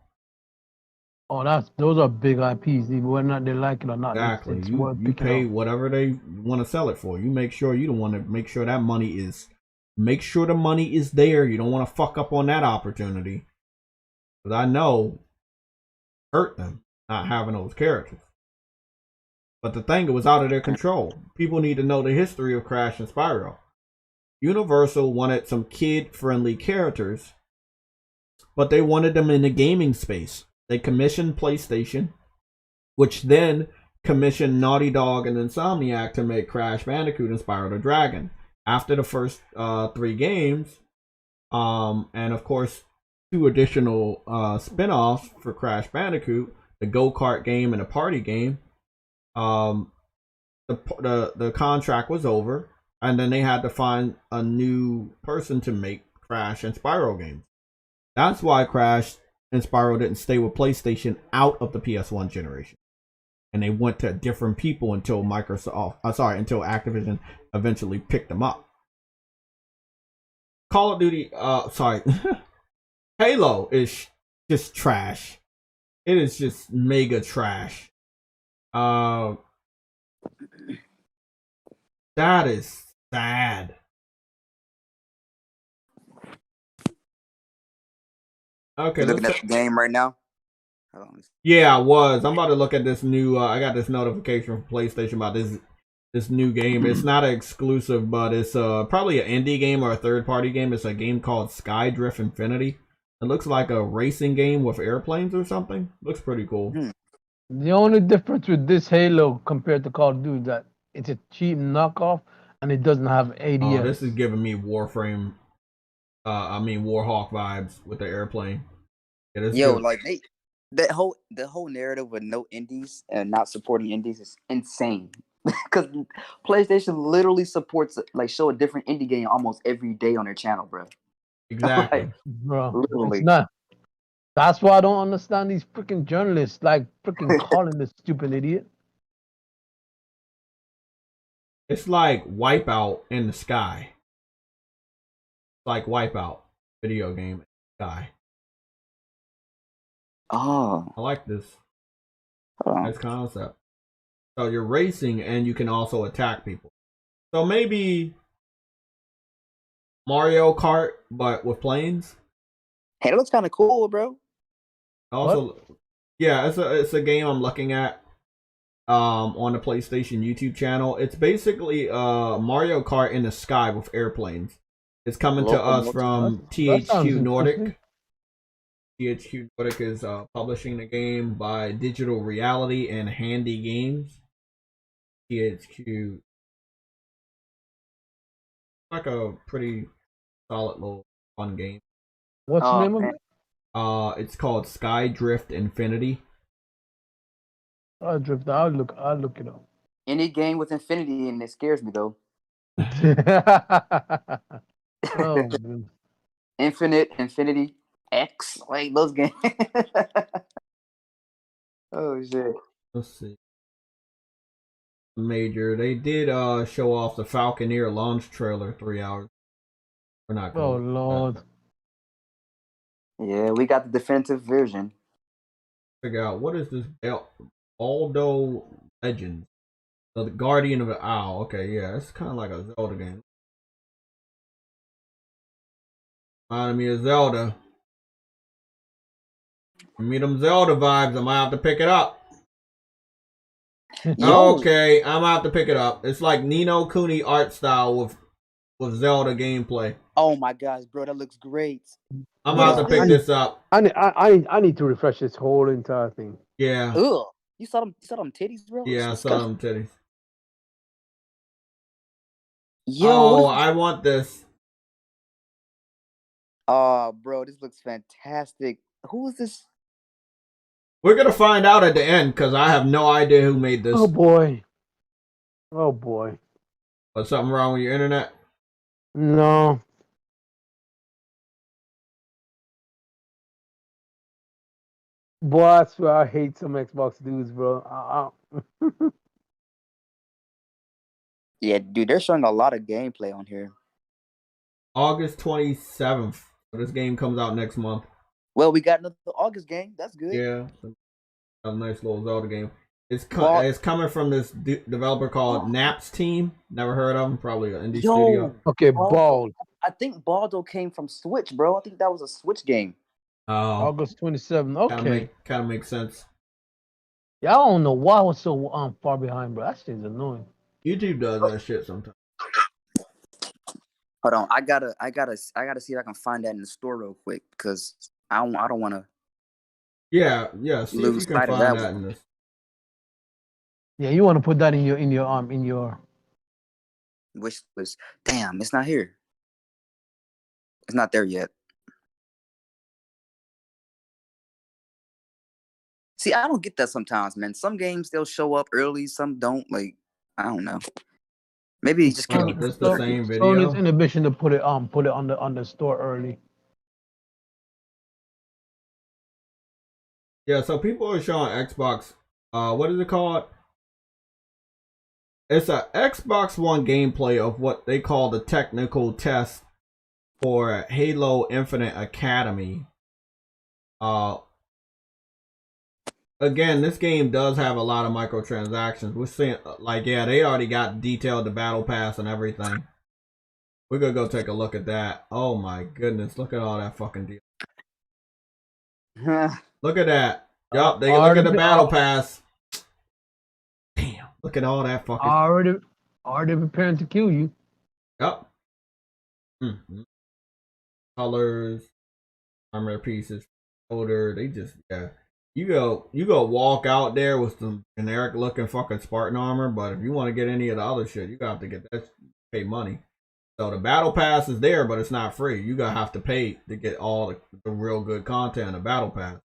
Oh, those are big IPs, even whether or not they like it or not. Exactly. It's you pay whatever they want to sell it for. You make sure you don't want to make sure that money is. Make sure the money is there. You don't want to fuck up on that opportunity. Because I know hurt them not having those characters. But the thing, it was out of their control. People need to know the history of Crash and Spyro. Universal wanted some kid-friendly characters, but they wanted them in the gaming space. They commissioned PlayStation, which then commissioned Naughty Dog and Insomniac to make Crash Bandicoot and Spyro the Dragon. After the first 3 games, and of course 2 additional spin-offs for Crash Bandicoot, the go-kart game and the party game, the contract was over, and then they had to find a new person to make Crash and Spyro games. That's why Crash and Spyro didn't stay with PlayStation out of the PS1 generation, and they went to different people until until Activision eventually picked them up. Call of Duty, Halo is just trash. It is just mega trash. That is sad. Okay, You're looking at the game right now. Hold on. Yeah, I was. I'm about to look at this new. I got this notification from PlayStation about this new game. It's not an exclusive, but it's probably an indie game or a third party game. It's a game called Skydrift Infinity. It looks like a racing game with airplanes or something. Looks pretty cool. The only difference with this Halo compared to Call of Duty is that it's a cheap knockoff and it doesn't have ADS. Oh, this is giving me Warframe. Warhawk vibes with the airplane. Yeah, Yo, good. like the whole narrative with no indies and not supporting indies is insane. Because PlayStation literally supports show a different indie game almost every day on their channel, bro. Exactly, bro. Literally. It's not. That's why I don't understand these freaking journalists freaking calling this stupid idiot. It's like Wipeout in the sky. It's like Wipeout video game in the sky. Oh, I like this. Nice concept. So you're racing and you can also attack people. So maybe Mario Kart, but with planes. Hey, that looks kind of cool, bro. Also, yeah, it's a game I'm looking at on the PlayStation YouTube channel. It's basically Mario Kart in the sky with airplanes. It's coming to us from THQ Nordic. THQ Nordic is publishing the game by Digital Reality and Handy Games. THQ, like a pretty solid little fun game. What's the name of it? It's called Skydrift Infinity. Skydrift. I'll look it up. Any game with infinity and it scares me though. Oh, man. Infinity, X, like those games. Oh shit. Let's see. Major. They did show off the Falconeer launch trailer 3 hours. We're not going. Oh Lord. Yeah, we got the definitive version. Figure out what is this Baldo Legends. So the Guardian of the Owl. Okay, yeah, it's kind of like a Zelda game. Reminded me of Zelda. Give me them Zelda vibes. I might have to pick it up. Okay, I'm gonna have to pick it up. It's like Nino Kuni art style with Zelda gameplay. Oh my gosh, bro, that looks great. I'm about to pick this up. I need to refresh this whole entire thing. Yeah. Ugh. You saw them titties, bro? Yeah, I saw them titties. Yo, I want this. Oh, bro, this looks fantastic. Who is this? We're gonna find out at the end because I have no idea who made this. Oh boy. Oh boy. Was something wrong with your internet? No. Boy, I swear I hate some Xbox dudes, bro. Yeah, dude, they're showing a lot of gameplay on here. August 27th. So this game comes out next month. Well, we got another August game. That's good. Yeah. A nice little Zelda game. It's coming from this developer called Naps Team. Never heard of them. Probably an indie studio. Okay, Bald. I think Baldo came from Switch, bro. I think that was a Switch game. August 27th. Okay. Kind of makes sense. Yeah, I don't know why I was so far behind, bro. That shit's annoying. YouTube does that shit sometimes. Hold on, I gotta see if I can find that in the store real quick because I don't want to. Yeah. See if you can find that in this. Yeah, you want to put that in your wish list. Damn, it's not here. It's not there yet. See, I don't get that sometimes, man. Some games they'll show up early, some don't. Like, I don't know. Maybe you just can't. This the same video. Sony's inhibition to put it on the store early. Yeah, so people are showing Xbox. What is it called? It's a Xbox One gameplay of what they call the technical test for Halo Infinite Academy. Again, this game does have a lot of microtransactions. We're seeing, they already got detailed the battle pass and everything. We're gonna go take a look at that. Oh my goodness, look at all that fucking deal. Look at that. Yup, they look at the battle pass. Damn, look at all that fucking. Already preparing to kill you. Yup. Colors, armor pieces, odor. They just You go walk out there with some generic looking fucking Spartan armor, but if you want to get any of the other shit, you got to get that, pay money. So the battle pass is there, but it's not free. You gotta have to pay to get all the real good content in the battle pass.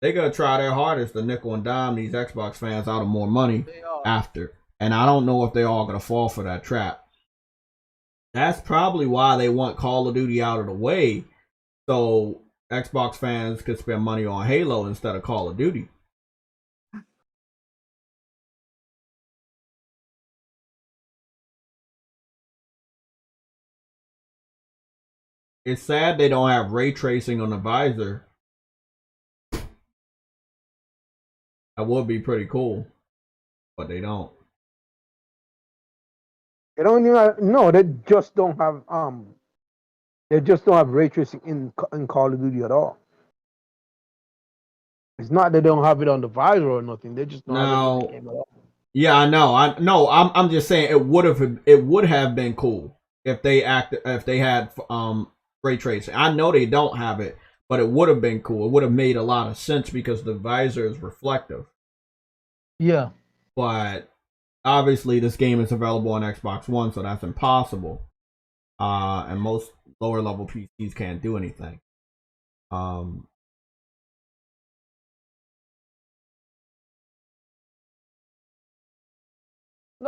They gonna try their hardest to nickel and dime these Xbox fans out of more money after. And I don't know if they're all gonna fall for that trap. That's probably why they want Call of Duty out of the way, so Xbox fans could spend money on Halo instead of Call of Duty. It's sad they don't have ray tracing on the visor. That would be pretty cool, but they don't. They don't even have, no, they just don't have ray tracing in Call of Duty at all. It's not they don't have it on the visor or nothing. They just don't have it in the game at all. Yeah, I know. I'm just saying it would have been cool if they had ray tracing. I know they don't have it, but it would have been cool. It would have made a lot of sense because the visor is reflective. Yeah. But obviously this game is available on Xbox One, so that's impossible. And most lower level PCs can't do anything. No,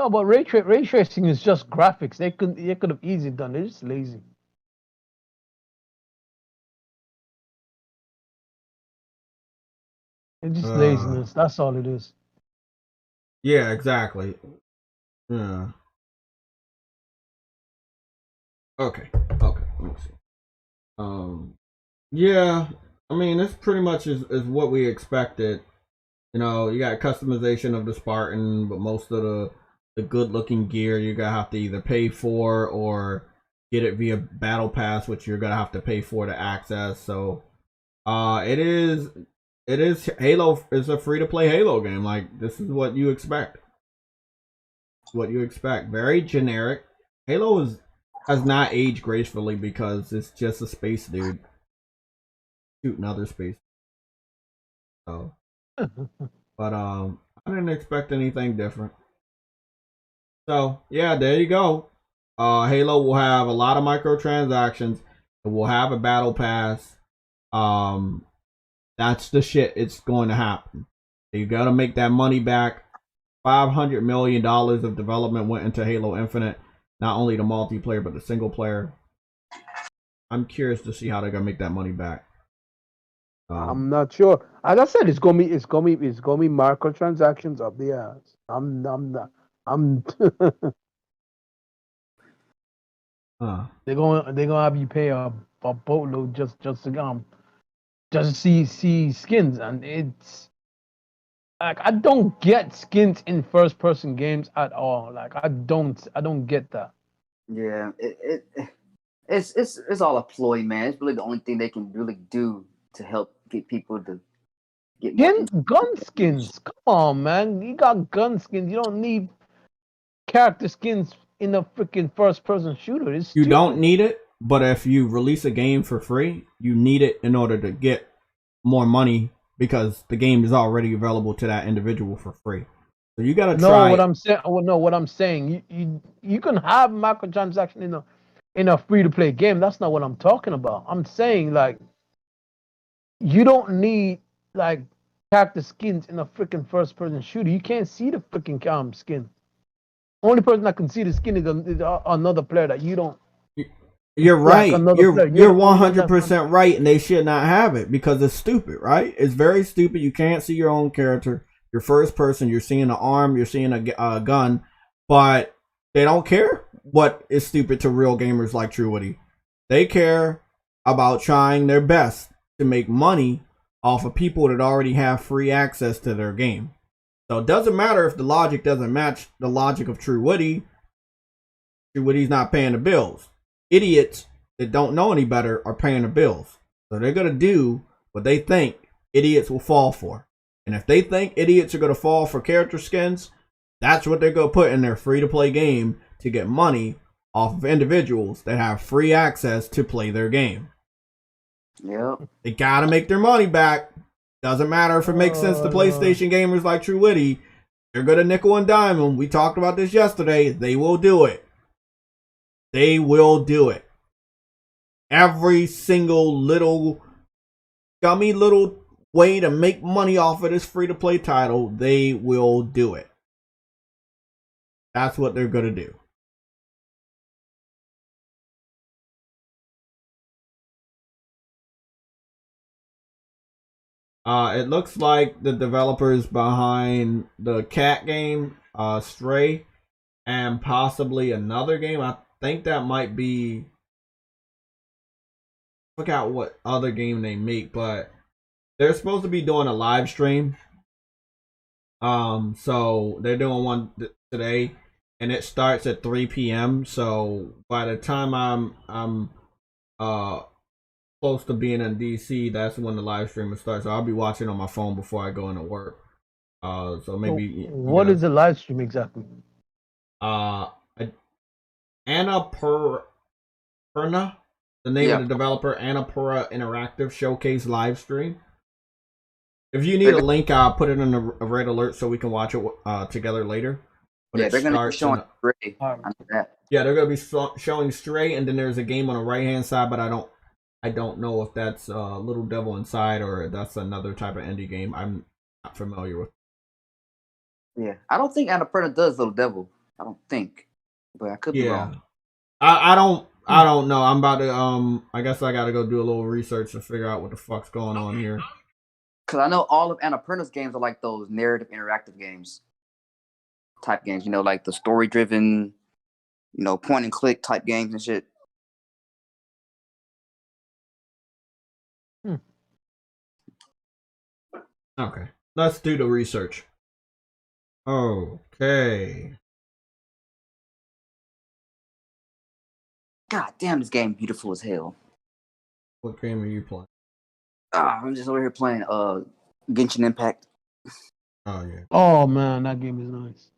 but ray tracing is just graphics. They could have easily done it. They're just lazy. It's just laziness. That's all it is. Yeah, exactly. Yeah. Okay. Let me see. Yeah. I mean, this pretty much is what we expected. You know, you got customization of the Spartan, but most of the good-looking gear you're gonna have to either pay for or get it via Battle Pass, which you're gonna have to pay for to access. So, it is Halo is a free-to-play Halo game. Like, this is what you expect. Very generic. Halo has not aged gracefully because it's just a space dude shooting other space. So, but I didn't expect anything different. So yeah, there you go. Halo will have a lot of microtransactions. It will have a battle pass. That's the shit. It's going to happen. You got to make that money back. $500 million of development went into Halo Infinite. Not only the multiplayer, but the single player. I'm curious to see how they're gonna make that money back. I'm not sure. As I said, it's gonna be microtransactions up the ass. I'm They're gonna have you pay a boatload just to see skins, and it's like I don't get skins in first person games at all. Like I don't get that. Yeah, it's all a ploy, man. It's really the only thing they can really do to help get people to get gun skins. Come on, man. You got gun skins. You don't need character skins in a freaking first person shooter. You don't need it, but if you release a game for free, you need it in order to get more money because the game is already available to that individual for free. So you gotta try. What I'm saying, you can have microtransaction in a free to play game. That's not what I'm talking about. I'm saying like you don't need like character skins in a freaking first person shooter. You can't see the freaking skin. Only person that can see the skin is another player that you don't. You're right. You're 100% right, and they should not have it because it's stupid, right? It's very stupid. You can't see your own character. You're first person. You're seeing an arm. You're seeing a gun, but they don't care what is stupid to real gamers like TrueWitty. They care about trying their best to make money off of people that already have free access to their game. So it doesn't matter if the logic doesn't match the logic of TrueWitty. TrueWitty's not paying the bills. Idiots that don't know any better are paying the bills. So they're going to do what they think idiots will fall for. And if they think idiots are going to fall for character skins, that's what they're going to put in their free-to-play game to get money off of individuals that have free access to play their game. Yep. They got to make their money back. Doesn't matter if it makes sense to PlayStation gamers like True Witty. They're going to nickel and dime them. We talked about this yesterday. They will do it. They will do it. Every single little scummy little way to make money off of this free-to-play title, they will do it. That's what they're going to do. It looks like the developers behind the cat game, Stray, and possibly another game. I think that might be... I forgot what other game they make, but they're supposed to be doing a live stream. So they're doing one today, and it starts at 3 p.m. So by the time I'm close to being in DC, that's when the live stream will start. So I'll be watching on my phone before I go into work. So maybe what is the live stream exactly? Annapurna, the name of the developer, Annapurna Interactive Showcase live stream. If you need a link, I'll put it in a red alert so we can watch it together later. But they're going to be showing Stray. Yeah, they're going to be showing Stray, and then there's a game on the right hand side, but I don't know if that's Little Devil Inside or that's another type of indie game. I'm not familiar with. Yeah, I don't think Annapurna does Little Devil. I don't think, but I could be wrong. I don't know. I'm about to I guess I got to go do a little research to figure out what the fuck's going on here. Because I know all of Annapurna's games are like those narrative interactive games type games, like the story driven, point and click type games and shit. Okay, let's do the research. Okay. God damn, this game beautiful as hell. What game are you playing? I'm just over here playing Genshin Impact. Oh yeah. Oh man, that game is nice.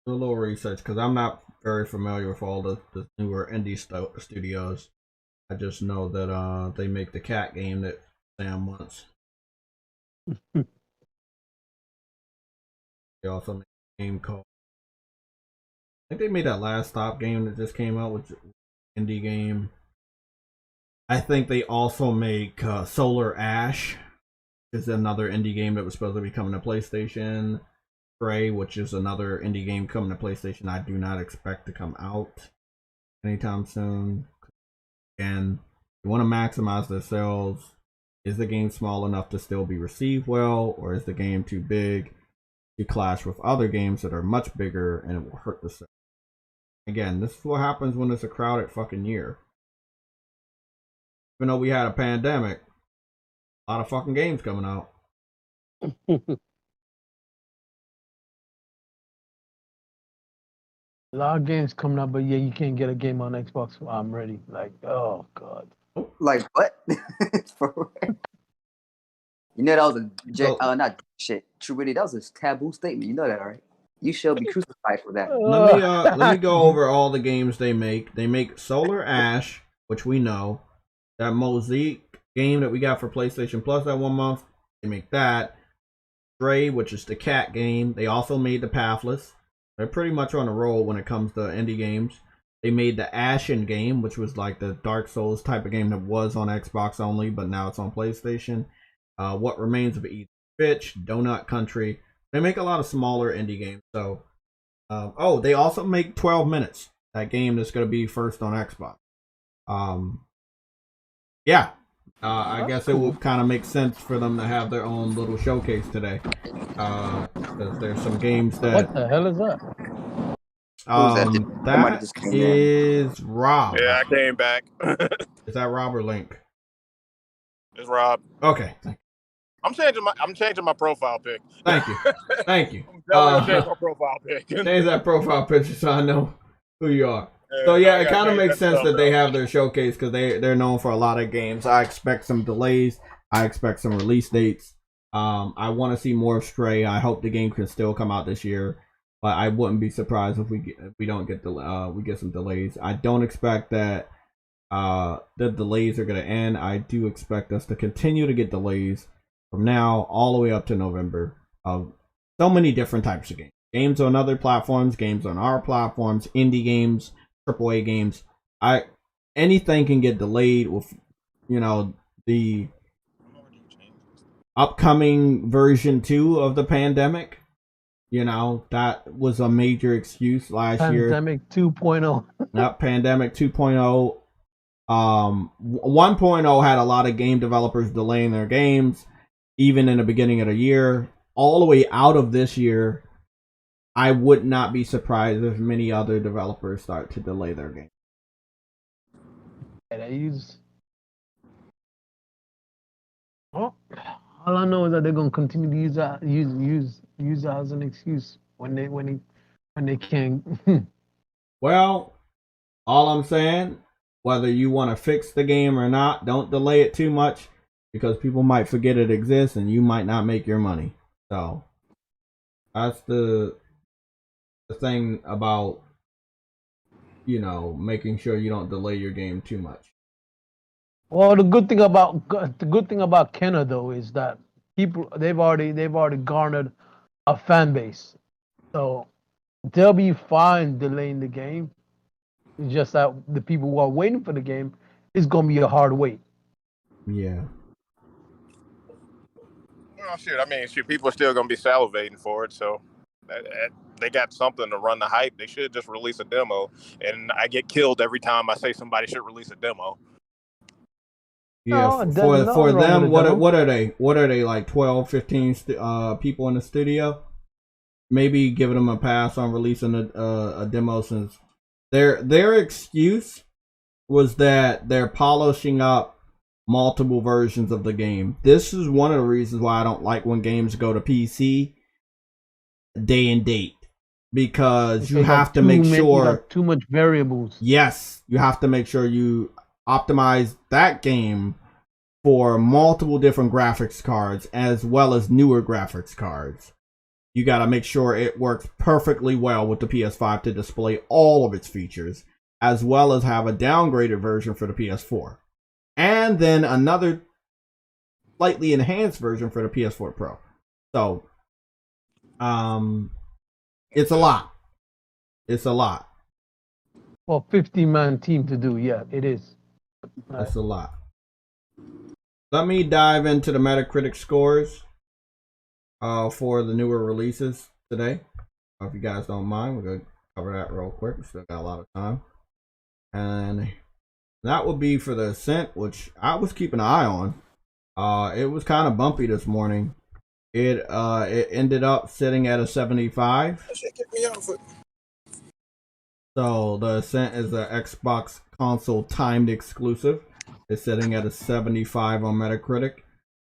Do a little research because I'm not very familiar with all the newer indie studios. I just know that they make the cat game that Sam wants. They also make a game called, I think they made that Last Stop game that just came out, with indie game. I think they also make Solar Ash, is another indie game that was supposed to be coming to PlayStation. Stray, which is another indie game coming to PlayStation. I do not expect to come out anytime soon. And you want to maximize their sales. Is the game small enough to still be received well, or is the game too big to clash with other games that are much bigger and it will hurt the sales? Again, this is what happens when it's a crowded fucking year. Even though we had a pandemic, a lot of fucking games coming out. A lot of games coming out, but yeah, you can't get a game on Xbox. I'm ready. Like, oh god. Like what? That was not shit. True Witty, that was a taboo statement. You know that, right? You shall be crucified for that. Let me go over all the games they make. They make Solar Ash, which we know. That Mosaic game that we got for PlayStation Plus that 1 month. They make that. Stray, which is the cat game. They also made the Pathless. They're pretty much on a roll when it comes to indie games. They made the Ashen game, which was like the Dark Souls type of game that was on Xbox only, but now it's on PlayStation. What Remains of Edith Finch, Donut Country. They make a lot of smaller indie games. So, they also make 12 Minutes, that game that's going to be first on Xbox. I guess it would kind of make sense for them to have their own little showcase today. Because there's some games that... What the hell is that? That is Rob. Yeah, I came back. Is that Rob or Link? It's Rob. Okay. I'm changing my profile pic. Thank you. I'm definitely change my profile pic. Change that profile picture so I know who you are. So yeah, it kind of makes sense that they have their showcase because they're known for a lot of games. I expect some delays. I expect some release dates. I want to see more of Stray. I hope the game can still come out this year, but I wouldn't be surprised if we get some delays. I don't expect that the delays are going to end. I do expect us to continue to get delays from now all the way up to November of so many different types of games. Games on other platforms, games on our platforms, indie games, AAA games. Anything can get delayed with, the upcoming version 2 of the pandemic. That was a major excuse last year. Pandemic 2.0. Yep, Pandemic 2.0. 1.0 had a lot of game developers delaying their games, even in the beginning of the year. All the way out of this year, I would not be surprised if many other developers start to delay their game. All I know is that they're gonna continue to use that as an excuse when they can. Well, all I'm saying, whether you want to fix the game or not, don't delay it too much because people might forget it exists and you might not make your money. So that's the thing about making sure you don't delay your game too much. Well, the good thing about Kenna though is that people they've already garnered a fan base, so they'll be fine delaying the game. It's just that the people who are waiting for the game is gonna be a hard wait. Yeah. Well, shit. I mean, people are still gonna be salivating for it, so they got something to run the hype. They should just release a demo, and I get killed every time I say somebody should release a demo. Yeah, for them, what are they? What are they, like 12, 15 people in the studio? Maybe giving them a pass on releasing a demo, since their excuse was that they're polishing up multiple versions of the game. This is one of the reasons why I don't like when games go to PC day and date, because you have to make sure too much variables. Yes, you have to make sure you optimize that game for multiple different graphics cards as well as newer graphics cards. You got to make sure it works perfectly well with the PS5 to display all of its features, as well as have a downgraded version for the PS4. And then another slightly enhanced version for the PS4 Pro. So, it's a lot. It's a lot. Well, 50-man team to do, yeah, it is. That's a lot. Let me dive into the Metacritic scores for the newer releases today. If you guys don't mind, we're going to cover that real quick. We still got a lot of time. And that would be for the Ascent, which I was keeping an eye on. It was kind of bumpy this morning. It ended up sitting at a 75. So the Ascent is an Xbox console timed exclusive. It's sitting at a 75 on Metacritic.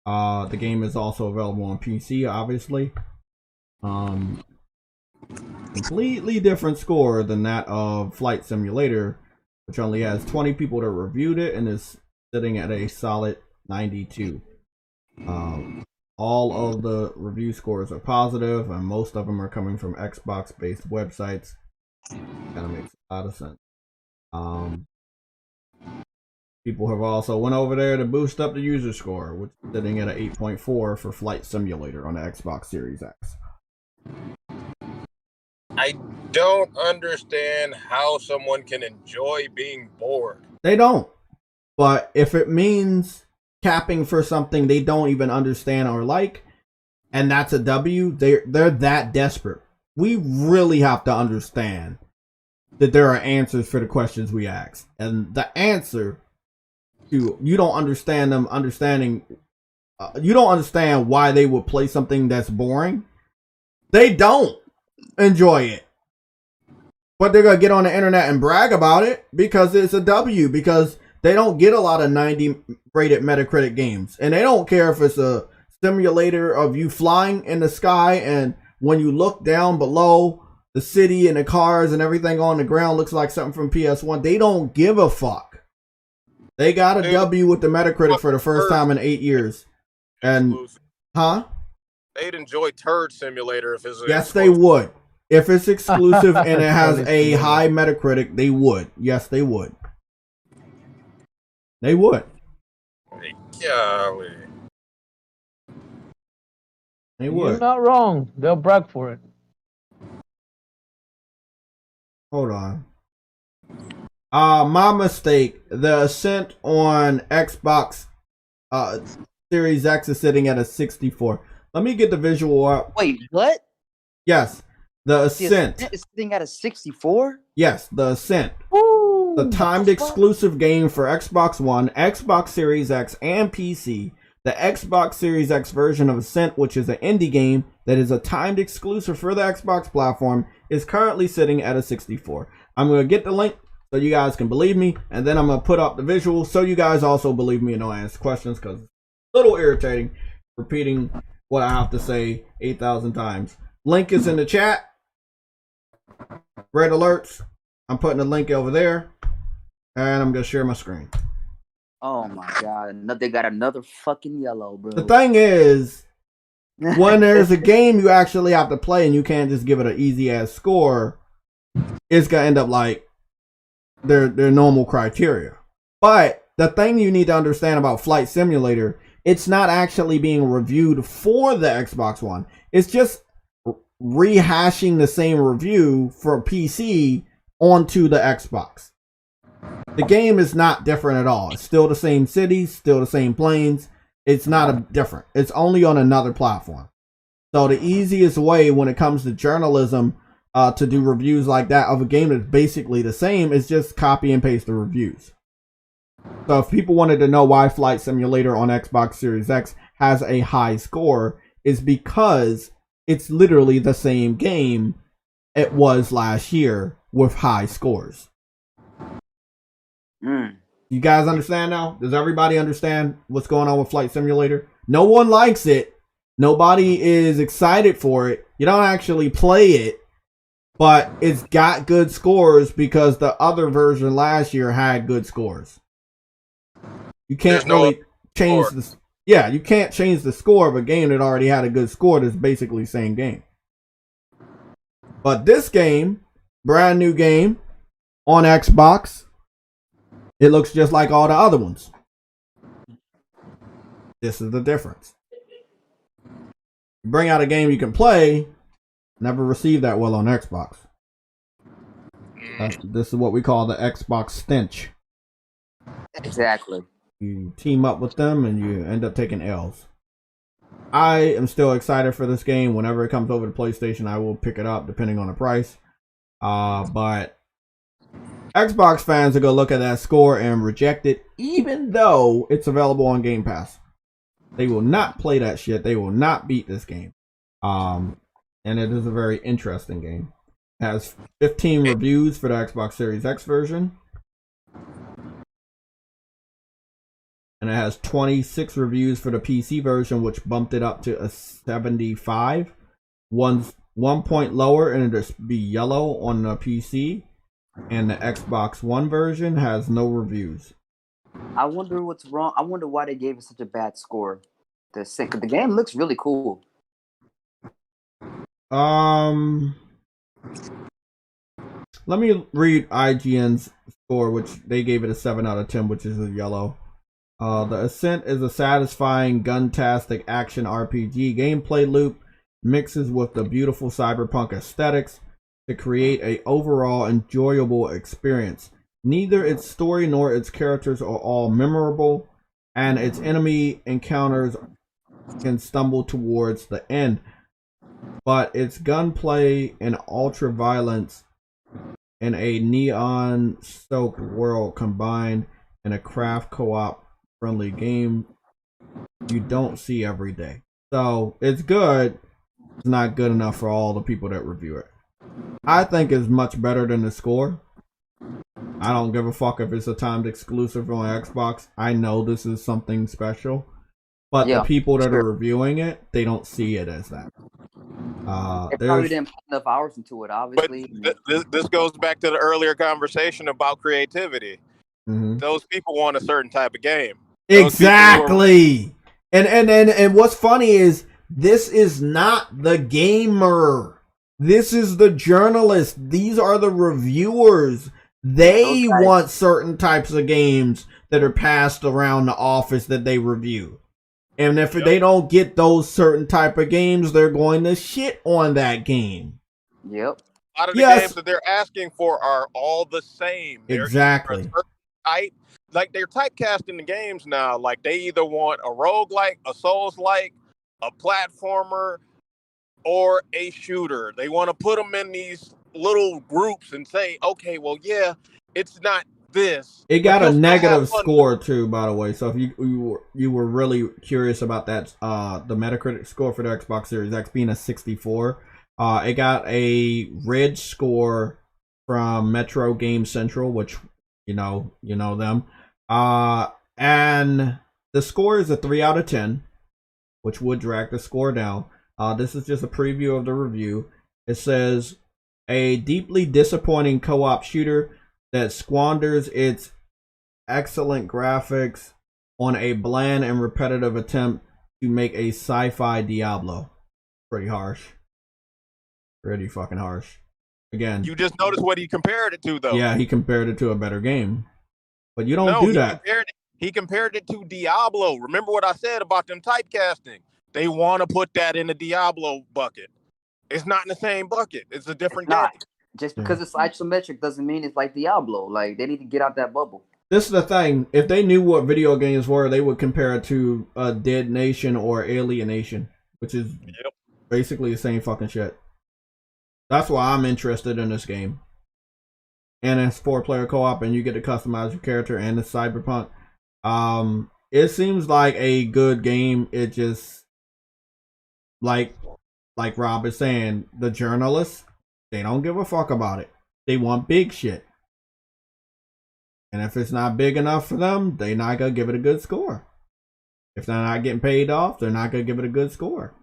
The game is also available on PC, obviously. Completely different score than that of Flight Simulator, which only has 20 people that reviewed it and is sitting at a solid 92. All of the review scores are positive, and most of them are coming from Xbox-based websites. Kind of makes a lot of sense. People have also went over there to boost up the user score, which is sitting at an 8.4 for Flight Simulator on the Xbox Series X. I don't understand how someone can enjoy being bored. They don't. But if it means capping for something they don't even understand or like, and that's a W, they're that desperate. We really have to understand that there are answers for the questions we ask. And the answer to you don't understand them understanding you don't understand why they would play something that's boring. They don't enjoy it. But they're going to get on the internet and brag about it because it's a W, because they don't get a lot of 90 rated Metacritic games. And they don't care if it's a simulator of you flying in the sky, and when you look down below, the city and the cars and everything on the ground looks like something from PS1. They don't give a fuck. They got a W with the Metacritic for the first time in 8 years. And, huh? They'd enjoy Turd Simulator if it's yes, they would. If it's exclusive and it has a high Metacritic, they would. Yes, they would. They would. Golly. They would. You're not wrong. They'll brag for it. Hold on. My mistake. The Ascent on Xbox Series X is sitting at a 64. Let me get the visual up. Wait, what? Yes. The Ascent is sitting at a 64? Yes, The Ascent. Ooh, the timed exclusive game for Xbox One, Xbox Series X, and PC. The Xbox Series X version of Ascent, which is an indie game that is a timed exclusive for the Xbox platform, is currently sitting at a 64. I'm going to get the link so you guys can believe me, and then I'm going to put up the visual so you guys also believe me and don't ask questions, because it's a little irritating repeating what I have to say 8,000 times. Link is in the chat. Red alerts. I'm putting the link over there, and I'm going to share my screen. Oh my god, they got another fucking yellow, bro. The thing is, when there's a game you actually have to play and you can't just give it an easy ass score, it's gonna end up like their normal criteria. But the thing you need to understand about Flight Simulator, it's not actually being reviewed for the Xbox One. It's just rehashing the same review for PC onto the Xbox. The game is not different at all. It's still the same cities, still the same planes. It's not different. It's only on another platform. So the easiest way when it comes to journalism to do reviews like that of a game that's basically the same is just copy and paste the reviews. So if people wanted to know why Flight Simulator on Xbox Series X has a high score, is because it's literally the same game it was last year with high scores. You guys understand now? Does everybody understand what's going on with Flight Simulator? No one likes it. Nobody is excited for it. You don't actually play it, but it's got good scores because the other version last year had good scores. You can't really change the you can't change the score of a game that already had a good score that's basically the same game. But this game, brand new game on Xbox, it looks just like all the other ones. This is the difference. You bring out a game you can play, never received that well on Xbox. This is what we call the Xbox stench. Exactly. You team up with them and you end up taking L's. I am still excited for this game. Whenever it comes over to PlayStation, I will pick it up depending on the price. But Xbox fans are going to look at that score and reject it, even though it's available on Game Pass. They will not play that shit. They will not beat this game. And it is a very interesting game. It has 15 reviews for the Xbox Series X version. And it has 26 reviews for the PC version, which bumped it up to a 75. One point lower, and it'll be yellow on the PC. And the Xbox One version has no reviews. I wonder what's wrong. I wonder why they gave it such a bad score. The game looks really cool. Let me read IGN's score, which they gave it a 7 out of 10, which is a yellow. The Ascent is a satisfying, gun-tastic action RPG gameplay loop, mixes with the beautiful cyberpunk aesthetics to create a overall enjoyable experience. Neither its story nor its characters are all memorable, and its enemy encounters can stumble towards the end. But its gunplay and ultra-violence in a neon-soaked world combined in a craft co-op friendly game you don't see every day. So it's good. It's not good enough for all the people that review it. I think it's much better than the score. I don't give a fuck if it's a timed exclusive on Xbox. I know this is something special. but the people that are reviewing it, they don't see it as that. They probably didn't put enough hours into it, obviously. But this goes back to the earlier conversation about creativity. Mm-hmm. Those people want a certain type of game. Exactly. And what's funny is this is not the gamer. This is the journalist. These are the reviewers. They want certain types of games that are passed around the office that they review. And if they don't get those certain type of games, they're going to shit on that game. Yep. A lot of the games that they're asking for are all the same. Exactly. Like they're typecasting the games now. Like they either want a roguelike, a Souls-like, a platformer, or a shooter. They want to put them in these little groups and say, okay, well, yeah, it's not this. It got a negative score too, by the way. So if you were really curious about that, the Metacritic score for the Xbox Series X being a 64, it got a red score from Metro Game Central, which you know them, and the score is a 3 out of 10, which would drag the score down. This is just a preview of the review. It says, a deeply disappointing co-op shooter that squanders its excellent graphics on a bland and repetitive attempt to make a sci-fi Diablo. Pretty harsh. Pretty fucking harsh. Again. You just noticed what he compared it to, though. Yeah, he compared it to a better game. But you don't do that. He compared it to Diablo. Remember what I said about them typecasting? They want to put that in the Diablo bucket. It's not in the same bucket. It's a different game. Just because it's isometric doesn't mean it's like Diablo. Like, they need to get out that bubble. This is the thing. If they knew what video games were, they would compare it to Dead Nation or Alienation, which is basically the same fucking shit. That's why I'm interested in this game. And it's 4-player co-op, and you get to customize your character, and it's cyberpunk. It seems like a good game. It just, like Rob is saying, the journalists, they don't give a fuck about it. They want big shit. And if it's not big enough for them, they're not going to give it a good score. If they're not getting paid off, they're not going to give it a good score.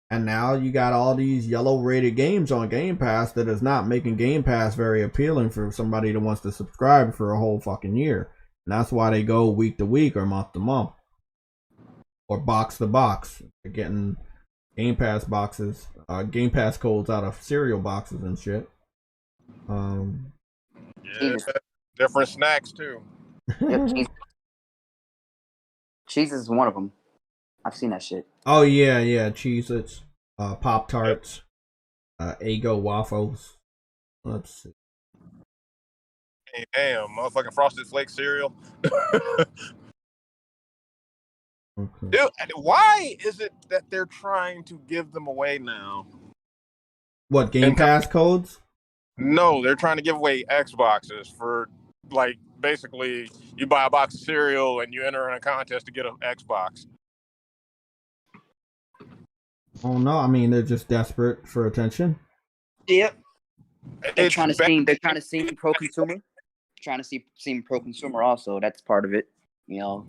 And now you got all these yellow rated games on Game Pass that is not making Game Pass very appealing for somebody that wants to subscribe for a whole fucking year. And that's why they go week to week or month to month. Or box to box. They're getting Game Pass boxes, Game Pass codes out of cereal boxes and shit. Different snacks too. Yep, cheese is one of them. I've seen that shit. Oh yeah, Cheez-Its, Pop-Tarts, Eggo waffles. Let's see. Hey, damn, motherfucking Frosted Flake cereal. Okay. Dude, why is it that they're trying to give them away now? What, Game Pass codes? No, they're trying to give away Xboxes for, like, basically, you buy a box of cereal and you enter in a contest to get an Xbox. Oh no, I mean, they're just desperate for attention. Yep. They're trying to seem pro-consumer. Trying to seem pro-consumer also. That's part of it. You know,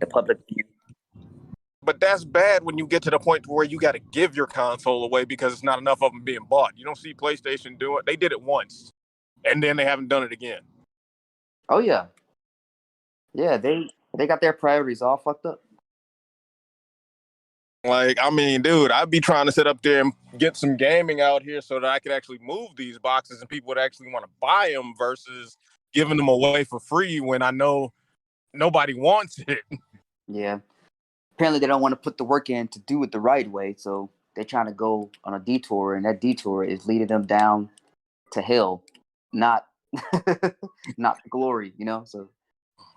the public view. But that's bad when you get to the point where you got to give your console away because it's not enough of them being bought. You don't see PlayStation do it. They did it once, and then they haven't done it again. Oh yeah, yeah. They got their priorities all fucked up. Like, I mean, dude, I'd be trying to sit up there and get some gaming out here so that I could actually move these boxes and people would actually want to buy them versus giving them away for free when I know nobody wants it. Yeah. Apparently they don't want to put the work in to do it the right way, so they're trying to go on a detour, and that detour is leading them down to hell, not glory, you know? So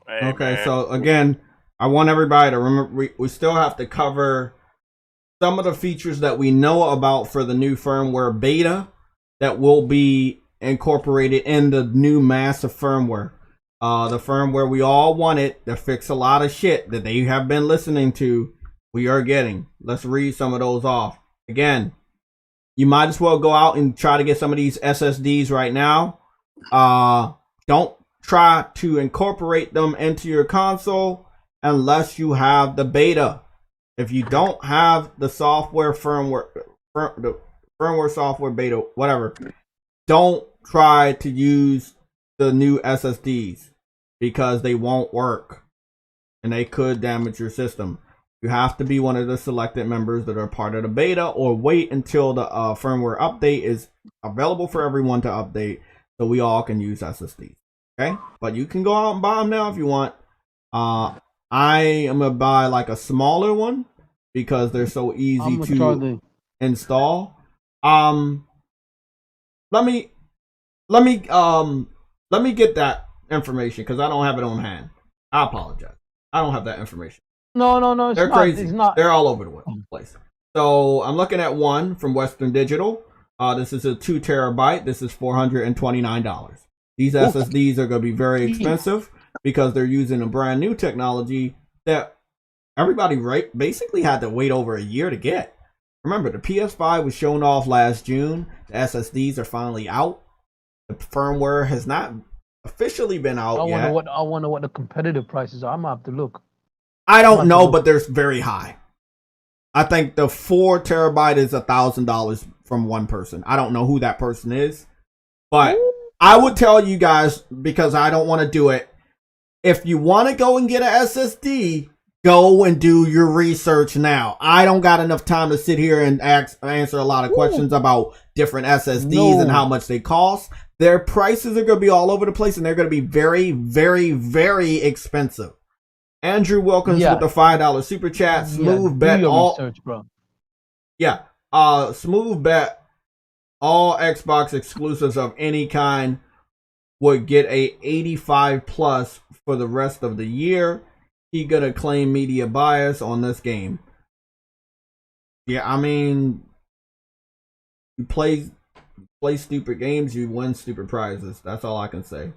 okay, so again, I want everybody to remember we still have to cover some of the features that we know about for the new firmware beta that will be incorporated in the new massive firmware. The firmware we all wanted to fix a lot of shit that they have been listening to, we are getting. Let's read some of those off. Again, you might as well go out and try to get some of these SSDs right now. Don't try to incorporate them into your console unless you have the beta. If you don't have the the firmware software beta, whatever, don't try to use the new SSDs because they won't work and they could damage your system. You have to be one of the selected members that are part of the beta, or wait until the firmware update is available for everyone to update so we all can use SSDs. Okay? But you can go out and buy them now if you want. I am going to buy like a smaller one because they're so easy to install. Let me get that information because I don't have it on hand. I apologize. I don't have that information. No, they're crazy. It's not. They're all over the place. So I'm looking at one from Western Digital. This is a 2 terabyte. This is $429. These SSDs are going to be very expensive because they're using a brand new technology that everybody basically had to wait over a year to get. Remember, the PS5 was shown off last June. The SSDs are finally out. The firmware has not officially been out yet. I wonder what the competitive prices are. I'm gonna have to look. I don't know, but they're very high. I think the 4 terabyte is $1,000 from one person. I don't know who that person is, but I would tell you guys, because I don't want to do it, if you want to go and get an SSD, go and do your research now. I don't got enough time to sit here and answer a lot of questions about different SSDs and how much they cost. Their prices are going to be all over the place, and they're going to be very, very, very expensive. Andrew Wilkins with the $5 super chat. Smooth bet all research, bro. Yeah. Smooth bet all Xbox exclusives of any kind would get a 85 plus for the rest of the year. He gonna claim media bias on this game. Yeah, I mean, you play stupid games, you win stupid prizes. That's all I can say.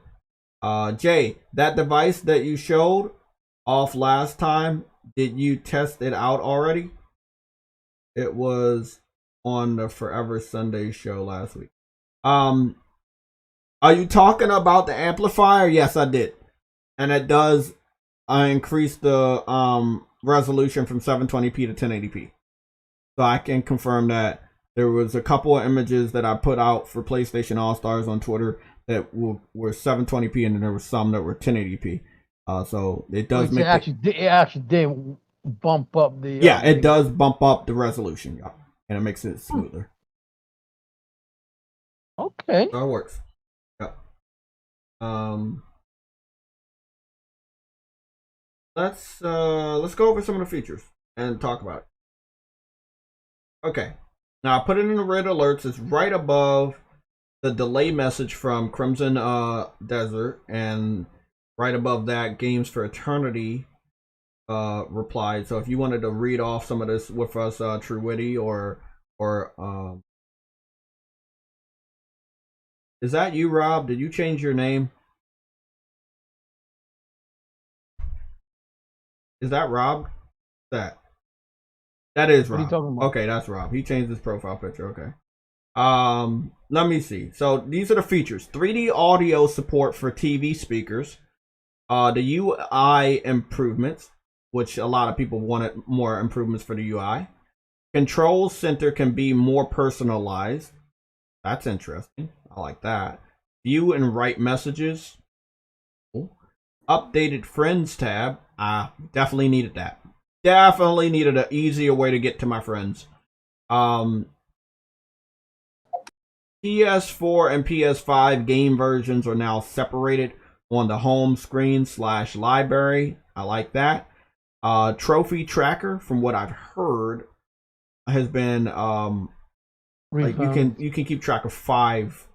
Jay, that device that you showed off last time, did you test it out already? It was on the Forever Sunday show last week. Are you talking about the amplifier? Yes, I did. And it does increase the resolution from 720p to 1080p. So I can confirm that. There was a couple of images that I put out for PlayStation All-Stars on Twitter that were 720p, and then there were some that were 1080p. So it does make it actually did bump up the it does bump up the resolution, and it makes it smoother. Okay, so it works. Let's go over some of the features and talk about it. Okay, now I put it in the red alerts. It's right above the delay message from Crimson Desert, and right above that, Games for Eternity replied. So if you wanted to read off some of this with us, True Witty, or is that you, Rob? Did you change your name? Is that Rob? That is Rob. What are you talking about? Okay, that's Rob. He changed his profile picture. Okay. Let me see. So these are the features: 3D audio support for TV speakers, the UI improvements, which a lot of people wanted more improvements for the UI. Control center can be more personalized. That's interesting. I like that. View and write messages. Cool. Updated friends tab. I definitely needed that. Definitely needed an easier way to get to my friends. PS4 and PS5 game versions are now separated on the home screen / library. I like that. Trophy tracker, from what I've heard, has been like you can keep track of 5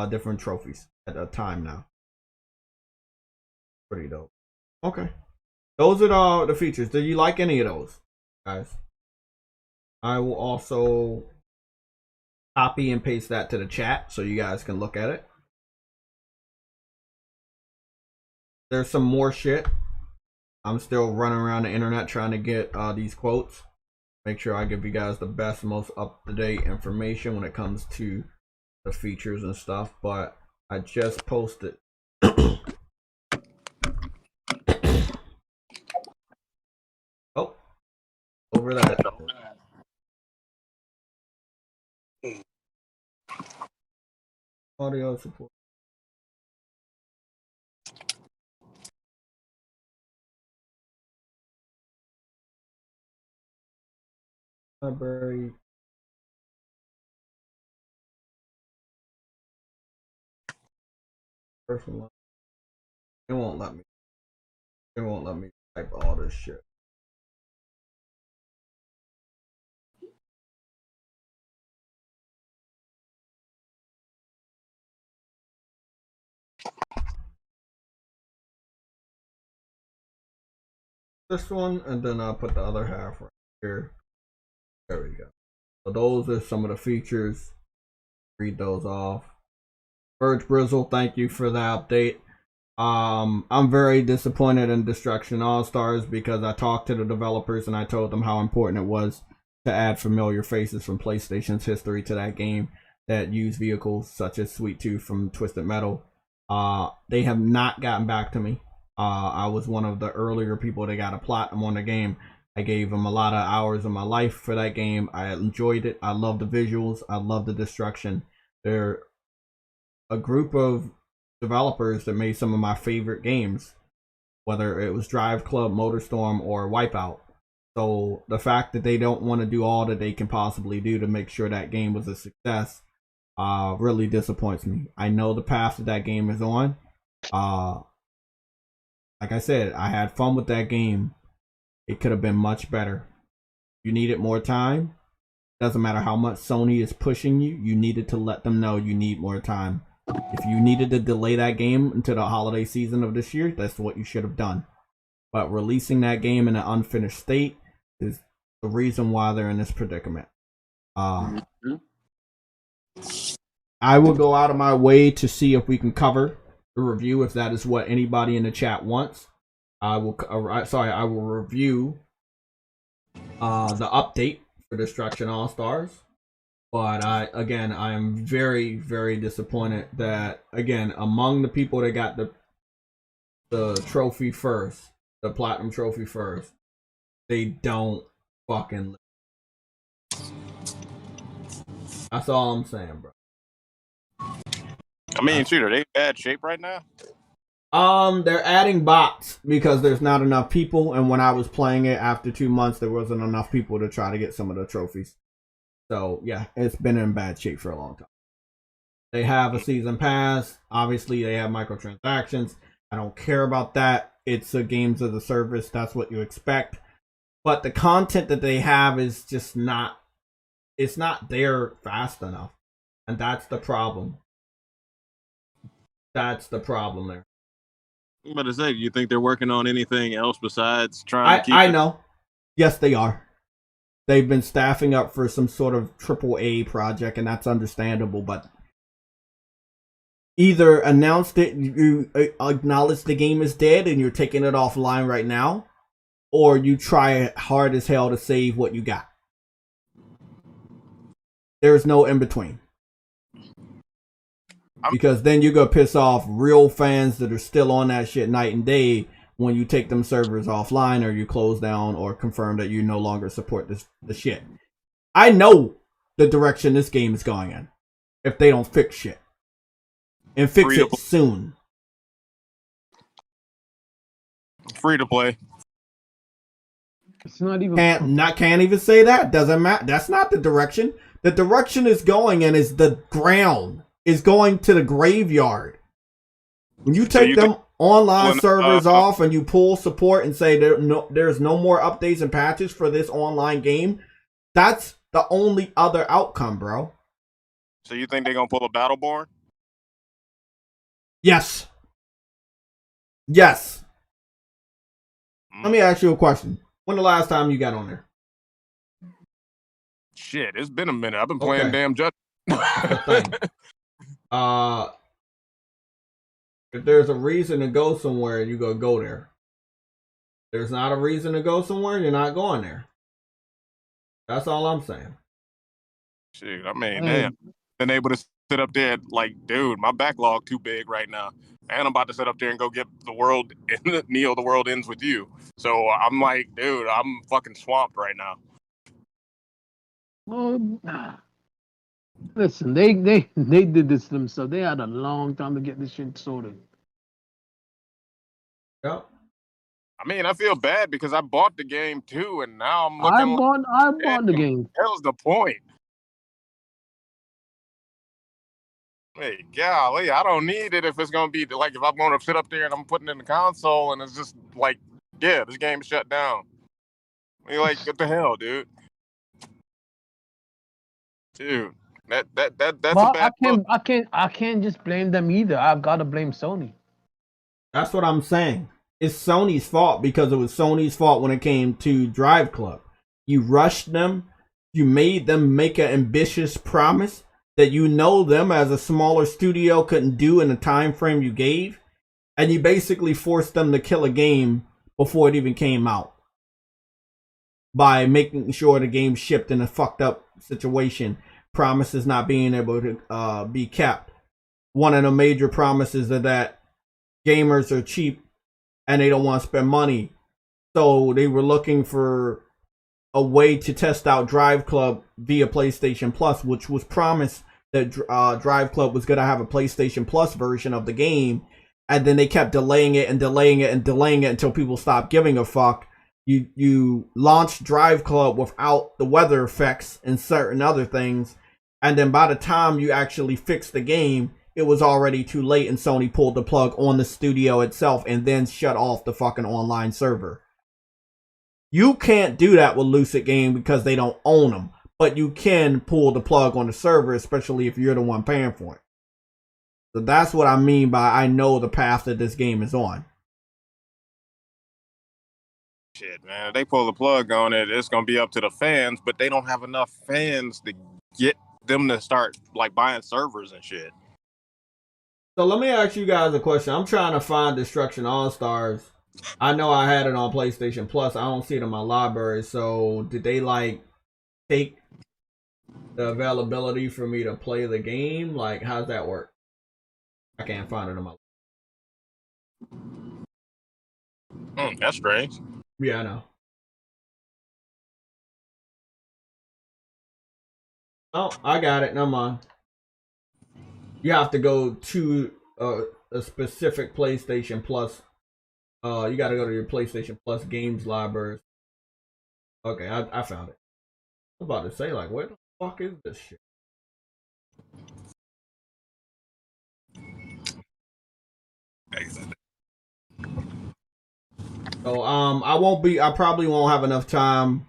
different trophies at a time now. Pretty dope. Okay, those are the features. Do you like any of those, guys? I will also copy and paste that to the chat so you guys can look at it. There's some more shit. I'm still running around the internet trying to get these quotes. Make sure I give you guys the best, most up-to-date information when it comes to the features and stuff. But I just posted over that. Audio support. Library. Personal. It won't let me. It won't let me type all this shit. This one, and then I'll put the other half right here. There we go. So those are some of the features. Read those off. Verge Brizzle, thank you for the update. I'm very disappointed in Destruction All-Stars because I talked to the developers and I told them how important it was to add familiar faces from PlayStation's history to that game that use vehicles such as Sweet Tooth from Twisted Metal. They have not gotten back to me. I was one of the earlier people that got a platinum on the game. I gave them a lot of hours of my life for that game. I enjoyed it. I love the visuals. I love the destruction. They're a group of developers that made some of my favorite games, whether it was Drive Club, MotorStorm, or Wipeout. So the fact that they don't want to do all that they can possibly do to make sure that game was a success really disappoints me. I know the path that game is on. Like I said, I had fun with that game. It could have been much better. You needed more time. Doesn't matter how much Sony is pushing you, you needed to let them know you need more time. If you needed to delay that game into the holiday season of this year, that's what you should have done. But releasing that game in an unfinished state is the reason why they're in this predicament. I will go out of my way to see if we can cover the review if that is what anybody in the chat wants. I will review the update for Destruction All-Stars. But I am very, very disappointed that, again, among the people that got the trophy first, the platinum trophy first, they don't fucking live. That's all I'm saying, bro. I mean, shoot, are they in bad shape right now? They're adding bots because there's not enough people, and when I was playing it after 2 months, there wasn't enough people to try to get some of the trophies. So yeah, it's been in bad shape for a long time. They have a season pass. Obviously, they have microtransactions. I don't care about that. It's a games as a service. That's what you expect. But the content that they have is just not. It's not there fast enough, and that's the problem. That's the problem there. I'm about to say, do you think they're working on anything else besides trying to keep I know. Yes, they are. They've been staffing up for some sort of AAA project, and that's understandable, but either announce that you acknowledge the game is dead and you're taking it offline right now, or you try hard as hell to save what you got. There's no in between. Because then you're going to piss off real fans that are still on that shit night and day when you take them servers offline or you close down or confirm that you no longer support the shit. I know the direction this game is going in if they don't fix shit. And fix it soon. Free to play. It's not even can't even say that. Doesn't matter. That's not the direction. The direction is going and is the ground. Is going to the graveyard. When you take them online servers off and you pull support and say there's no more updates and patches for this online game, that's the only other outcome, bro. So you think they're gonna pull a Battleborn? Yes. Yes. Let me ask you a question. When the last time you got on there? Shit, it's been a minute. I've been playing damn Judge. If there's a reason to go somewhere, you go there. If there's not a reason to go somewhere, you're not going there. That's all I'm saying. Shit, I mean, damn. Been able to sit up there like, dude, my backlog too big right now. And I'm about to sit up there and go get the world, Neo, the world ends with you. So I'm like, dude, I'm fucking swamped right now. Listen, they did this to themselves. They had a long time to get this shit sorted. Yep. I mean, I feel bad because I bought the game too, and now I'm looking. I bought the game. That was the point. Hey, golly, I don't need it if it's gonna be like if I'm gonna sit up there and I'm putting it in the console and it's just like, yeah, this game is shut down. You're like, what the hell, dude? Dude, that's well, a bad I can't just blame them either. I've got to blame Sony. That's what I'm saying. It's Sony's fault because it was Sony's fault when it came to Drive Club. You rushed them. You made them make an ambitious promise that you know them as a smaller studio couldn't do in the time frame you gave, and you basically forced them to kill a game before it even came out by making sure the game shipped in a fucked up situation, promises not being able to be kept. One of the major promises is that gamers are cheap and they don't want to spend money, so they were looking for a way to test out Drive Club via PlayStation Plus, which was promised that Drive Club was going to have a PlayStation Plus version of the game, and then they kept delaying it and delaying it and delaying it until people stopped giving a fuck. You launched Drive Club without the weather effects and certain other things, and then by the time you actually fixed the game, it was already too late, and Sony pulled the plug on the studio itself and then shut off the fucking online server. You can't do that with Lucid Game because they don't own them, but you can pull the plug on the server, especially if you're the one paying for it. So that's what I mean by I know the path that this game is on. shit, man. If they pull the plug on it, it's gonna be up to the fans, but they don't have enough fans to get them to start like buying servers and shit. So let me ask you guys a question. I'm trying to find Destruction All-Stars. I know I had it on PlayStation Plus. I don't see it in my library. So did they like take the availability for me to play the game? Like, how's that work? I can't find it in my That's strange. Yeah, I know. Oh, I got it. Never mind. You have to go to a specific PlayStation Plus. You got to go to your PlayStation Plus games library. Okay, I found it. I was about to say, like, where the fuck is this shit? So, I probably won't have enough time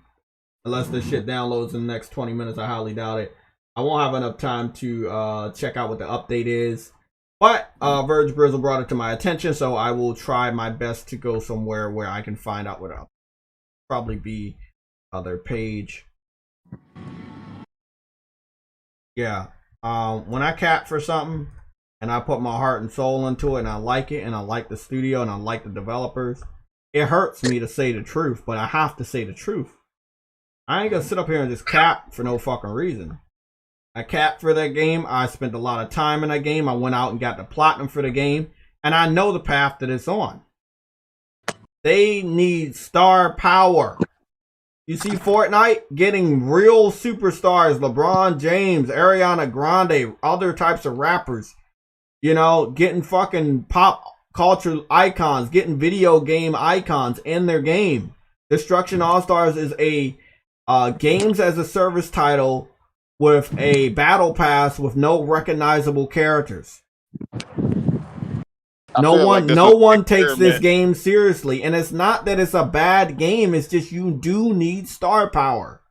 unless this shit downloads in the next 20 minutes. I highly doubt it. I won't have enough time to check out what the update is. But Verge Brizzle brought it to my attention, so I will try my best to go somewhere where I can find out what it'll probably be their page. Yeah. When I cap for something and I put my heart and soul into it and I like it and I like the studio and I like the developers, it hurts me to say the truth, but I have to say the truth. I ain't gonna sit up here and just cap for no fucking reason. I capped for that game. I spent a lot of time in that game. I went out and got the platinum for the game. And I know the path that it's on. They need star power. You see Fortnite getting real superstars. LeBron James, Ariana Grande, other types of rappers. You know, getting fucking pop culture icons. Getting video game icons in their game. Destruction All-Stars is a games as a service title with a battle pass with no recognizable characters. No one takes this game seriously, and it's not that it's a bad game, it's just you do need star power.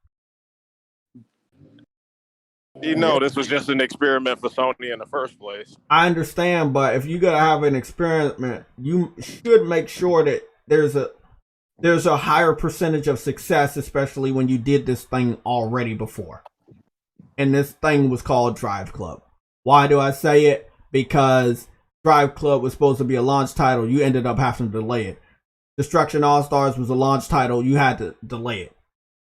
You know, this was just an experiment for Sony in the first place. I understand, but if you're gonna have an experiment, you should make sure that there's a higher percentage of success, especially when you did this thing already before. And this thing was called Drive Club. Why do I say it? Because Drive Club was supposed to be a launch title. You ended up having to delay it. Destruction All-Stars was a launch title. You had to delay it.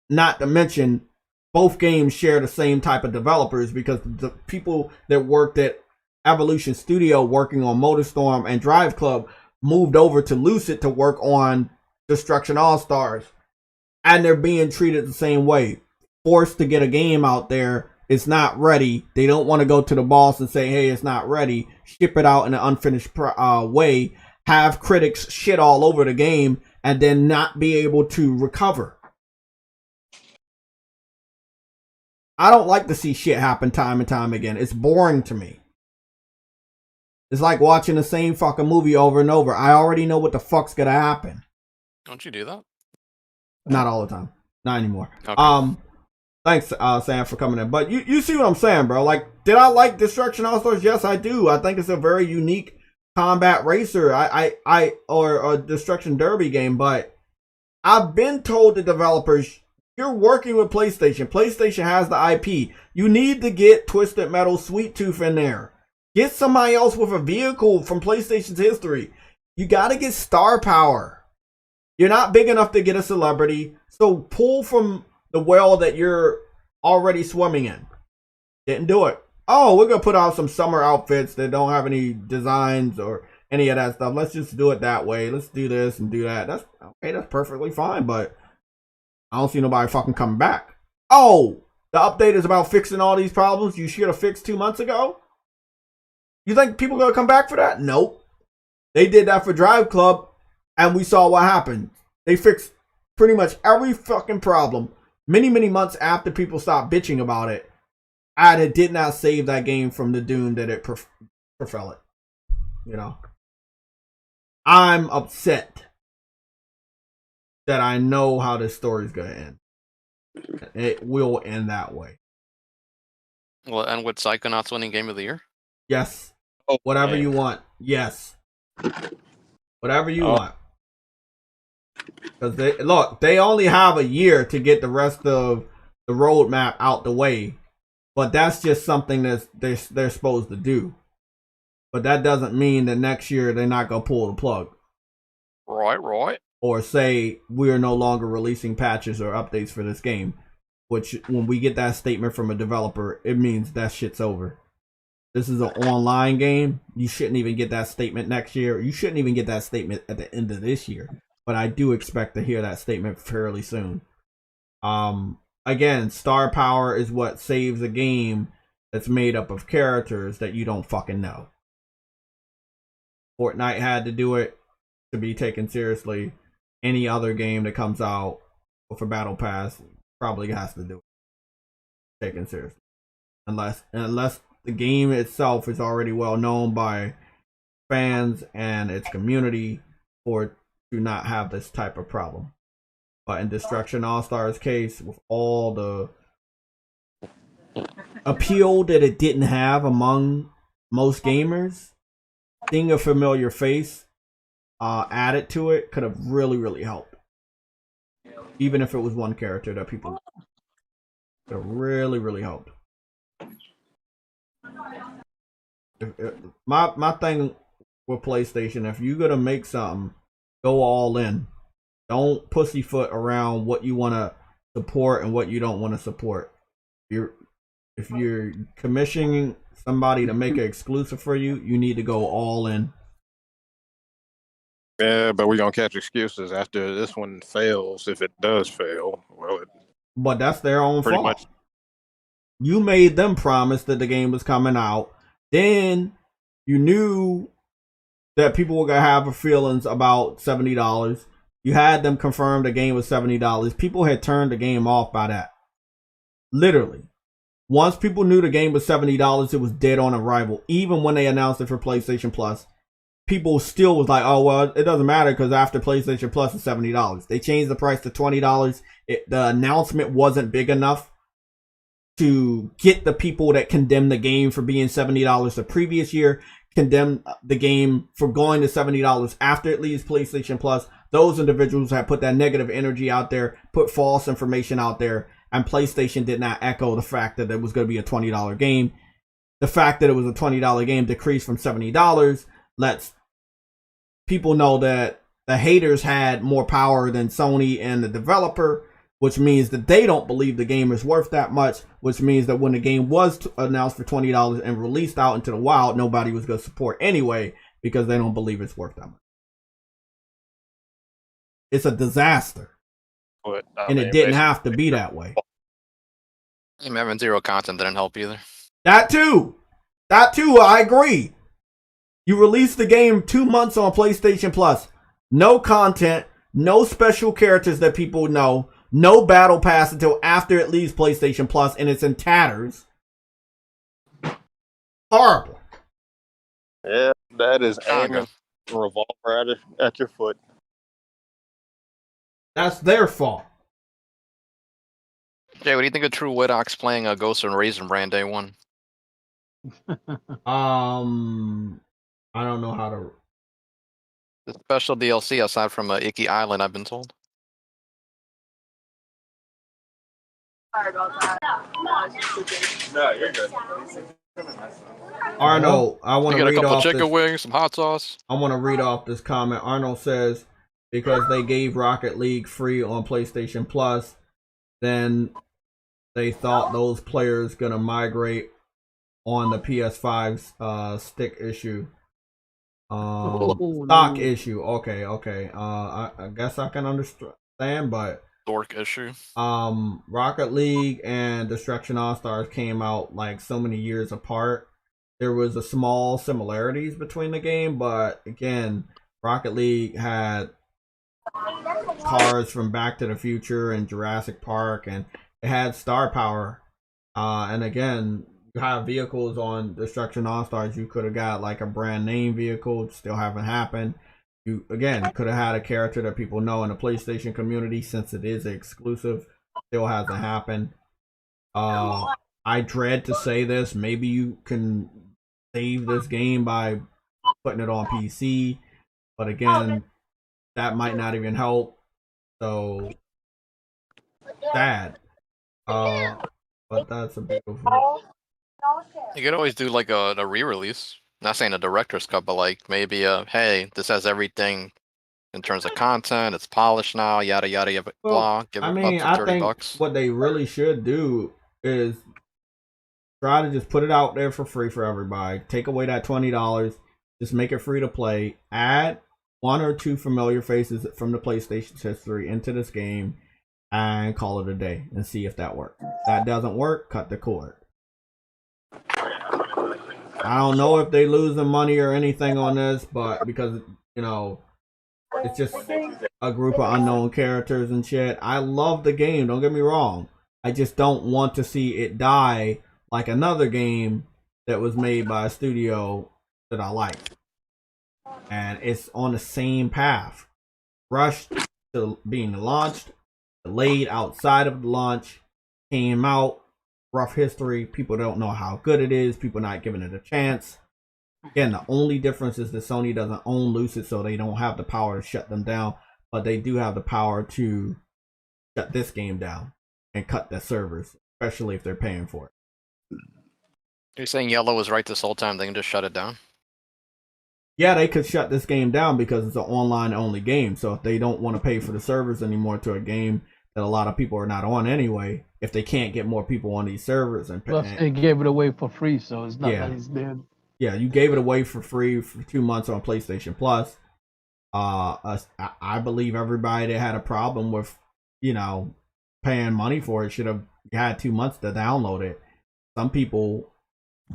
Not to mention, both games share the same type of developers, because the people that worked at Evolution Studio working on MotorStorm and Drive Club moved over to Lucid to work on Destruction All-Stars, and they're being treated the same way. Forced to get a game out there, it's not ready. They don't want to go to the boss and say, hey, it's not ready. Ship it out in an unfinished way. Have critics shit all over the game and then not be able to recover. I don't like to see shit happen time and time again. It's boring to me. It's like watching the same fucking movie over and over. I already know what the fuck's gonna happen. Don't you do that? Not all the time. Not anymore. Okay. Thanks, Sam, for coming in. But you see what I'm saying, bro. Like, did I like Destruction All-Stars? Yes, I do. I think it's a very unique combat racer or a Destruction Derby game. But I've been told the developers, you're working with PlayStation. PlayStation has the IP. You need to get Twisted Metal Sweet Tooth in there. Get somebody else with a vehicle from PlayStation's history. You got to get star power. You're not big enough to get a celebrity. So pull from the well that you're already swimming in. Didn't do it. Oh, we're going to put out some summer outfits that don't have any designs or any of that stuff. Let's just do it that way. Let's do this and do that. That's okay. That's perfectly fine. But I don't see nobody fucking coming back. Oh, the update is about fixing all these problems you should have fixed 2 months ago? You think people are going to come back for that? Nope. They did that for Drive Club, and we saw what happened. They fixed pretty much every fucking problem many months after people stopped bitching about it, and it did not save that game from the doom that it befell it. You know? I'm upset that I know how this story's going to end. It will end that way. Will it end with Psychonauts winning Game of the Year? Yes. Whatever you want. Yes. Whatever you want. Because they only have a year to get the rest of the roadmap out the way. But that's just something that they're supposed to do. But that doesn't mean that next year they're not going to pull the plug. Right. Or say we're no longer releasing patches or updates for this game. Which, when we get that statement from a developer, it means that shit's over. This is an online game. You shouldn't even get that statement next year. You shouldn't even get that statement at the end of this year. But I do expect to hear that statement fairly soon. Again, star power is what saves a game that's made up of characters that you don't fucking know. Fortnite had to do it to be taken seriously. Any other game that comes out with a battle pass probably has to do it. Taken seriously. Unless the game itself is already well known by fans and its community for it to not have this type of problem. But in Destruction All-Stars case, with all the appeal that it didn't have among most gamers, seeing a familiar face added to it could have really helped. Even if it was one character that people could have really helped. My thing with PlayStation, if you're gonna make something, go all in. Don't pussyfoot around what you want to support and what you don't want to support. If you're commissioning somebody to make it exclusive for you, you need to go all in. Yeah, but we're gonna catch excuses after this one fails. If it does fail, well, but that's their own fault. Much. You made them promise that the game was coming out. Then you knew that people were gonna have feelings about $70. You had them confirm the game was $70. People had turned the game off by that. Literally. Once people knew the game was $70, it was dead on arrival. Even when they announced it for PlayStation Plus, people still was like, oh, well, it doesn't matter because after PlayStation Plus is $70. They changed the price to $20. The announcement wasn't big enough to get the people that condemned the game for being $70 the previous year, condemn the game for going to $70 after it leaves PlayStation Plus. Those individuals have put that negative energy out there, put false information out there, and PlayStation did not echo the fact that it was going to be a $20 game. The fact that it was a $20 game decreased from $70 lets people know that the haters had more power than Sony and the developer. which means that they don't believe the game is worth that much, which means that when the game was announced for $20 and released out into the wild, nobody was going to support anyway because they don't believe it's worth that much. It's a disaster. And it didn't have to be that way. Having zero content didn't help either. That too, I agree. You released the game 2 months on PlayStation Plus. No content, no special characters that people know, no battle pass until after it leaves PlayStation Plus, and it's in tatters. Horrible. Yeah, that is aiming a revolver at your foot. That's their fault. Jay, what do you think of True Widox playing a Ghost and Raisin Brand Day 1? I don't know how to. The special DLC aside from Icky Island, I've been told. Sorry about that. No, you're good. Arnold, I want to read a couple off chicken wings, some hot sauce. I want to read off this comment. Arnold says, because they gave Rocket League free on PlayStation Plus, then they thought those players gonna migrate on the PS5's stick issue. Stock issue. Okay. I guess I can understand, but dork issue. Rocket League and Destruction All Stars came out like so many years apart. There was a small similarities between the game, but again, Rocket League had cars from Back to the Future and Jurassic Park, and it had star power. And again, you have vehicles on Destruction All Stars. You could have got like a brand name vehicle, still haven't happened. You again could have had a character that people know in the PlayStation community, since it is exclusive, still hasn't happened. I dread to say this, maybe you can save this game by putting it on PC, but again, that might not even help. So sad. But that's a beautiful. You could always do like a re-release. Not saying a director's cut, but like maybe hey, this has everything in terms of content. It's polished now. Yada yada yada. Blah. Give it up for $30. What they really should do is try to just put it out there for free for everybody. Take away that $20. Just make it free to play. Add 1 or 2 familiar faces from the PlayStation's history into this game, and call it a day and see if that works. If that doesn't work, cut the cord. I don't know if they losing money or anything on this, but because, you know, it's just a group of unknown characters and shit. I love the game, don't get me wrong. I just don't want to see it die like another game that was made by a studio that I like. And it's on the same path. Rushed to being launched, delayed outside of the launch, came out, rough history, people don't know how good it is, people not giving it a chance. Again, the only difference is that Sony doesn't own Lucid, so they don't have the power to shut them down, but they do have the power to shut this game down and cut the servers, especially if they're paying for it. You're saying Yellow was right this whole time, they can just shut it down? Yeah, they could shut this game down because it's an online only game, so if they don't want to pay for the servers anymore to a game that a lot of people are not on anyway, if they can't get more people on these servers and plus they gave it away for free, so it's not that it's dead. Yeah, you gave it away for free for 2 months on PlayStation Plus. I believe everybody that had a problem with, you know, paying money for it should have had 2 months to download it. Some people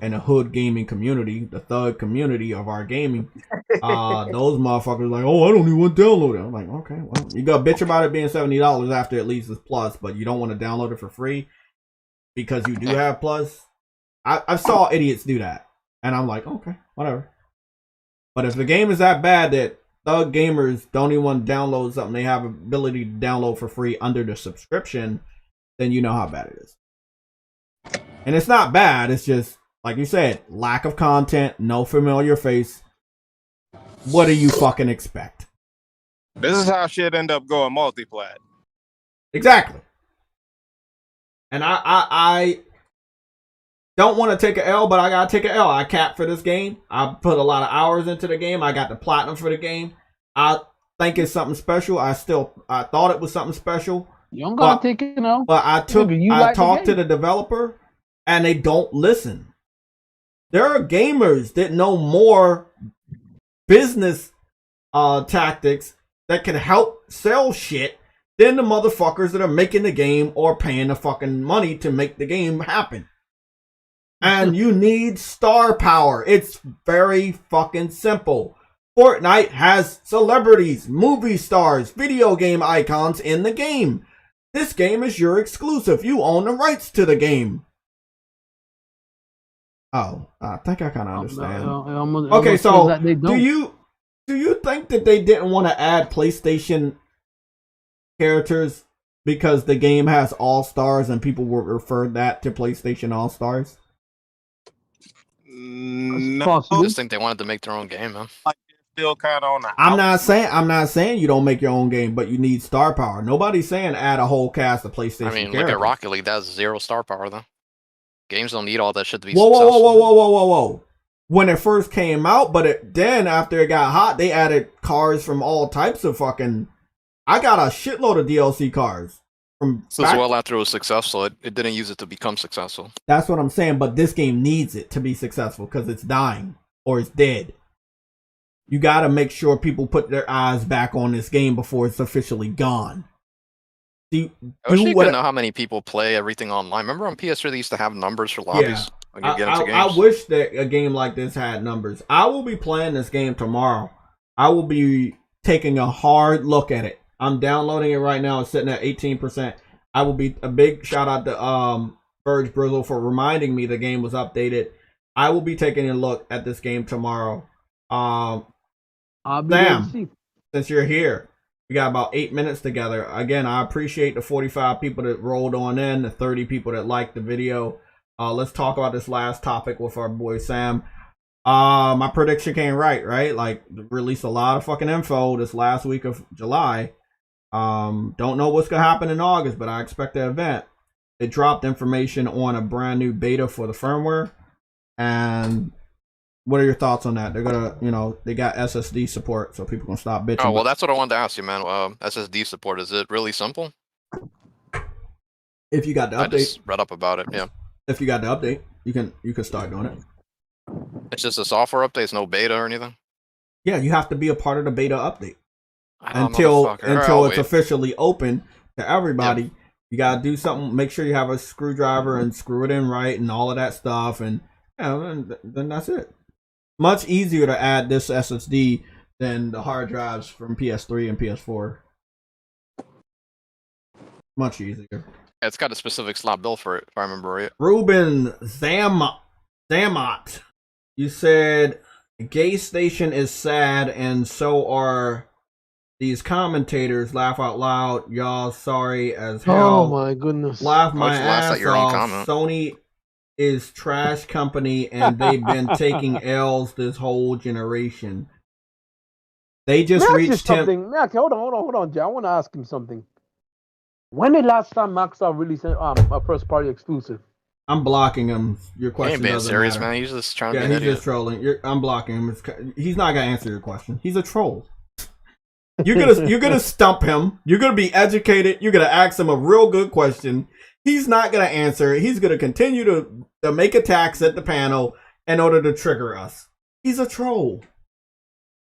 in the hood gaming community, the thug community of our gaming, those motherfuckers like, oh, I don't even want to download it. I'm like, okay, well, you got bitch about it being $70 after it leaves this Plus, but you don't want to download it for free because you do have Plus. I saw idiots do that, and I'm like, okay, whatever. But if the game is that bad that thug gamers don't even want to download something they have ability to download for free under the subscription, then you know how bad it is. And it's not bad, it's just, like you said, lack of content, no familiar face. What do you fucking expect? This is how shit end up going multi-plat. Exactly. And I don't want to take an L, but I gotta take an L. I capped for this game. I put a lot of hours into the game. I got the platinum for the game. I think it's something special. I thought it was something special. You don't gotta take it now. But I talked to the developer, and they don't listen. There are gamers that know more business tactics that can help sell shit than the motherfuckers that are making the game or paying the fucking money to make the game happen. And you need star power. It's very fucking simple. Fortnite has celebrities, movie stars, video game icons in the game. This game is your exclusive. You own the rights to the game. Oh, I think I kind of understand. Okay, so do you think that they didn't want to add PlayStation characters because the game has All Stars and people would refer that to PlayStation All Stars? No, I just think they wanted to make their own game, man. Still kind of on the. I'm not saying you don't make your own game, but you need star power. Nobody's saying add a whole cast of PlayStation. I mean, characters. Look at Rocket League. That's 0 star power, though. Games don't need all that shit to be successful. Whoa. When it first came out, but then after it got hot, they added cars from all types of fucking. I got a shitload of DLC cars from. So as well after it was successful, it didn't use it to become successful. That's what I'm saying. But this game needs it to be successful because it's dying or it's dead. You got to make sure people put their eyes back on this game before it's officially gone. I wish you could know how many people play everything online. Remember on PS3 they used to have numbers for lobbies? Yeah. I wish that a game like this had numbers. I will be playing this game tomorrow. I will be taking a hard look at it. I'm downloading it right now. It's sitting at 18%. I will be a big shout out to Verge Brizzle for reminding me the game was updated. I will be taking a look at this game tomorrow. Sam, since you're here, we got about 8 minutes together. Again, I appreciate the 45 people that rolled on in, the 30 people that liked the video. Let's talk about this last topic with our boy Sam. My prediction came right? Like, released a lot of fucking info this last week of July. Don't know what's gonna happen in August, but I expect the event. It dropped information on a brand new beta for the firmware. And what are your thoughts on that? They're gonna, they got SSD support, so people can stop bitching. Oh, well, that's what I wanted to ask you, man. SSD support, is it really simple? If you got the update. I just read up about it, yeah. If you got the update, you can start doing it. It's just a software update, it's no beta or anything? Yeah, you have to be a part of the beta update. Until it's officially open to everybody. Yeah. You gotta do something, make sure you have a screwdriver and screw it in right and all of that stuff, and then that's it. Much easier to add this SSD than the hard drives from PS3 and PS4. Much easier. It's got a specific slot built for it, if I remember right. Ruben Zamot, you said Gay Station is sad, and so are these commentators. Laugh out loud, y'all. Sorry as hell. Oh my goodness. Laugh my ass off. Sony is trash company, and they've been taking L's this whole generation. They just reached him. Hold on, Jay. I want to ask him something. When the last time Microsoft released a first party exclusive? I'm blocking him. Your question doesn't serious, matter. Man. He's just trying to be an he's idiot. Just trolling. I'm blocking him. He's not gonna answer your question. He's a troll. You're gonna stump him. You're gonna be educated. You're gonna ask him a real good question. He's not gonna answer it. He's gonna continue to make attacks at the panel in order to trigger us. He's a troll.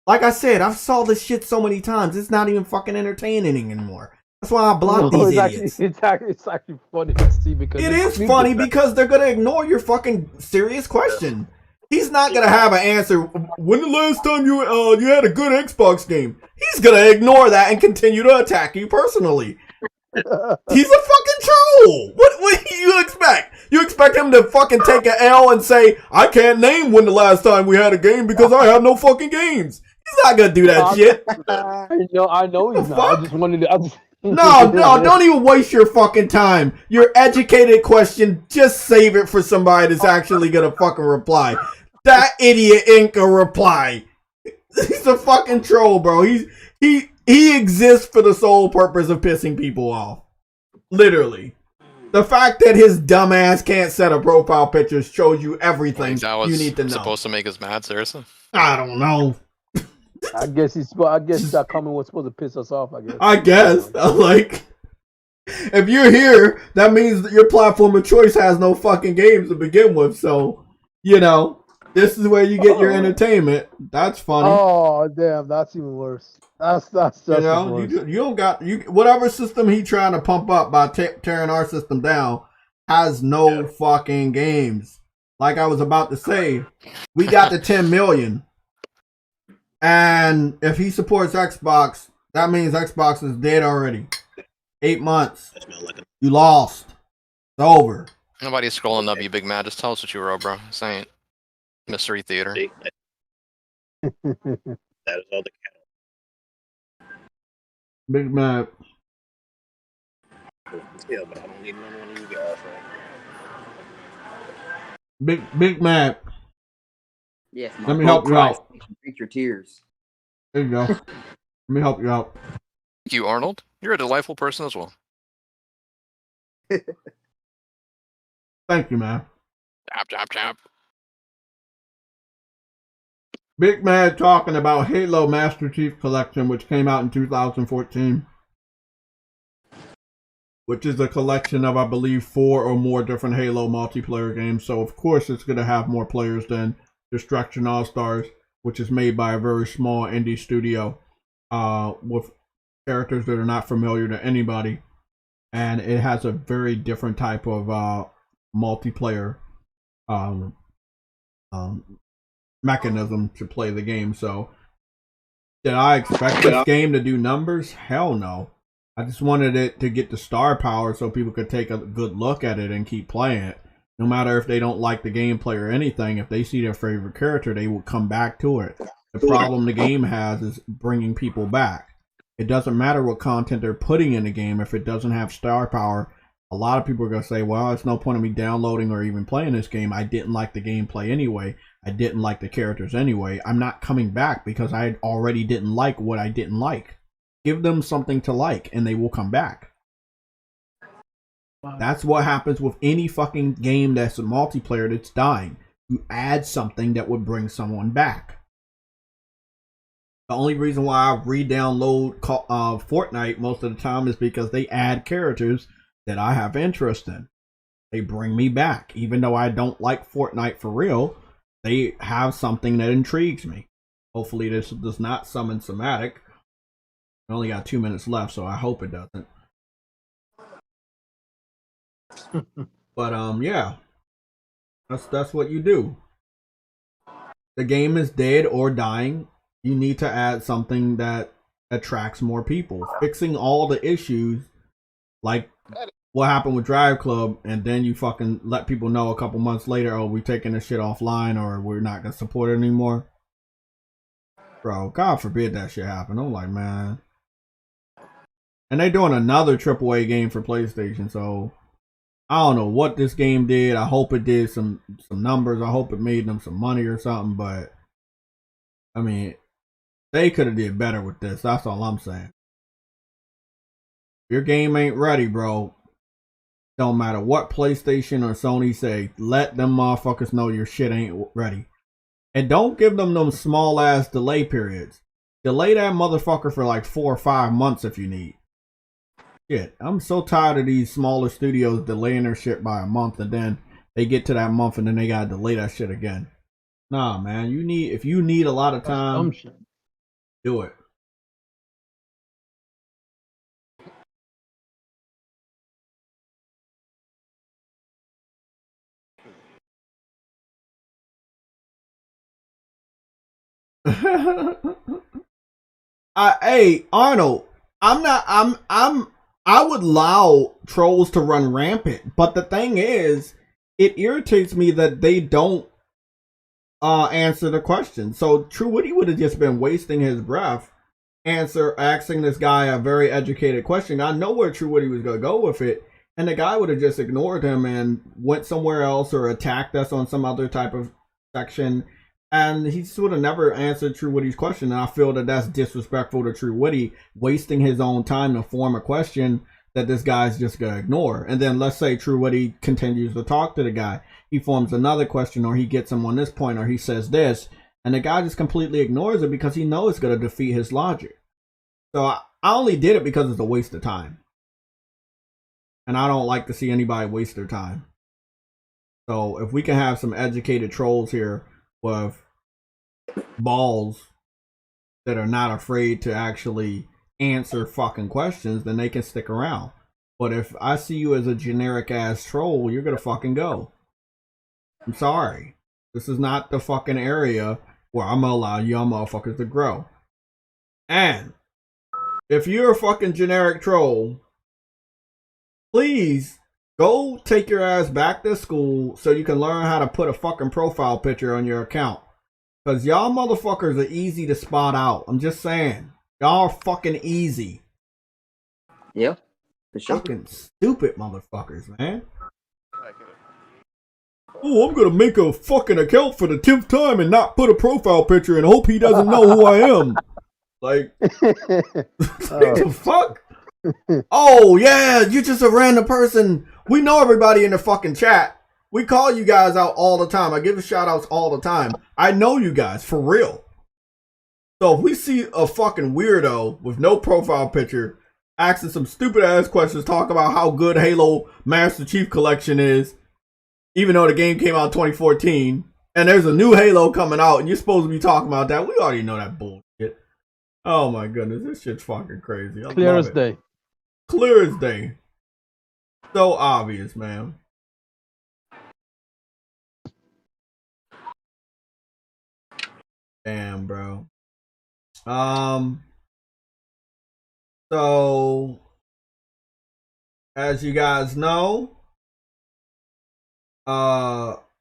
Like I said, I've saw this shit so many times. It's not even fucking entertaining anymore. That's why I block these idiots. It's actually funny to see because it is funny because they're gonna ignore your fucking serious question. He's not gonna have an answer. When the last time you had a good Xbox game? He's gonna ignore that and continue to attack you personally. He's a fucking troll. What do you expect? You expect him to fucking take an L and say, "I can't name when the last time we had a game because I have no fucking games." He's not gonna do that shit. I know he's not. I just wanted to. No, don't even waste your fucking time. Your educated question, just save it for somebody that's actually gonna fucking reply. That idiot ain't gonna reply. He's a fucking troll, bro. He exists for the sole purpose of pissing people off. Literally. The fact that his dumbass can't set a profile picture shows you everything you need to know. Supposed to make us mad, seriously? I don't know. I guess that comment was supposed to piss us off. I guess. Like If you're here, that means that your platform of choice has no fucking games to begin with. So, you know, this is where you get your entertainment. That's funny. Oh damn, that's even worse. That's just you know, worse. You don't got whatever system he trying to pump up by tearing our system down has no fucking games. Like I was about to say, we got the 10 million. And if he supports Xbox, that means Xbox is dead already. 8 months. You lost. It's over. Nobody's scrolling up, you big mad. Just tell us what you wrote, bro. This ain't Mystery Theater. That is all the Big mad. Yeah, but I don't need none of you guys, right? Big mad. Yes, let me help you out. Drink your tears. There you go. Let me help you out. Thank you, Arnold. You're a delightful person as well. Thank you, man. Chop. Big Mad talking about Halo Master Chief Collection, which came out in 2014. Which is a collection of, I believe, 4 or more different Halo multiplayer games. So, of course, it's going to have more players than Destruction All-Stars, which is made by a very small indie studio with characters that are not familiar to anybody. And it has a very different type of multiplayer mechanism to play the game. So, did I expect this game to do numbers? Hell no. I just wanted it to get the star power so people could take a good look at it and keep playing it. No matter if they don't like the gameplay or anything, if they see their favorite character, they will come back to it. The problem the game has is bringing people back. It doesn't matter what content they're putting in the game. If it doesn't have star power, a lot of people are going to say, well, it's no point in me downloading or even playing this game. I didn't like the gameplay anyway. I didn't like the characters anyway. I'm not coming back because I already didn't like what I didn't like. Give them something to like and they will come back. That's what happens with any fucking game that's a multiplayer that's dying. You add something that would bring someone back. The only reason why I re-download Fortnite most of the time is because they add characters that I have interest in. They bring me back. Even though I don't like Fortnite for real, they have something that intrigues me. Hopefully this does not summon Somatic. I only got 2 minutes left, so I hope it doesn't. But yeah, that's what you do. The game is dead or dying. You need to add something that attracts more people. Fixing all the issues, like what happened with Drive Club, and then you fucking let people know a couple months later, oh, we're taking this shit offline or we're not gonna support it anymore. Bro, God forbid that shit happen. I'm like, man. And they're doing another AAA game for PlayStation, so I don't know what this game did. I hope it did some numbers. I hope it made them some money or something, but I mean, they could have did better with this. That's all I'm saying. If your game ain't ready, bro, don't matter what PlayStation or Sony say, let them motherfuckers know your shit ain't ready. And don't give them small ass delay periods. Delay that motherfucker for like 4 or 5 months if you need. Shit, I'm so tired of these smaller studios delaying their shit by a month and then they get to that month and then they gotta delay that shit again. Nah, man, if you need a lot of time, do it. Hey, Arnold, I would allow trolls to run rampant, but the thing is, it irritates me that they don't answer the question. So True Woody would have just been wasting his breath asking this guy a very educated question. I know where True Woody was gonna go with it, and the guy would have just ignored him and went somewhere else or attacked us on some other type of section. And he just would have never answered True Woody's question. And I feel that that's disrespectful to True Woody, wasting his own time to form a question that this guy's just going to ignore. And then let's say True Woody continues to talk to the guy. He forms another question, or he gets him on this point, or he says this. And the guy just completely ignores it because he knows it's going to defeat his logic. So I only did it because it's a waste of time. and I don't like to see anybody waste their time. So if we can have some educated trolls here with balls that are not afraid to actually answer fucking questions, then they can stick around. But if I see you as a generic ass troll, you're gonna fucking go. I'm sorry. This is not the fucking area where I'm gonna allow y'all motherfuckers to grow. And if you're a fucking generic troll, please go take your ass back to school so you can learn how to put a fucking profile picture on your account. Cause y'all motherfuckers are easy to spot out. I'm just saying. Y'all are fucking easy. Yeah, for sure. Fucking stupid motherfuckers, man. Oh, I'm gonna make a fucking account for the 10th time and not put a profile picture and hope he doesn't know who I am. Like, what the fuck? Oh, yeah, you're just a random person. We know everybody in the fucking chat. We call you guys out all the time. I give shout outs all the time. I know you guys, for real. So if we see a fucking weirdo with no profile picture asking some stupid ass questions, talk about how good Halo Master Chief Collection is, even though the game came out in 2014, and there's a new Halo coming out, and you're supposed to be talking about that, we already know that bullshit. Oh my goodness, this shit's fucking crazy. Clear as day. Clear as day. So obvious, man. Damn, bro. So as you guys know, Krispy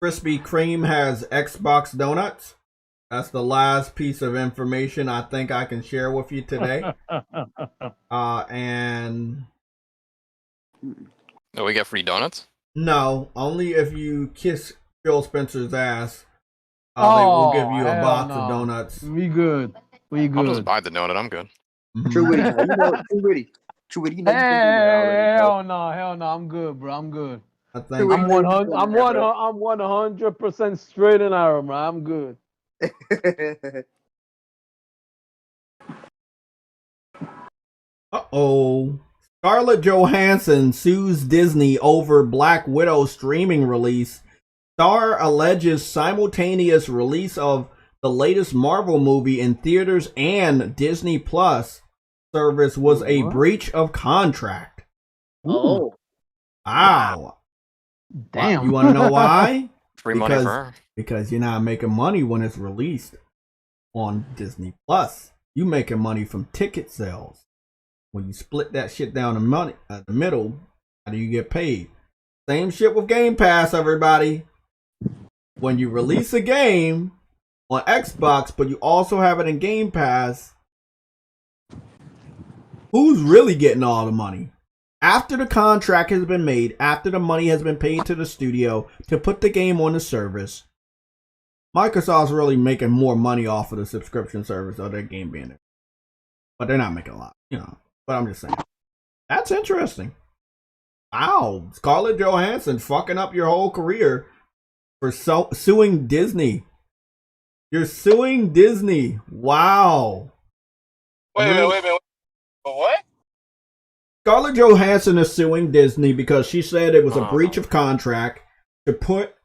Kreme has Xbox donuts. That's the last piece of information I think I can share with you today. And Oh, we get free donuts? no, only if you kiss Phil Spencer's ass. They will give you a box of donuts. We good. We good. I'll just buy the donut. I'm good. True witty. You know, true witty. You know, Hell no, I'm good, bro. I'm good. I think I'm 100. I'm 100% straight and narrow, bro. I'm good. Uh-oh. Scarlett Johansson sues Disney over Black Widow streaming release. Star alleges simultaneous release of the latest Marvel movie in theaters and Disney Plus service was a breach of contract. Oh. Wow. Damn. You want to know why? Free money for her. Because you're not making money when it's released on Disney Plus. You making money from ticket sales. When you split that shit down the middle, how do you get paid? Same shit with Game Pass, everybody. When you release a game on Xbox, but you also have it in Game Pass, who's really getting all the money? After the contract has been made, after the money has been paid to the studio to put the game on the service, Microsoft's really making more money off of the subscription service of their game being there. But they're not making a lot, you know. But I'm just saying. That's interesting. Wow. Scarlett Johansson fucking up your whole career for suing Disney. You're suing Disney. Wow. Wait a minute. What? Scarlett Johansson is suing Disney because she said it was a breach of contract to put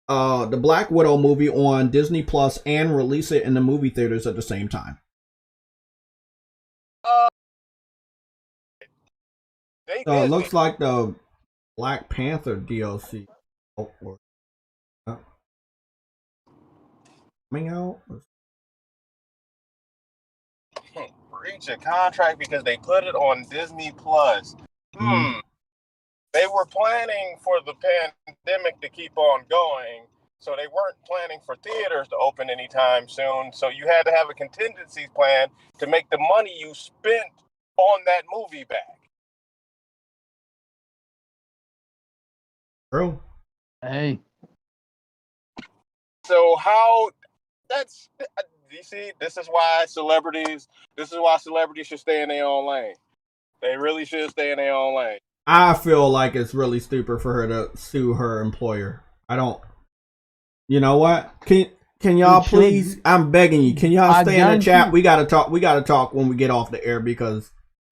the Black Widow movie on Disney Plus and release it in the movie theaters at the same time. So it looks like the Black Panther DLC coming out. Breach a contract because they put it on Disney Plus. They were planning for the pandemic to keep on going, so they weren't planning for theaters to open anytime soon. So you had to have a contingency plan to make the money you spent on that movie back. True. Hey. So how? That's you see. This is why celebrities should stay in their own lane. They really should stay in their own lane. I feel like it's really stupid for her to sue her employer. I don't. You know what? Can y'all please? I'm begging you. Can y'all stay in the chat? We gotta talk when we get off the air because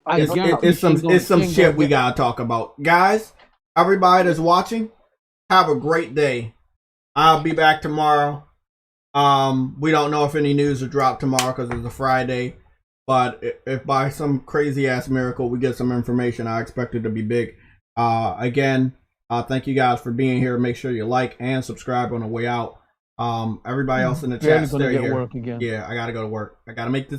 It's some shit we gotta talk about, guys. Everybody that's watching, have a great day. I'll be back tomorrow. We don't know if any news will drop tomorrow because it's a Friday. But if by some crazy ass miracle we get some information, I expect it to be big. Again, thank you guys for being here. Make sure you like and subscribe on the way out. Everybody else in the chat, stay here. Work again. Yeah, I gotta go to work. I gotta make this